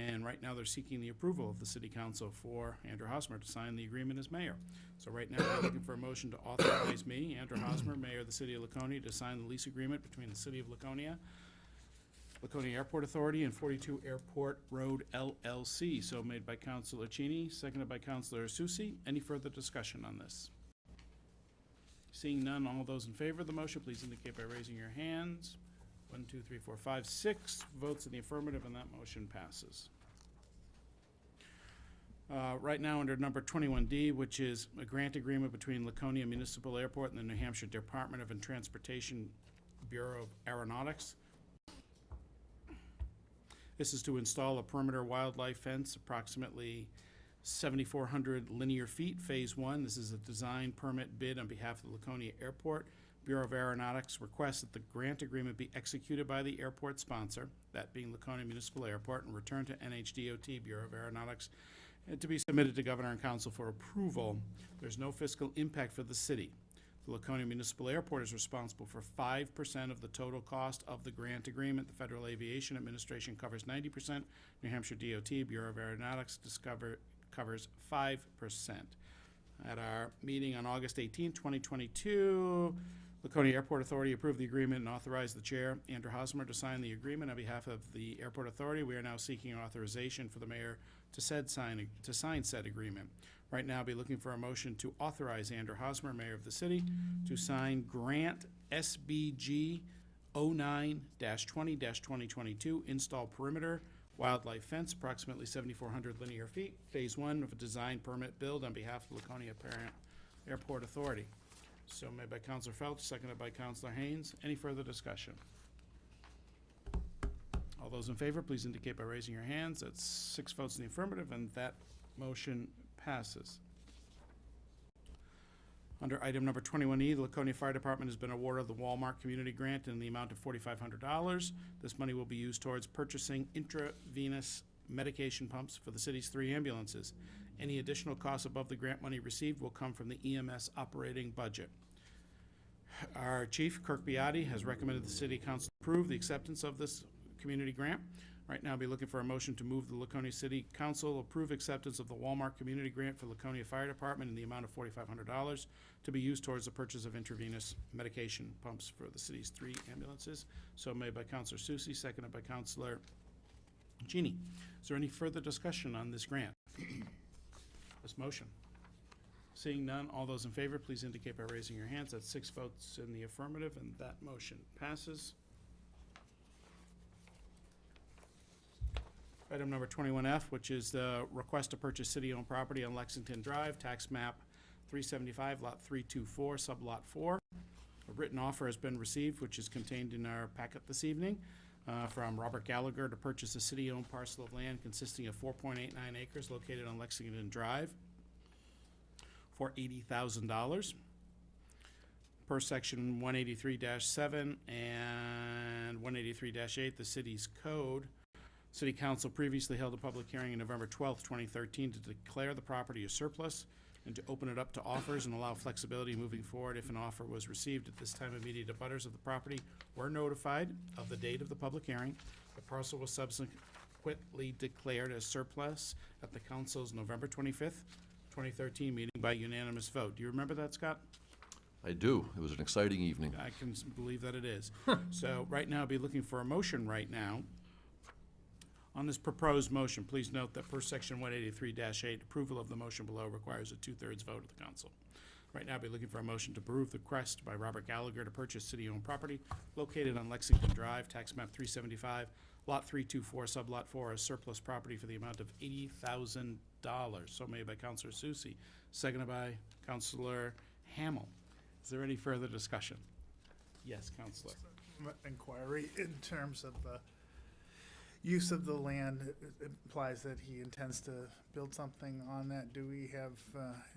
And right now, they're seeking the approval of the City Council for Andrew Hosmer to sign the agreement as mayor. So right now, I'm looking for a motion to authorize me, Andrew Hosmer, mayor of the City of Laconia, to sign the lease agreement between the City of Laconia, Laconia Airport Authority, and 42 Airport Road LLC. So made by Councilor Cheney, seconded by Councilor Susi. Any further discussion on this? Seeing none, all those in favor of the motion, please indicate by raising your hands. 1, 2, 3, 4, 5, 6 votes in the affirmative, and that motion passes. Right now, under number 21D, which is a grant agreement between Laconia Municipal Airport and the New Hampshire Department of Transportation Bureau of Aeronautics. This is to install a perimeter wildlife fence, approximately 7,400 linear feet, Phase 1. This is a design permit bid on behalf of the Laconia Airport. Bureau of Aeronautics requests that the grant agreement be executed by the airport sponsor, that being Laconia Municipal Airport, and returned to NHDOT, Bureau of Aeronautics, and to be submitted to Governor and Council for approval. There's no fiscal impact for the city. The Laconia Municipal Airport is responsible for 5% of the total cost of the grant agreement. The Federal Aviation Administration covers 90%. New Hampshire DOT, Bureau of Aeronautics, covers 5%. At our meeting on August 18, 2022, Laconia Airport Authority approved the agreement and authorized the chair, Andrew Hosmer, to sign the agreement on behalf of the Airport Authority. We are now seeking authorization for the mayor to sign said agreement. Right now, I'll be looking for a motion to authorize Andrew Hosmer, mayor of the city, to sign grant SBG 09-20-2022, install perimeter wildlife fence, approximately 7,400 linear feet, Phase 1 of a design permit build on behalf of Laconia Airport Authority. So made by Councilor Felch, seconded by Councilor Haynes. Any further discussion? All those in favor, please indicate by raising your hands. That's 6 votes in the affirmative, and that motion passes. Under item number 21E, the Laconia Fire Department has been awarded the Walmart Community Grant in the amount of $4,500. This money will be used towards purchasing intravenous medication pumps for the city's 3 ambulances. Any additional costs above the grant money received will come from the EMS operating budget. Our chief, Kirk Beatty, has recommended the City Council approve the acceptance of this community grant. Right now, I'll be looking for a motion to move the Laconia City Council approve acceptance of the Walmart Community Grant for Laconia Fire Department in the amount of $4,500 to be used towards the purchase of intravenous medication pumps for the city's 3 ambulances. So made by Councilor Susi, seconded by Councilor Cheney. Is there any further discussion on this grant? This motion? Seeing none, all those in favor, please indicate by raising your hands. That's 6 votes in the affirmative, and that motion passes. Item number 21F, which is the request to purchase city-owned property on Lexington Drive, tax map 375, lot 324, sublot 4. A written offer has been received, which is contained in our packet this evening, from Robert Gallagher to purchase a city-owned parcel of land consisting of 4.89 acres located on Lexington Drive for $80,000. Per section 183-7 and 183-8, the city's code. City Council previously held a public hearing on November 12th, 2013 to declare the property as surplus and to open it up to offers and allow flexibility moving forward if an offer was received. At this time, immediate abutters of the property were notified of the date of the public hearing. The parcel was subsequently declared as surplus at the council's November 25th, 2013 meeting by unanimous vote. Do you remember that, Scott? I do. It was an exciting evening. I can believe that it is. So right now, I'll be looking for a motion right now. On this proposed motion, please note that per section 183-8, approval of the motion below requires a 2/3 vote of the council. Right now, I'll be looking for a motion to approve the request by Robert Gallagher to purchase city-owned property located on Lexington Drive, tax map 375, lot 324, sublot 4, as surplus property for the amount of $80,000. So made by Councilor Susie, seconded by Councilor Hamel. Is there any further discussion? Yes, Councilor. Inquiry in terms of the use of the land. It implies that he intends to build something on that. Do we have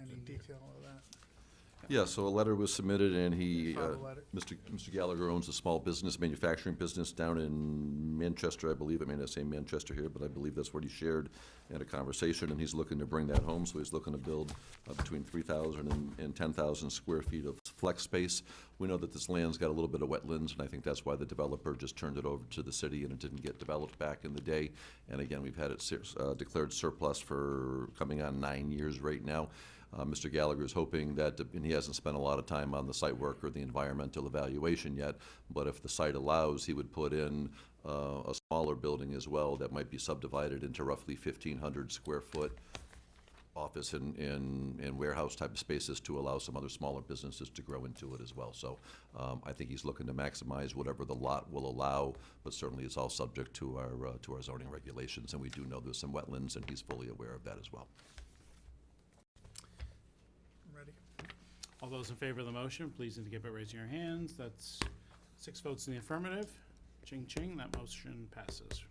any detail of that? Yeah, so a letter was submitted, and he, Saw the letter. Mr. Gallagher owns a small business, manufacturing business down in Manchester, I believe. It may not say Manchester here, but I believe that's what he shared in a conversation, and he's looking to bring that home. So he's looking to build between 3,000 and 10,000 square feet of flex space. We know that this land's got a little bit of wetlands, and I think that's why the developer just turned it over to the city, and it didn't get developed back in the day. And again, we've had it declared surplus for coming on 9 years right now. Mr. Gallagher is hoping that, and he hasn't spent a lot of time on the site work or the environmental evaluation yet, but if the site allows, he would put in a smaller building as well that might be subdivided into roughly 1,500 square foot office and warehouse type of spaces to allow some other smaller businesses to grow into it as well. So I think he's looking to maximize whatever the lot will allow, but certainly it's all subject to our zoning regulations, and we do know there's some wetlands, and he's fully aware of that as well. Ready? All those in favor of the motion, please indicate by raising your hands. That's 6 votes in the affirmative. Ching ching, that motion passes.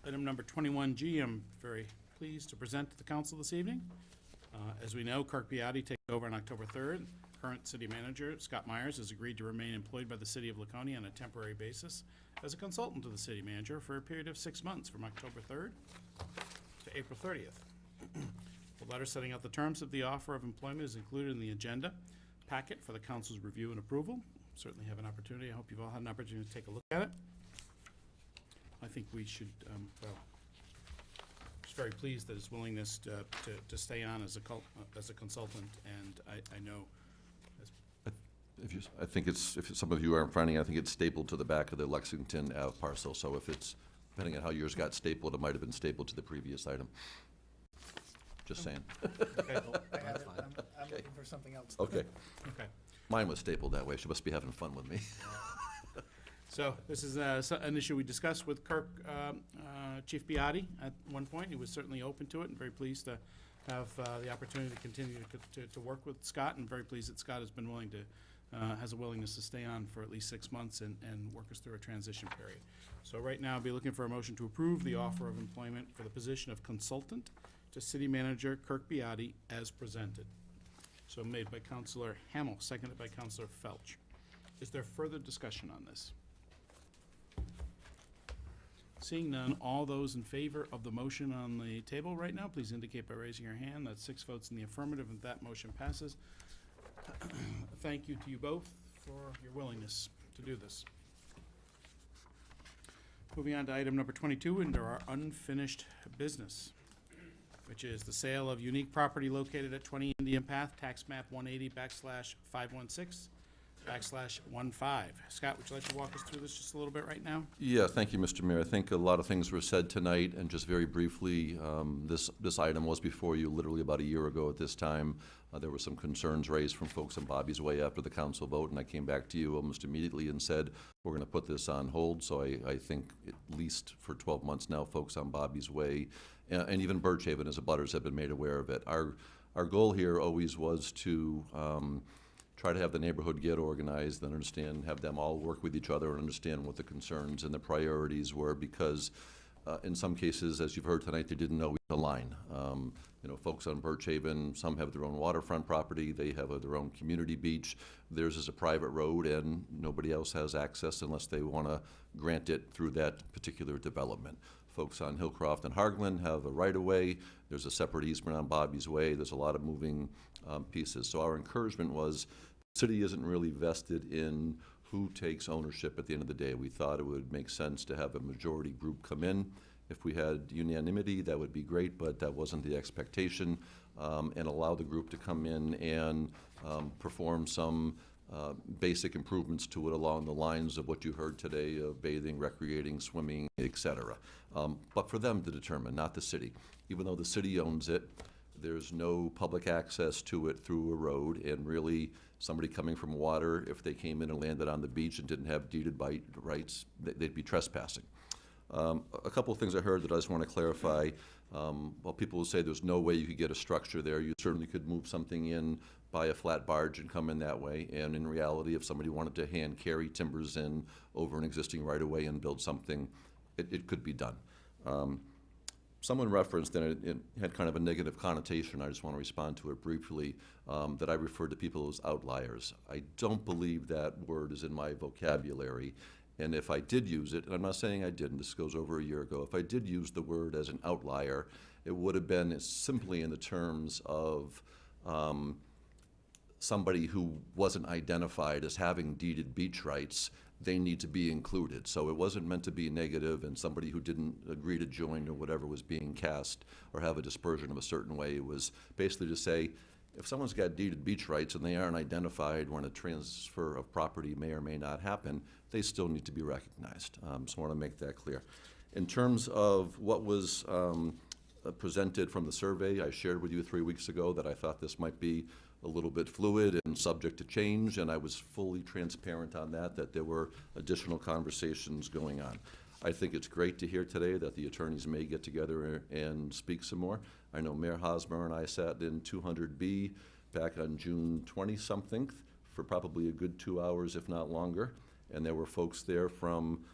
Item number 21G, I'm very pleased to present to the council this evening. As we know, Kirk Biotti takes over on October 3rd. Current city manager, Scott Myers, has agreed to remain employed by the city of Laconia on a temporary basis as a consultant to the city manager for a period of 6 months from October 3rd to April 30th. The letter setting out the terms of the offer of employment is included in the agenda packet for the council's review and approval. Certainly have an opportunity. I hope you've all had an opportunity to take a look at it. I think we should, well, just very pleased that his willingness to stay on as a consultant, and I know. I think if some of you aren't finding, I think it's stapled to the back of the Lexington Ave parcel, so if it's, depending on how yours got stapled, it might have been stapled to the previous item. Just saying. Okay, I'm looking for something else. Okay. Okay. Mine was stapled that way. She must be having fun with me. So this is an issue we discussed with Kirk, Chief Biotti at one point. He was certainly open to it and very pleased to have the opportunity to continue to work with Scott, and very pleased that Scott has been willing to, has a willingness to stay on for at least 6 months and work us through a transition period. So right now, I'll be looking for a motion to approve the offer of employment for the position of consultant to City Manager Kirk Biotti as presented. So made by Councilor Hamel, seconded by Councilor Felch. Is there further discussion on this? Seeing none, all those in favor of the motion on the table right now, please indicate by raising your hand. That's 6 votes in the affirmative, and that motion passes. Thank you to you both for your willingness to do this. Moving on to item number 22, under our unfinished business, which is the sale of unique property located at 20 Indian Path, tax map 180/516, /15. Scott, would you like to walk us through this just a little bit right now? Yeah, thank you, Mr. Mayor. I think a lot of things were said tonight, and just very briefly, this item was before you literally about a year ago at this time. There were some concerns raised from folks on Bobby's Way after the council vote, and I came back to you almost immediately and said, we're going to put this on hold. So I think at least for 12 months now, folks on Bobby's Way, and even Birchhaven as abutters have been made aware of it. Our goal here always was to try to have the neighborhood get organized and understand, have them all work with each other and understand what the concerns and the priorities were, because in some cases, as you've heard tonight, they didn't know the line. You know, folks on Birchhaven, some have their own waterfront property, they have their own community beach. Theirs is a private road, and nobody else has access unless they want to grant it through that particular development. Folks on Hillcroft and Hargland have a right-of-way. There's a separate easement on Bobby's Way. There's a lot of moving pieces. So our encouragement was, the city isn't really vested in who takes ownership at the end of the day. We thought it would make sense to have a majority group come in. If we had unanimity, that would be great, but that wasn't the expectation, and allow the group to come in and perform some basic improvements to it along the lines of what you heard today of bathing, recreating, swimming, et cetera. But for them to determine, not the city. Even though the city owns it, there's no public access to it through a road, and really somebody coming from water, if they came in and landed on the beach and didn't have deeded by rights, they'd be trespassing. A couple of things I heard that I just want to clarify. While people will say there's no way you could get a structure there, you certainly could move something in by a flat barge and come in that way. And in reality, if somebody wanted to hand carry timbers in over an existing right-of-way and build something, it could be done. Someone referenced, and it had kind of a negative connotation, I just want to respond to it briefly, that I referred to people as outliers. I don't believe that word is in my vocabulary. And if I did use it, and I'm not saying I didn't, this goes over a year ago, if I did use the word as an outlier, it would have been simply in the terms of somebody who wasn't identified as having deeded beach rights, they need to be included. So it wasn't meant to be negative, and somebody who didn't agree to join or whatever was being cast or have a dispersion of a certain way. It was basically to say, if someone's got deeded beach rights and they aren't identified when a transfer of property may or may not happen, they still need to be recognized. So I want to make that clear. In terms of what was presented from the survey, I shared with you 3 weeks ago that I thought this might be a little bit fluid and subject to change, and I was fully transparent on that there were additional conversations going on. I think it's great to hear today that the attorneys may get together and speak some more. I know Mayor Hosmer and I sat in 200B back on June 20-something for probably a good 2 hours, if not longer. And there were folks there from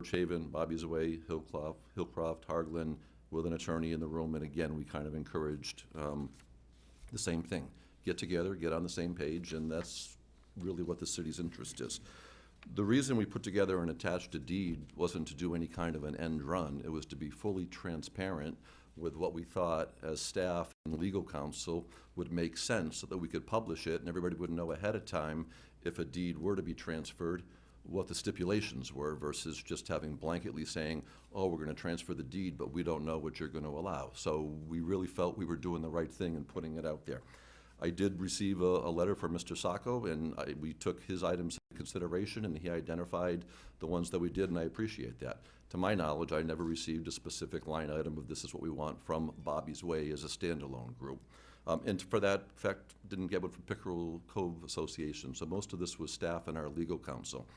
Birchhaven, Bobby's Way, Hillcroft, Hargland, with an attorney in the room. And again, we kind of encouraged the same thing. Get together, get on the same page, and that's really what the city's interest is. The reason we put together and attached a deed wasn't to do any kind of an end run. It was to be fully transparent with what we thought as staff and legal counsel would make sense, so that we could publish it and everybody would know ahead of time, if a deed were to be transferred, what the stipulations were, versus just having blanketly saying, oh, we're going to transfer the deed, but we don't know what you're going to allow. So we really felt we were doing the right thing and putting it out there. I did receive a letter from Mr. Sacco, and we took his items into consideration, and he identified the ones that we did, and I appreciate that. To my knowledge, I never received a specific line item of this is what we want from Bobby's Way as a standalone group. And for that fact, didn't get one from Pickerel Cove Association. So most of this was staff and our legal counsel.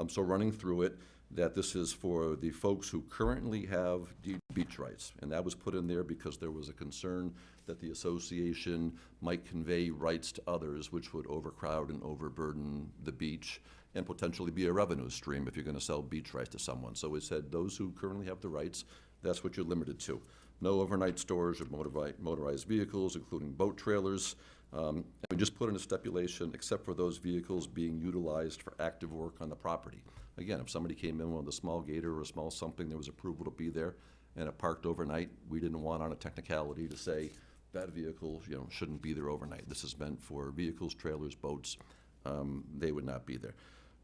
So running through it, that this is for the folks who currently have deed beach rights. And that was put in there because there was a concern that the association might convey rights to others, which would overcrowd and overburden the beach and potentially be a revenue stream if you're going to sell beach rights to someone. So we said those who currently have the rights, that's what you're limited to. No overnight storage of motorized vehicles, including boat trailers. And we just put in a stipulation, except for those vehicles being utilized for active work on the property. Again, if somebody came in with a small gator or a small something, there was approval to be there, and it parked overnight, we didn't want on a technicality to say that vehicle, shouldn't be there overnight. This is meant for vehicles, trailers, boats. They would not be there.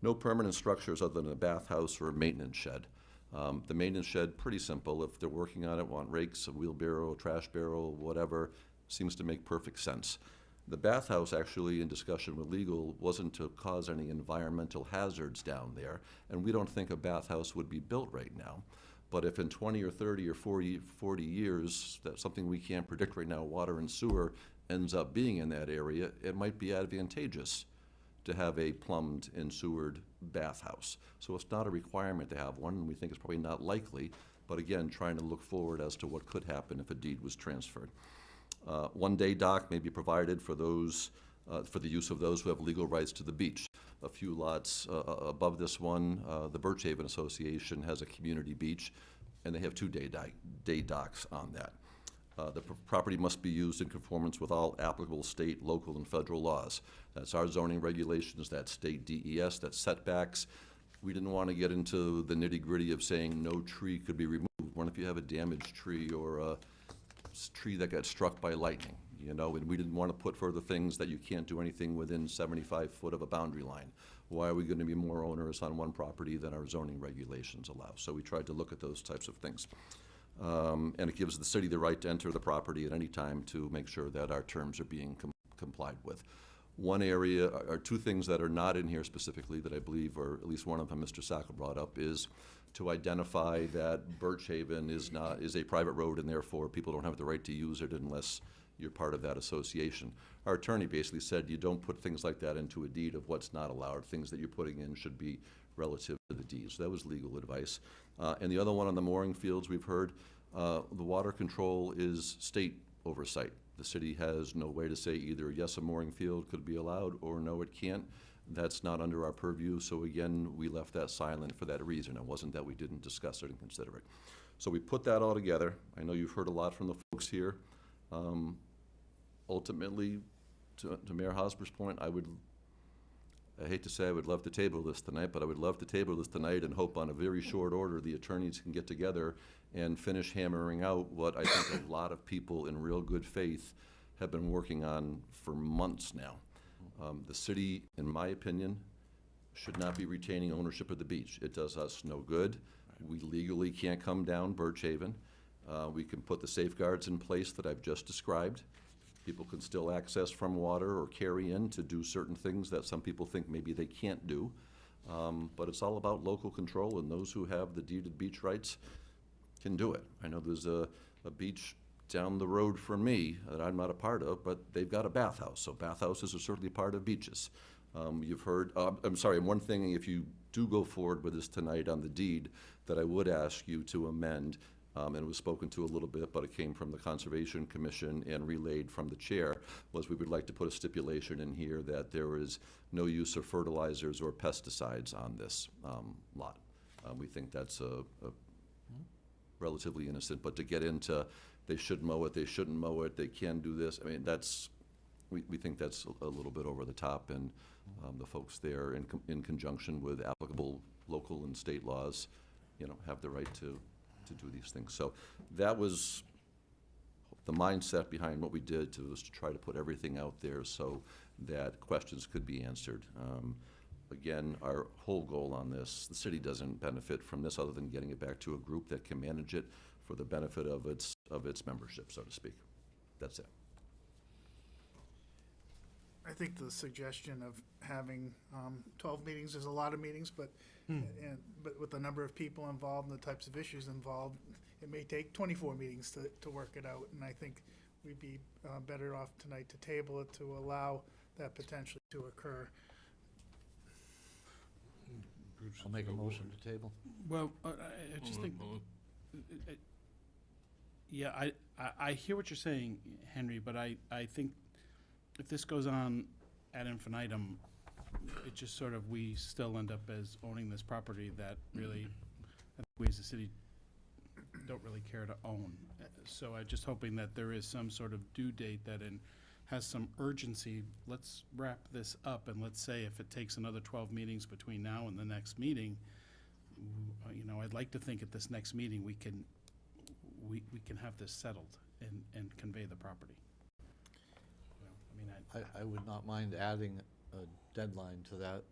No permanent structures other than a bathhouse or a maintenance shed. The maintenance shed, pretty simple. If they're working on it, want rakes, a wheelbarrow, a trash barrel, whatever, seems to make perfect sense. The bathhouse, actually, in discussion with legal, wasn't to cause any environmental hazards down there, and we don't think a bathhouse would be built right now. But if in 20 or 30 or 40 years, that's something we can't predict right now, water and sewer ends up being in that area, it might be advantageous to have a plumbed and sewered bathhouse. So it's not a requirement to have one, and we think it's probably not likely, but again, trying to look forward as to what could happen if a deed was transferred. One-day dock may be provided for those, for the use of those who have legal rights to the beach. A few lots above this one, the Birchhaven Association has a community beach, and they have 2 day docks on that. The property must be used in conformance with all applicable state, local, and federal laws. That's our zoning regulations, that's state DES, that's setbacks. We didn't want to get into the nitty-gritty of saying no tree could be removed. What if you have a damaged tree or a tree that got struck by lightning, you know, and we didn't want to put further things that you can't do anything within 75 foot of a boundary line. Why are we going to be more onerous on one property than our zoning regulations allow? So we tried to look at those types of things. And it gives the city the right to enter the property at any time to make sure that our terms are being complied with. One area, or 2 things that are not in here specifically that I believe, or at least one of them Mr. Sacco brought up, is to identify that Birchhaven is a private road, and therefore people don't have the right to use it unless you're part of that association. Our attorney basically said you don't put things like that into a deed of what's not allowed. Things that you're putting in should be relative to the deed. So that was legal advice. And the other one on the mooring fields, we've heard, the water control is state oversight. The city has no way to say either yes, a mooring field could be allowed, or no, it can't. That's not under our purview, so again, we left that silent for that reason. It wasn't that we didn't discuss it and consider it. So we put that all together. I know you've heard a lot from the folks here. Ultimately, to Mayor Hosmer's point, I hate to say I would love to table this tonight, but I would love to table this tonight and hope on a very short order the attorneys can get together and finish hammering out what I think a lot of people in real good faith have been working on for months now. The city, in my opinion, should not be retaining ownership of the beach. It does us no good. We legally can't come down Birchhaven. We can put the safeguards in place that I've just described. People can still access from water or carry in to do certain things that some people think maybe they can't do. But it's all about local control, and those who have the deeded beach rights can do it. I know there's a beach down the road from me that I'm not a part of, but they've got a bathhouse, so bathhouses are certainly part of beaches. You've heard, I'm sorry, one thing, if you do go forward with this tonight on the deed, that I would ask you to amend, and it was spoken to a little bit, but it came from the Conservation Commission and relayed from the chair, was we would like to put a stipulation in here that there is no use of fertilizers or pesticides on this lot. We think that's a relatively innocent, but to get into they should mow it, they shouldn't mow it, they can do this, I mean, that's, we think that's a little bit over the top, and the folks there, in conjunction with applicable local and state laws, you know, have the right to do these things. So that was the mindset behind what we did, was to try to put everything out there so that questions could be answered. Again, our whole goal on this, the city doesn't benefit from this other than getting it back to a group that can manage it for the benefit of its membership, so to speak. That's it. I think the suggestion of having 12 meetings is a lot of meetings, but but with the number of people involved and the types of issues involved, it may take 24 meetings to work it out. And I think we'd be better off tonight to table it to allow that potentially to occur. I'll make a motion to table. Well, I just think, yeah, I hear what you're saying, Henry, but I think if this goes on ad infinitum, it just sort of, we still end up as owning this property that really, I think we as a city don't really care to own. So I'm just hoping that there is some sort of due date that has some urgency. Let's wrap this up, and let's say if it takes another 12 meetings between now and the next meeting, you know, I'd like to think at this next meeting we can have this settled and convey the property. I would not mind adding a deadline to that,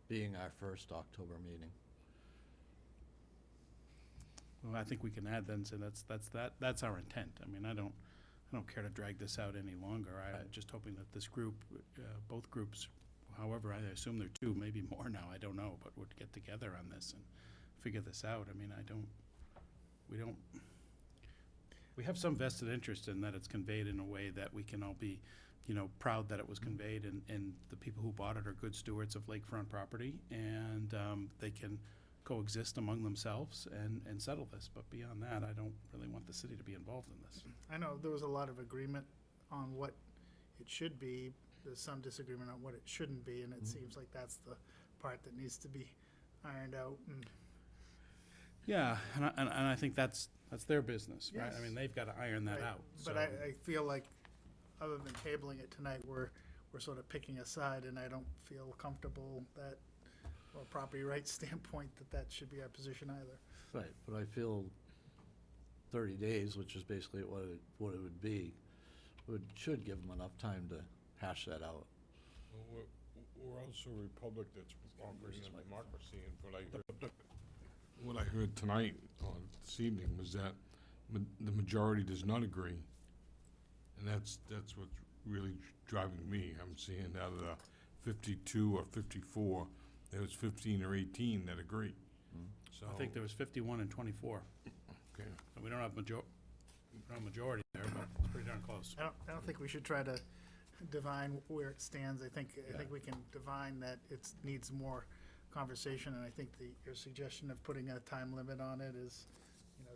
being our first October meeting. Well, I think we can add then, so that's our intent. I mean, I don't I don't care to drag this out any longer. I'm just hoping that this group, both groups, however, I assume there are two, maybe more now, I don't know, but would get together on this and figure this out. I mean, we have some vested interest in that it's conveyed in a way that we can all be, proud that it was conveyed, and the people who bought it are good stewards of lakefront property, and they can coexist among themselves and settle this. But beyond that, I don't really want the city to be involved in this. I know there was a lot of agreement on what it should be. There's some disagreement on what it shouldn't be, and it seems like that's the part that needs to be ironed out. And Yeah, and I think that's their business, right? I Yes. mean, they've got to iron that Right. out. But so- I feel like, other than tabling it tonight, we're sort of picking a side, and I don't feel comfortable that, from a property rights standpoint, that should be our position either. Right, but I feel 30 days, which is basically what it would be, should give them enough time to hash that out. Well, we're also a republic that's operating in democracy, and what I heard tonight, or this evening, was that the majority does not agree. And that's what's really driving me. I'm seeing out of the 52 or 54, there was 15 or 18 that agree. So, I think there was 51 and 24. okay. So we don't have majority there, but it's pretty darn close. I don't think we should try to divine where it stands. I think we can divine that it needs more conversation, and I think your suggestion of putting a time limit on it is,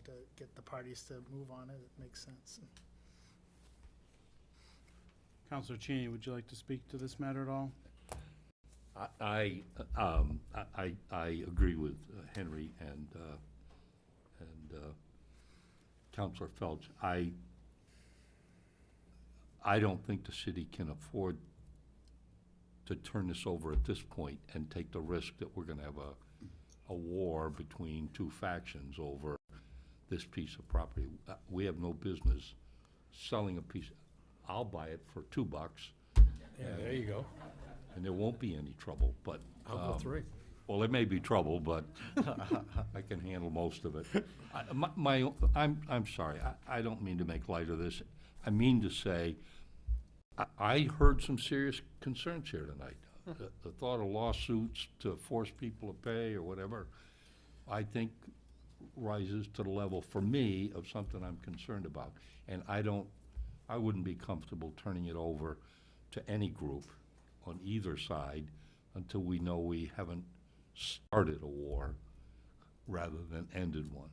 to get the parties to move on it, it makes sense. Counselor Cheney, would you like to speak to this matter at all? I agree with Henry and Counselor Felch. I don't think the city can afford to turn this over at this point and take the risk that we're gonna have a war between two factions over this piece of property. We have no business selling a piece. I'll buy it for $2. Yeah, there you go. And there won't be any trouble, but. I'll go 3. Well, there may be trouble, but I can handle most of it. I'm sorry, I don't mean to make light of this. I mean to say, I heard some serious concerns here tonight. The thought of lawsuits to force people to pay or whatever, I think rises to the level, for me, of something I'm concerned about. And I wouldn't be comfortable turning it over to any group on either side until we know we haven't started a war rather than ended one.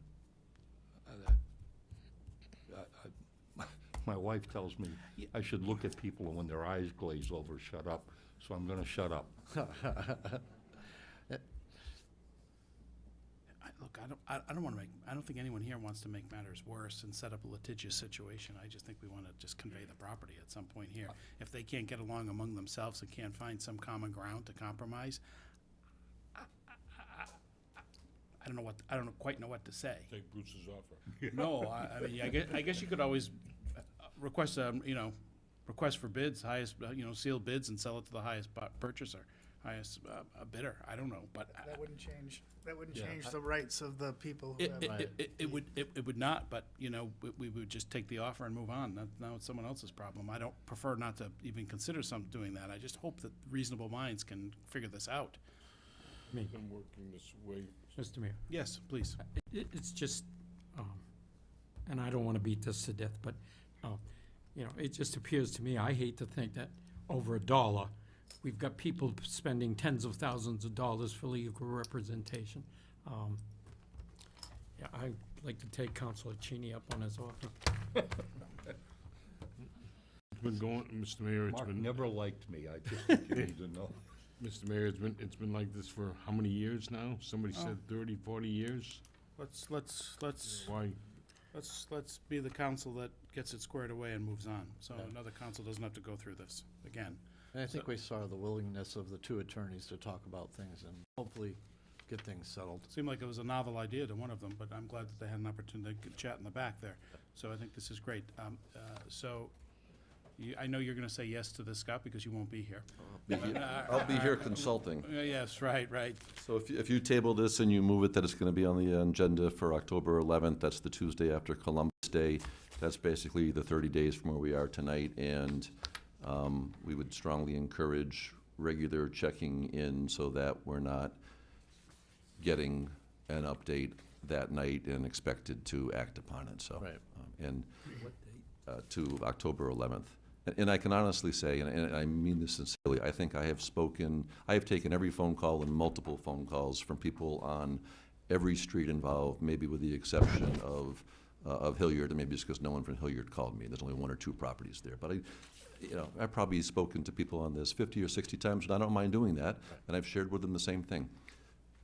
My wife tells me I should look at people and when their eyes glaze over, shut up. So I'm gonna shut up. Look, I don't think anyone here wants to make matters worse and set up a litigious situation. I just think we want to just convey the property at some point here. If they can't get along among themselves and can't find some common ground to compromise, I don't quite know what to say. Take Bruce's offer. No, I mean, I guess you could always request request for bids, highest, sealed bids, and sell it to the highest purchaser, highest bidder. I don't know, but That wouldn't change the rights of the people who have. it would not. But we would just take the offer and move on. Now it's someone else's problem. I don't prefer not to even consider doing that. I just hope that reasonable minds can figure this out. Been working this way. Mr. Mayor. Yes, please. It's just, and I don't want to beat this to death, but, it just appears to me, I hate to think that over $1, we've got people spending tens of thousands of dollars for legal representation. I'd like to take Councilor Cheney up on his offer. It's been going, Mr. Mayor, it's Mark been. never liked me, I just think you need to know. Mr. Mayor, it's been like this for how many years now? Somebody said 30, 40 years? Let's Why? let's be the council that gets it squared away and moves on. So another council doesn't have to go through this again. And I think we saw the willingness of the two attorneys to talk about things and hopefully get things settled. Seemed like it was a novel idea to one of them, but I'm glad that they had an opportunity to chat in the back there. So I think this is great. I know you're going to say yes to this, Scott, because you won't be here. I'll be here consulting. Yes, right. So if you table this and you move it that it's going to be on the agenda for October 11th, that's the Tuesday after Columbus Day. That's basically the 30 days from where we are tonight, and we would strongly encourage regular checking in so that we're not getting an update that night and expected to act upon it, so. Right. And to October 11th. And I can honestly say, and I mean this sincerely, I think I have taken every phone call and multiple phone calls from people on every street involved, maybe with the exception of Hilliard, and maybe it's because no one from Hilliard called me. There's only 1 or 2 properties there. But I've probably spoken to people on this 50 or 60 times, and I don't mind doing that. And I've shared with them the same thing.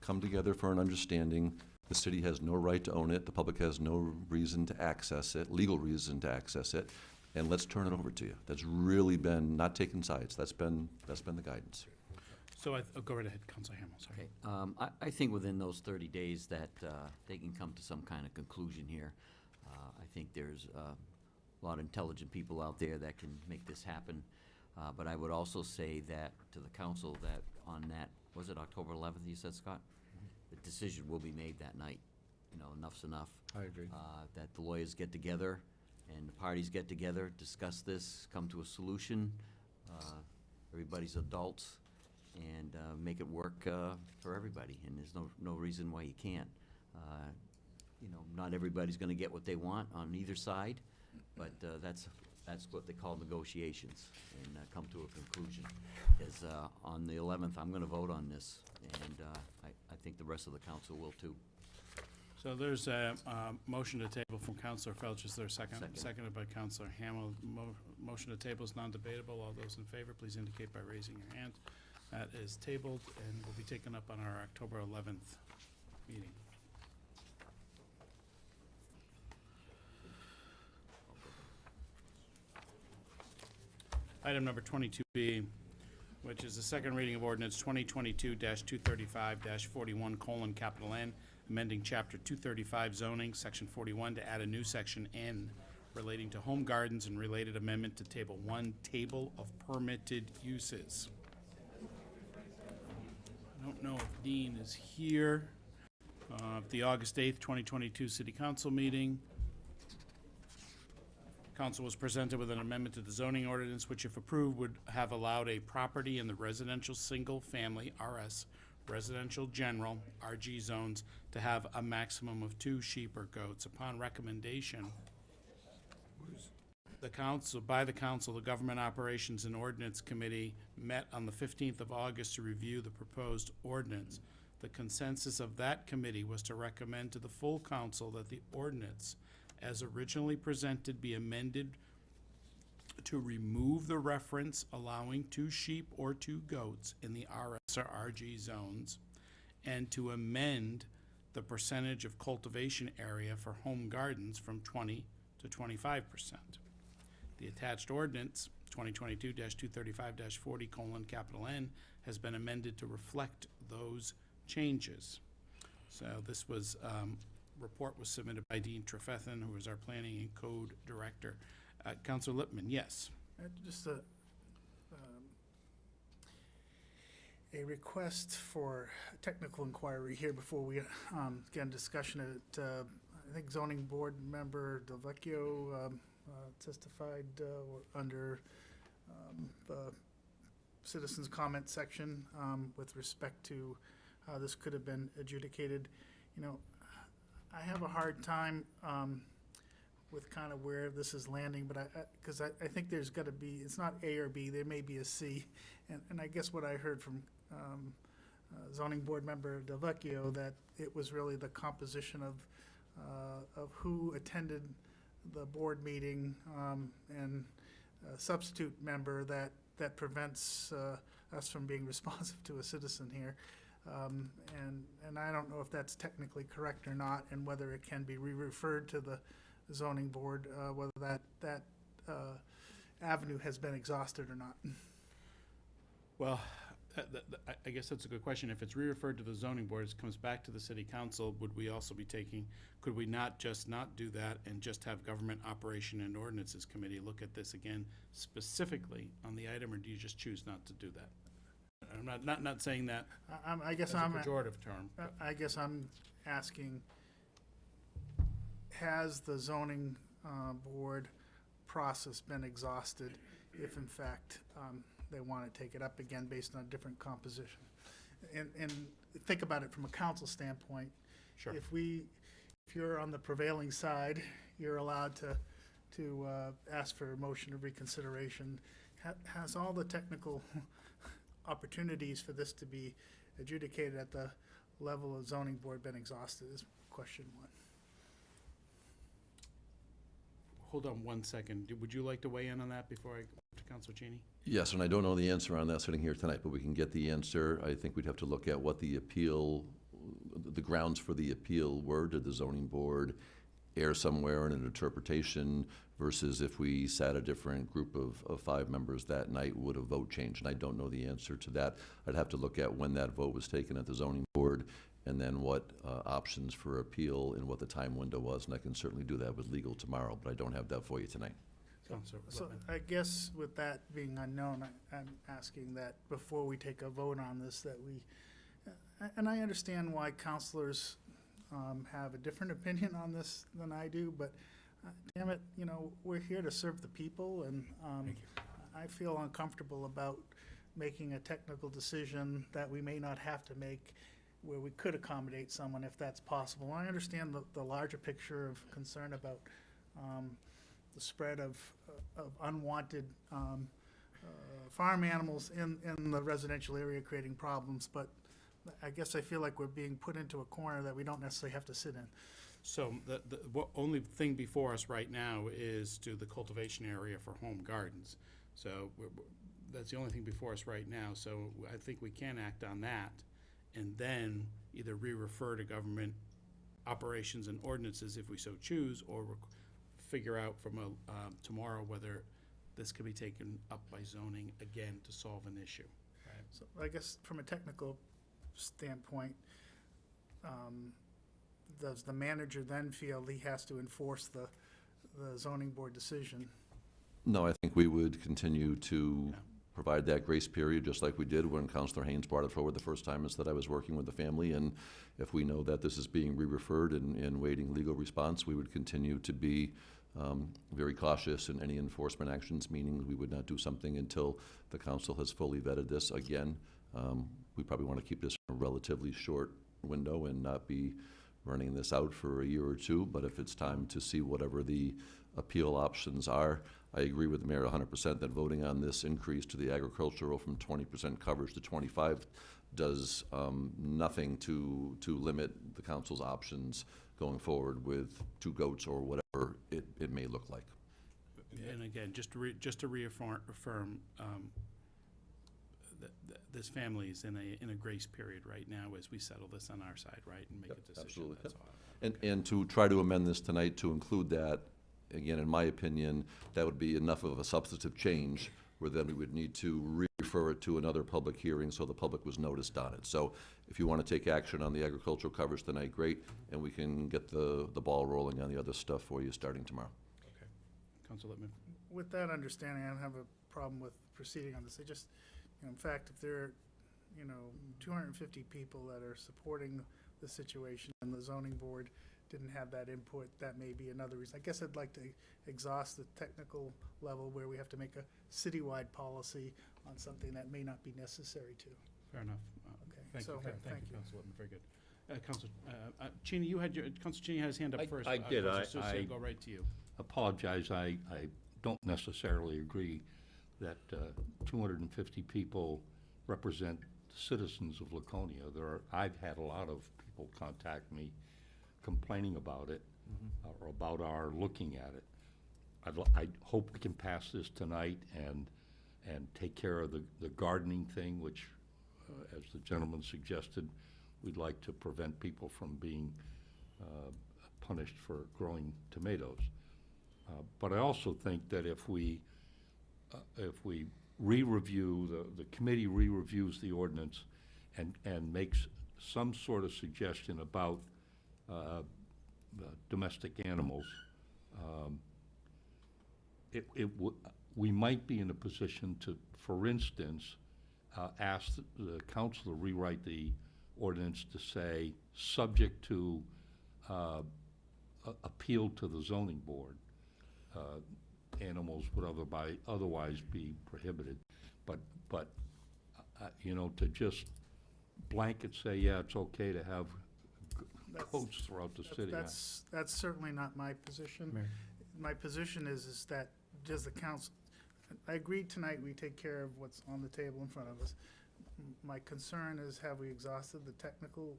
Come together for an understanding. The city has no right to own it. The public has no reason to access it, legal reason to access it. And let's turn it over to you. That's really been, not taking sides. That's been the guidance. So go right ahead, Councilor Hamel, sorry. Okay. I think within those 30 days that they can come to some kind of conclusion here. I think there's a lot of intelligent people out there that can make this happen. But I would also say that to the council that on that, was it October 11th you said, Scott? The decision will be made that night. Enough's enough. I agree. That the lawyers get together and the parties get together, discuss this, come to a solution. Everybody's adults, and make it work for everybody. And there's no reason why you can't. Not everybody's going to get what they want on either side, but that's what they call negotiations, and come to a conclusion. Because on the 11th, I'm going to vote on this, and I think the rest of the council will too. So there's a motion to table from Councilor Felch. Is there a second? Second. Seconded by Councilor Hamel. Motion to table is non-debatable. All those in favor, please indicate by raising your hand. That is tabled and will be taken up on our October 11th meeting. Item number 22B, which is the second reading of ordinance 2022-235-41:N, amending Chapter 235 zoning, Section 41, to add a new Section N relating to home gardens and related amendment to Table 1, Table of Permitted Uses. I don't know if Dean is here. The August 8th, 2022 City Council meeting. Council was presented with an amendment to the zoning ordinance, which if approved would have allowed a property in the residential single-family RS, residential general RG zones to have a maximum of 2 sheep or goats. Upon recommendation, the council, the Government Operations and Ordinance Committee met on the 15th of August to review the proposed ordinance. The consensus of that committee was to recommend to the full council that the ordinance as originally presented be amended to remove the reference allowing 2 sheep or 2 goats in the RS or RG zones, and to amend the percentage of cultivation area for home gardens from 20 to 25%. The attached ordinance, 2022-235-40:N, has been amended to reflect those changes. So this was report was submitted by Dean Trefethan, who is our Planning and Code Director. Councilor Lippman, yes. Just a request for technical inquiry here before we get into discussion. I think zoning board member Delvecchio testified under the citizens' comment section with respect to how this could have been adjudicated. I have a hard time with kind of where this is landing, but because I think there's got to be, it's not A or B, there may be a C. And I guess what I heard from zoning board member Delvecchio, that it was really the composition of who attended the board meeting and a substitute member that prevents us from being responsive to a citizen here. And I don't know if that's technically correct or not, and whether it can be re-referred to the zoning board, whether that avenue has been exhausted or not. Well, I guess that's a good question. If it's re-referred to the zoning board, it comes back to the city council, would we also be could we not just not do that and just have Government Operation and Ordinances Committee look at this again specifically on the item, or do you just choose not to do that? I'm not saying that I guess as a I'm pejorative term. I guess I'm asking, has the zoning board process been exhausted if in fact they want to take it up again based on a different composition? And think about it from a council standpoint. Sure. If you're on the prevailing side, you're allowed to ask for a motion of reconsideration. Has all the technical opportunities for this to be adjudicated at the level of zoning board been exhausted is question one. Hold on one second. Would you like to weigh in on that before I go to Councilor Cheney? Yes, and I don't know the answer on that sitting here tonight, but we can get the answer. I think we'd have to look at what the appeal, the grounds for the appeal were. Did the zoning board err somewhere in an interpretation versus if we sat a different group of 5 members that night, would a vote change? And I don't know the answer to that. I'd have to look at when that vote was taken at the zoning board and then what options for appeal and what the time window was. And I can certainly do that with legal tomorrow, but I don't have that for you tonight. So I guess with that being unknown, I'm asking that before we take a vote on this, that we, and I understand why counselors have a different opinion on this than I do, but damn it, you know, we're here to serve the people, and I feel uncomfortable about making a technical decision that we may not have to make where we could accommodate someone if that's possible. I understand the larger picture of concern about the spread of unwanted farm animals in the residential area creating problems, but I guess I feel like we're being put into a corner that we don't necessarily have to sit in. So the only thing before us right now is to the cultivation area for home gardens. So that's the only thing before us right now. So I think we can act on that and then either re-refer to government operations and ordinances if we so choose, or figure out from tomorrow whether this could be taken up by zoning again to solve an issue. Right? So I guess from a technical standpoint, does the manager then feel he has to enforce the zoning board decision? No, I think we would continue to provide that grace period, just like we did when Councilor Haynes brought it forward the first time, is that I was working with the family, and if we know that this is being re-referred and waiting legal response, we would continue to be very cautious in any enforcement actions, meaning we would not do something until the council has fully vetted this. Again, we probably want to keep this in a relatively short window and not be running this out for a year or two, but if it's time to see whatever the appeal options are, I agree with the mayor 100% that voting on this increase to the agricultural from 20% coverage to 25 does nothing to limit the council's options going forward with 2 goats or whatever it may look like. And again, just to reaffirm, this family is in a grace period right now as we settle this on our side, right, and make a decision. Absolutely. That's all. And to try to amend this tonight to include that, again, in my opinion, that would be enough of a substantive change where then we would need to refer it to another public hearing so the public was noticed on it. So if you want to take action on the agricultural coverage tonight, great, and we can get the ball rolling on the other stuff for you starting tomorrow. Okay. Councilor Littman. With that understanding, I don't have a problem with proceeding on this. I just, you know, in fact, if there are, 250 people that are supporting the situation and the zoning board didn't have that input, that may be another reason. I guess I'd like to exhaust the technical level where we have to make a citywide policy on something that may not be necessary to. Fair enough. Okay, Thank so, you, thank you. Councilor Littman, very good. Councilor Cheney, Councilor Cheney had his hand up first. I did. Councilor Suso, go right to you. Apologize, I don't necessarily agree that 250 people represent the citizens of Laconia. I've had a lot of people contact me complaining about it, or about our looking at it. I hope we can pass this tonight and take care of the gardening thing, which, as the gentleman suggested, we'd like to prevent people from being punished for growing tomatoes. But I also think that if we re-review, the committee re-reviews the ordinance and makes some sort of suggestion about domestic animals, we might be in a position to, for instance, ask the council to rewrite the ordinance to say, subject to appeal to the zoning board. animals would otherwise be prohibited. But, you know, to just blanket say, yeah, it's okay to have goats throughout the city. That's certainly not my position. Mayor. My position is that does the council, I agreed tonight we take care of what's on the table in front of us. My concern is, have we exhausted the technical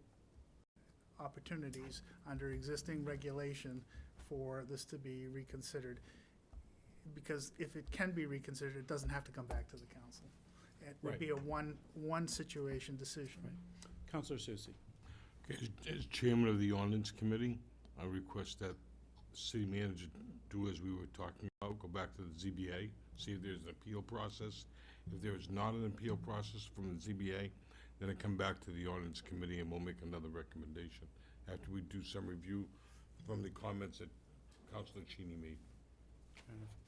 opportunities under existing regulation for this to be reconsidered? Because if it can be reconsidered, it doesn't have to come back to the council. It would Right. be a one situation decision. Counselor Susie. Okay, as chairman of the ordinance committee, I request that the city manager do as we were talking about, go back to the ZBA, see if there's an appeal process. If there is not an appeal process from the ZBA, then it come back to the ordinance committee and we'll make another recommendation after we do some review from the comments that Councilor Cheney made.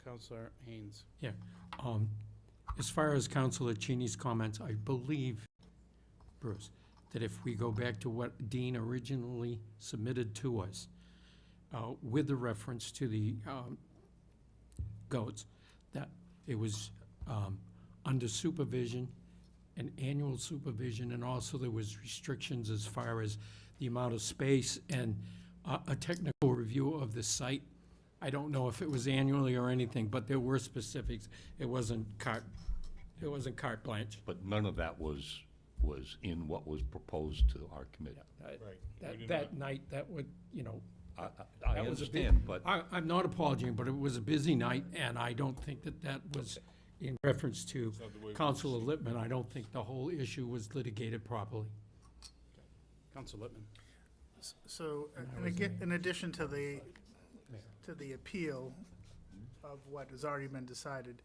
Counselor Haynes. Yeah. As far as Councilor Cheney's comments, I believe, Bruce, that if we go back to what Dean originally submitted to us, with the reference to the goats, that it was under supervision, an annual supervision, and also there was restrictions as far as the amount of space and a technical review of the site. I don't know if it was annually or anything, but there were specifics. It wasn't carte blanche. But none of that was in what was proposed to our committee. That night, that would, you know. I that was a understand, but. I'm not apologizing, but it was a busy night, and I don't think that was in reference to It's not the way it Councilor Lippman. I don't think the whole issue was litigated properly. Counselor Lippman. So, And I and was again, in addition to the appeal of what has already been decided,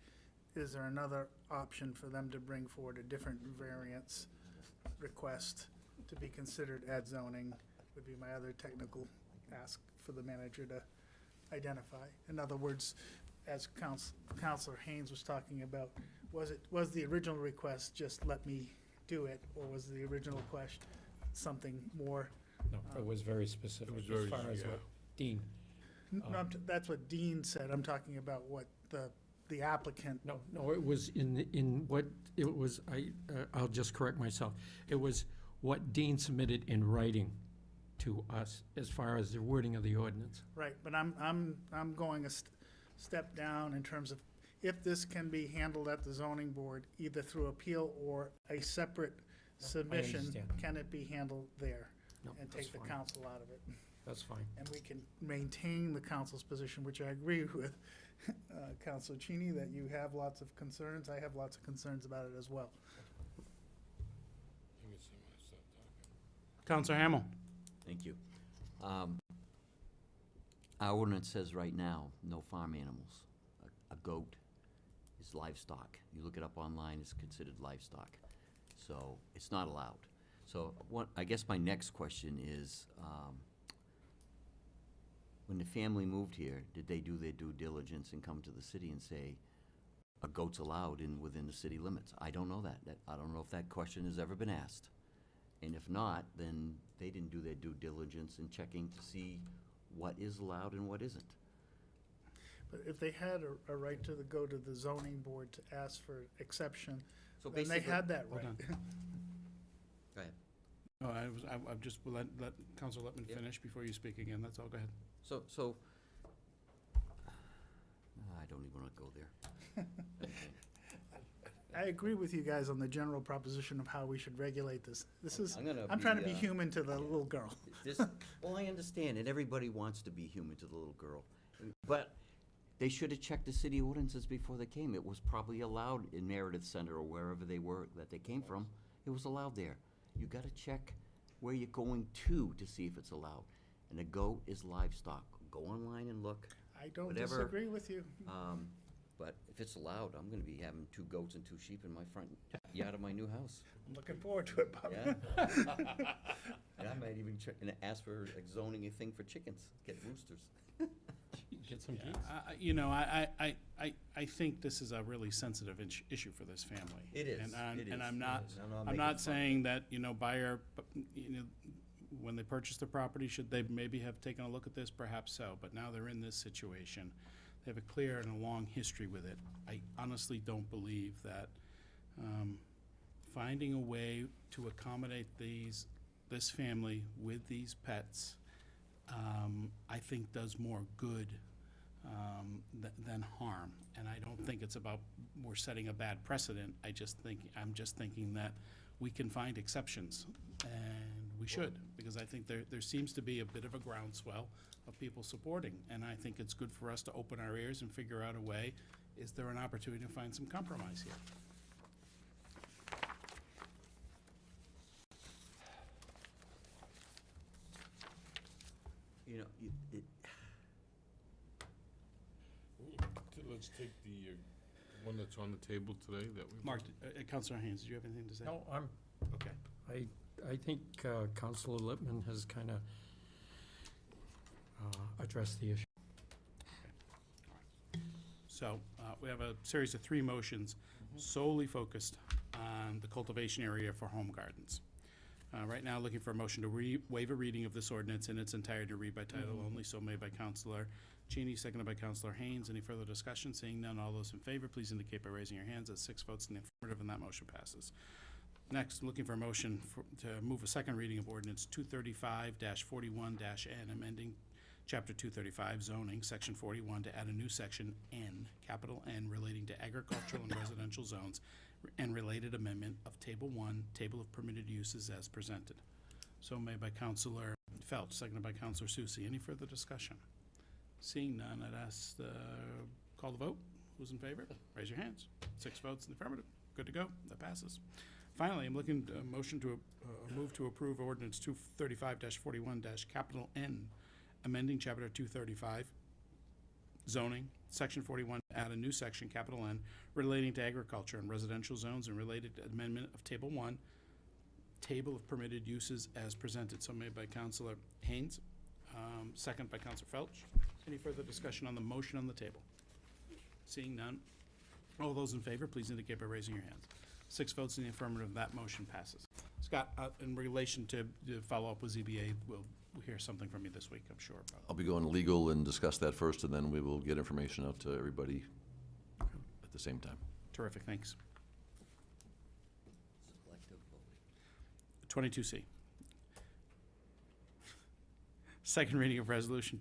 is there another option for them to bring forward a different variance request to be considered at zoning, would be my other technical ask for the manager to identify. In other words, as Councilor Haynes was talking about, was the original request just let me do it, or was the original question something more? No, it was very specific It was as very- far as yeah. what Dean. No, that's what Dean said. I'm talking about what the applicant. No, it was in what, it was, I'll just correct myself. It was what Dean submitted in writing to us as far as the wording of the ordinance. Right, but I'm going a step down in terms of if this can be handled at the zoning board, either through appeal or a separate submission, understand. can it be handled there? No, And that's take the fine. council out of it? That's fine. And we can maintain the council's position, which I agree with Councilor Cheney, that you have lots of concerns. I have lots of concerns about it as well. Counselor Hamel. Thank you. Our ordinance says right now, no farm animals. A goat is livestock. You look it up online, it's considered livestock. So it's not allowed. So I guess my next question is, when the family moved here, did they do their due diligence and come to the city and say, a goat's allowed within the city limits? I don't know that. I don't know if that question has ever been asked. And if not, then they didn't do their due diligence in checking to see what is allowed and what isn't. But if they had a right to go to the zoning board to ask for exception, So then they basically- had that Hold right. on. Go ahead. No, I've just, let Counselor Lippman Yep. finish before you speak again, that's all, go ahead. So, I don't even want to go there. I agree with you guys on the general proposition of how we should regulate this. I'm trying to be be, human to the little girl. Well, I understand, and everybody wants to be human to the little girl. But they should have checked the city ordinances before they came. It was probably allowed in Meredith Center or wherever they were, that they came from. It was allowed there. You gotta check where you're going to see if it's allowed. And a goat is livestock. Go online and look. I don't Whatever. disagree with you. But if it's allowed, I'm gonna be having 2 goats and 2 sheep in my front yard of my new house. I'm looking forward to it, Bob. Yeah. And I might even check and ask for zoning a thing for chickens, get roosters. Get some geese. You know, I think this is a really sensitive issue for this family. It is, And it and is. I'm not, I'm not I'm making not fun. saying that, you know, when they purchase the property, should they maybe have taken a look at this? Perhaps so, but now they're in this situation. They have a clear and a long history with it. I honestly don't believe that finding a way to accommodate this family with these pets, I think does more good than harm. And I don't think it's about we're setting a bad precedent. I'm just thinking that we can find exceptions, and we should, because I think there seems to be a bit of a groundswell of people supporting, and I think it's good for us to open our ears and figure out a way. Is there an opportunity to find some compromise here? You know, Let's take the one that's on the table today that we. Mark, Councilor Haynes, do you have anything to say? No, I'm, Okay. I think Councilor Lippman has kind of addressed the issue. So, we have a series of 3 motions solely focused on the cultivation area for home gardens. Right now, looking for a motion to waive a reading of this ordinance in its entirety, to read by title only, so made by Councilor Cheney, seconded by Councilor Haynes. Any further discussion? Seeing none, all those in favor, please indicate by raising your hands. That's 6 votes in the affirmative, and that motion passes. Next, looking for a motion to move a second reading of ordinance 235-41-N, amending Chapter 235 zoning, Section 41, to add a new section N, capital N, relating to agricultural and residential zones, and related amendment of Table 1, Table of Permitted Uses as presented. So made by Councilor Felch, seconded by Councilor Susie. Any further discussion? Seeing none, I'd ask call the vote. Who's in favor? Raise your hands. 6 votes in the affirmative. Good to go. That passes. Finally, I'm looking to move to approve ordinance 235-41-capital N, amending Chapter 235 zoning, Section 41, to add a new section, capital N, relating to agriculture and residential zones, and related amendment of Table 1, Table of Permitted Uses as presented. So made by Councilor Haynes, second by Councilor Felch. Any further discussion on the motion on the table? Seeing none, all those in favor, please indicate by raising your hands. 6 votes in the affirmative, that motion passes. Scott, in relation to the follow-up with ZBA, we'll hear something from you this week, I'm sure. I'll be going legal and discuss that first, and then we will get information out to everybody at the same time. Terrific, thanks. selective voting. 22C. Second reading of Resolution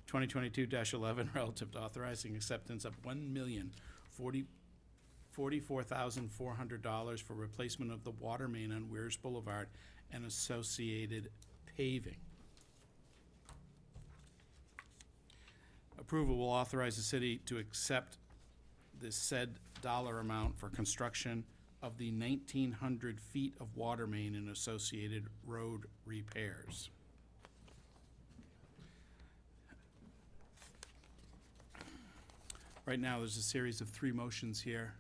2022-11 relative to authorizing acceptance of $1,044,400 for replacement of the water main on Weirs Boulevard and associated paving. Approval will authorize the city to accept the said dollar amount for construction of the 1,900 feet of water main and associated road repairs. Right now, there's a series of 3 motions here.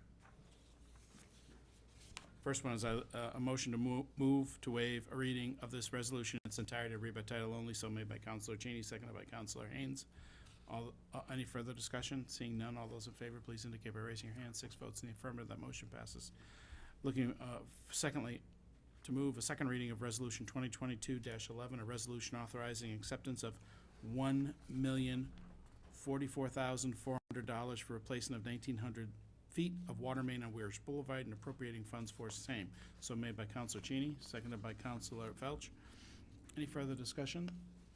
First one is a motion to move to waive a reading of this resolution in its entirety, read by title only, so made by Councilor Cheney, seconded by Councilor Haynes. Any further discussion? Seeing none, all those in favor, please indicate by raising your hand. 6 votes in the affirmative, that motion passes. Looking, secondly, to move a second reading of Resolution 2022-11, a resolution authorizing acceptance of $1,044,400 for replacement of 1,900 feet of water main on Weirs Boulevard and appropriating funds for same. So made by Councilor Cheney, seconded by Councilor Felch. Any further discussion?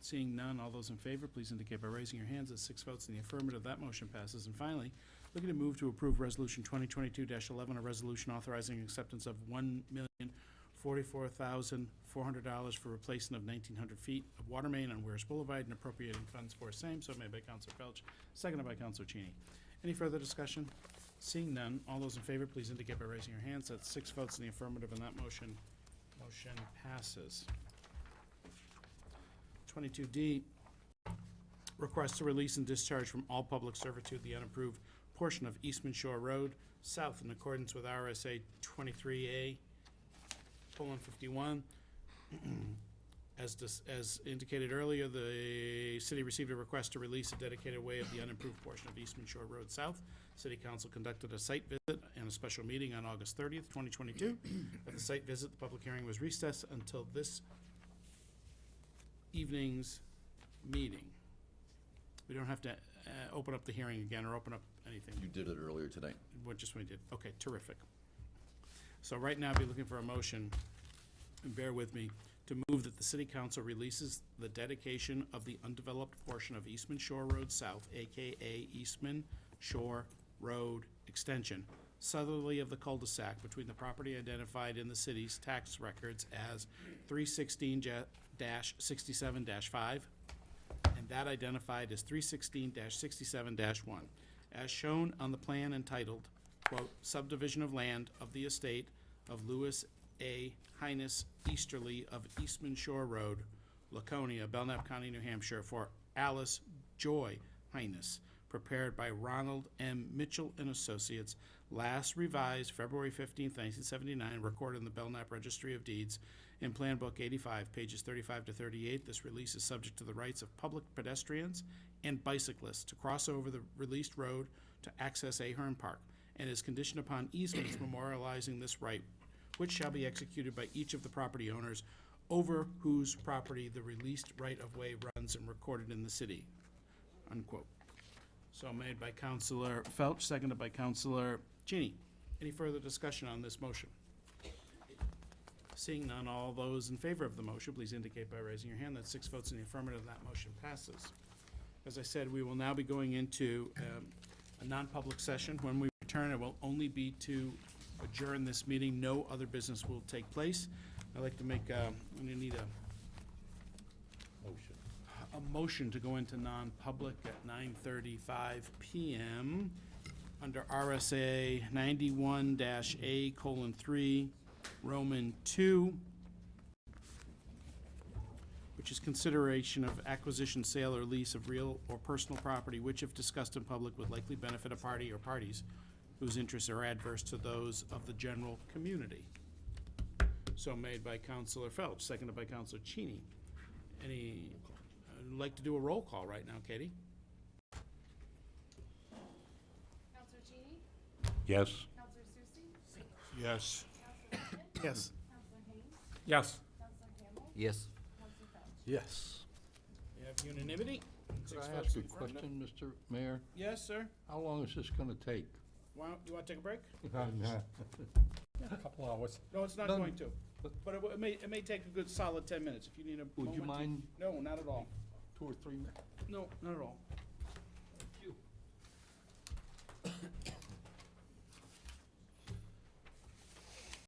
Seeing none, all those in favor, please indicate by raising your hands. At 6 votes in the affirmative, that motion passes. And finally, looking to move to approve Resolution 2022-11, a resolution authorizing acceptance of $1,044,400 for replacement of 1,900 feet of water main on Weirs Boulevard and appropriating funds for same. So made by Councilor Felch, seconded by Councilor Cheney. Any further discussion? Seeing none, all those in favor, please indicate by raising your hands. That's 6 votes in the affirmative, and that motion passes. 22D, request to release and discharge from all public servitude the unapproved portion of Eastman Shore Road South in accordance with RSA 23A:51. As indicated earlier, the city received a request to release a dedicated way of the unimproved portion of Eastman Shore Road South. City Council conducted a site visit and a special meeting on August 30th, 2022. At the site visit, the public hearing was recessed until this evening's meeting. We don't have to open up the hearing again or open up anything. You did it earlier tonight. What just we did. Okay, terrific. So right now, I'll be looking for a motion, and bear with me, to move that the city council releases the dedication of the undeveloped portion of Eastman Shore Road South, AKA Eastman Shore Road Extension, southerly of the cul-de-sac between the property identified in the city's tax records as 316-67-5 and that identified as 316-67-1, as shown on the plan entitled, quote, subdivision of land of the estate of Louis A. Highness Easterly of Eastman Shore Road, Laconia, Belknap County, New Hampshire, for Alice Joy Highness, prepared by Ronald M. Mitchell and Associates, last revised February 15th, 1979, recorded in the Belknap Registry of Deeds in Plan Book 85, pages 35 to 38. This release is subject to the rights of public pedestrians and bicyclists to cross over the released road to access Ahern Park, and is conditioned upon easements memorializing this right, which shall be executed by each of the property owners over whose property the released right-of-way runs and recorded in the city, unquote. So made by Counselor Felch, seconded by Counselor Cheney. Any further discussion on this motion? Seeing none, all those in favor of the motion, please indicate by raising your hand. That's 6 votes in the affirmative, that motion passes. As I said, we will now be going into a non-public session. When we return, it will only be to adjourn this meeting. No other business will take place. I'd like to make, I'm gonna need a motion to go into non-public at 9:35 PM under RSA 91-A:3, Roman 2, which is consideration of acquisition, sale, or lease of real or personal property, which, if discussed in public, would likely benefit a party or parties whose interests are adverse to those of the general community. So made by Counselor Felch, seconded by Counselor Cheney. I'd like to do a roll call right now, Katie. Counselor Cheney? Yes? Counselor Susie? Yes. Yes. Counselor Haynes? Yes. Counselor Campbell? Yes. Counselor Felch? Yes. We have unanimity. Could Six I votes ask a in front. question, Mr. Mayor? Yes, sir. How long is this gonna take? You want to take a break? A couple hours. No, it's not None. going to. But it may take a good solid 10 minutes if you need a moment. Would you mind No, not at all. 2 or 3 minutes? No, not at all.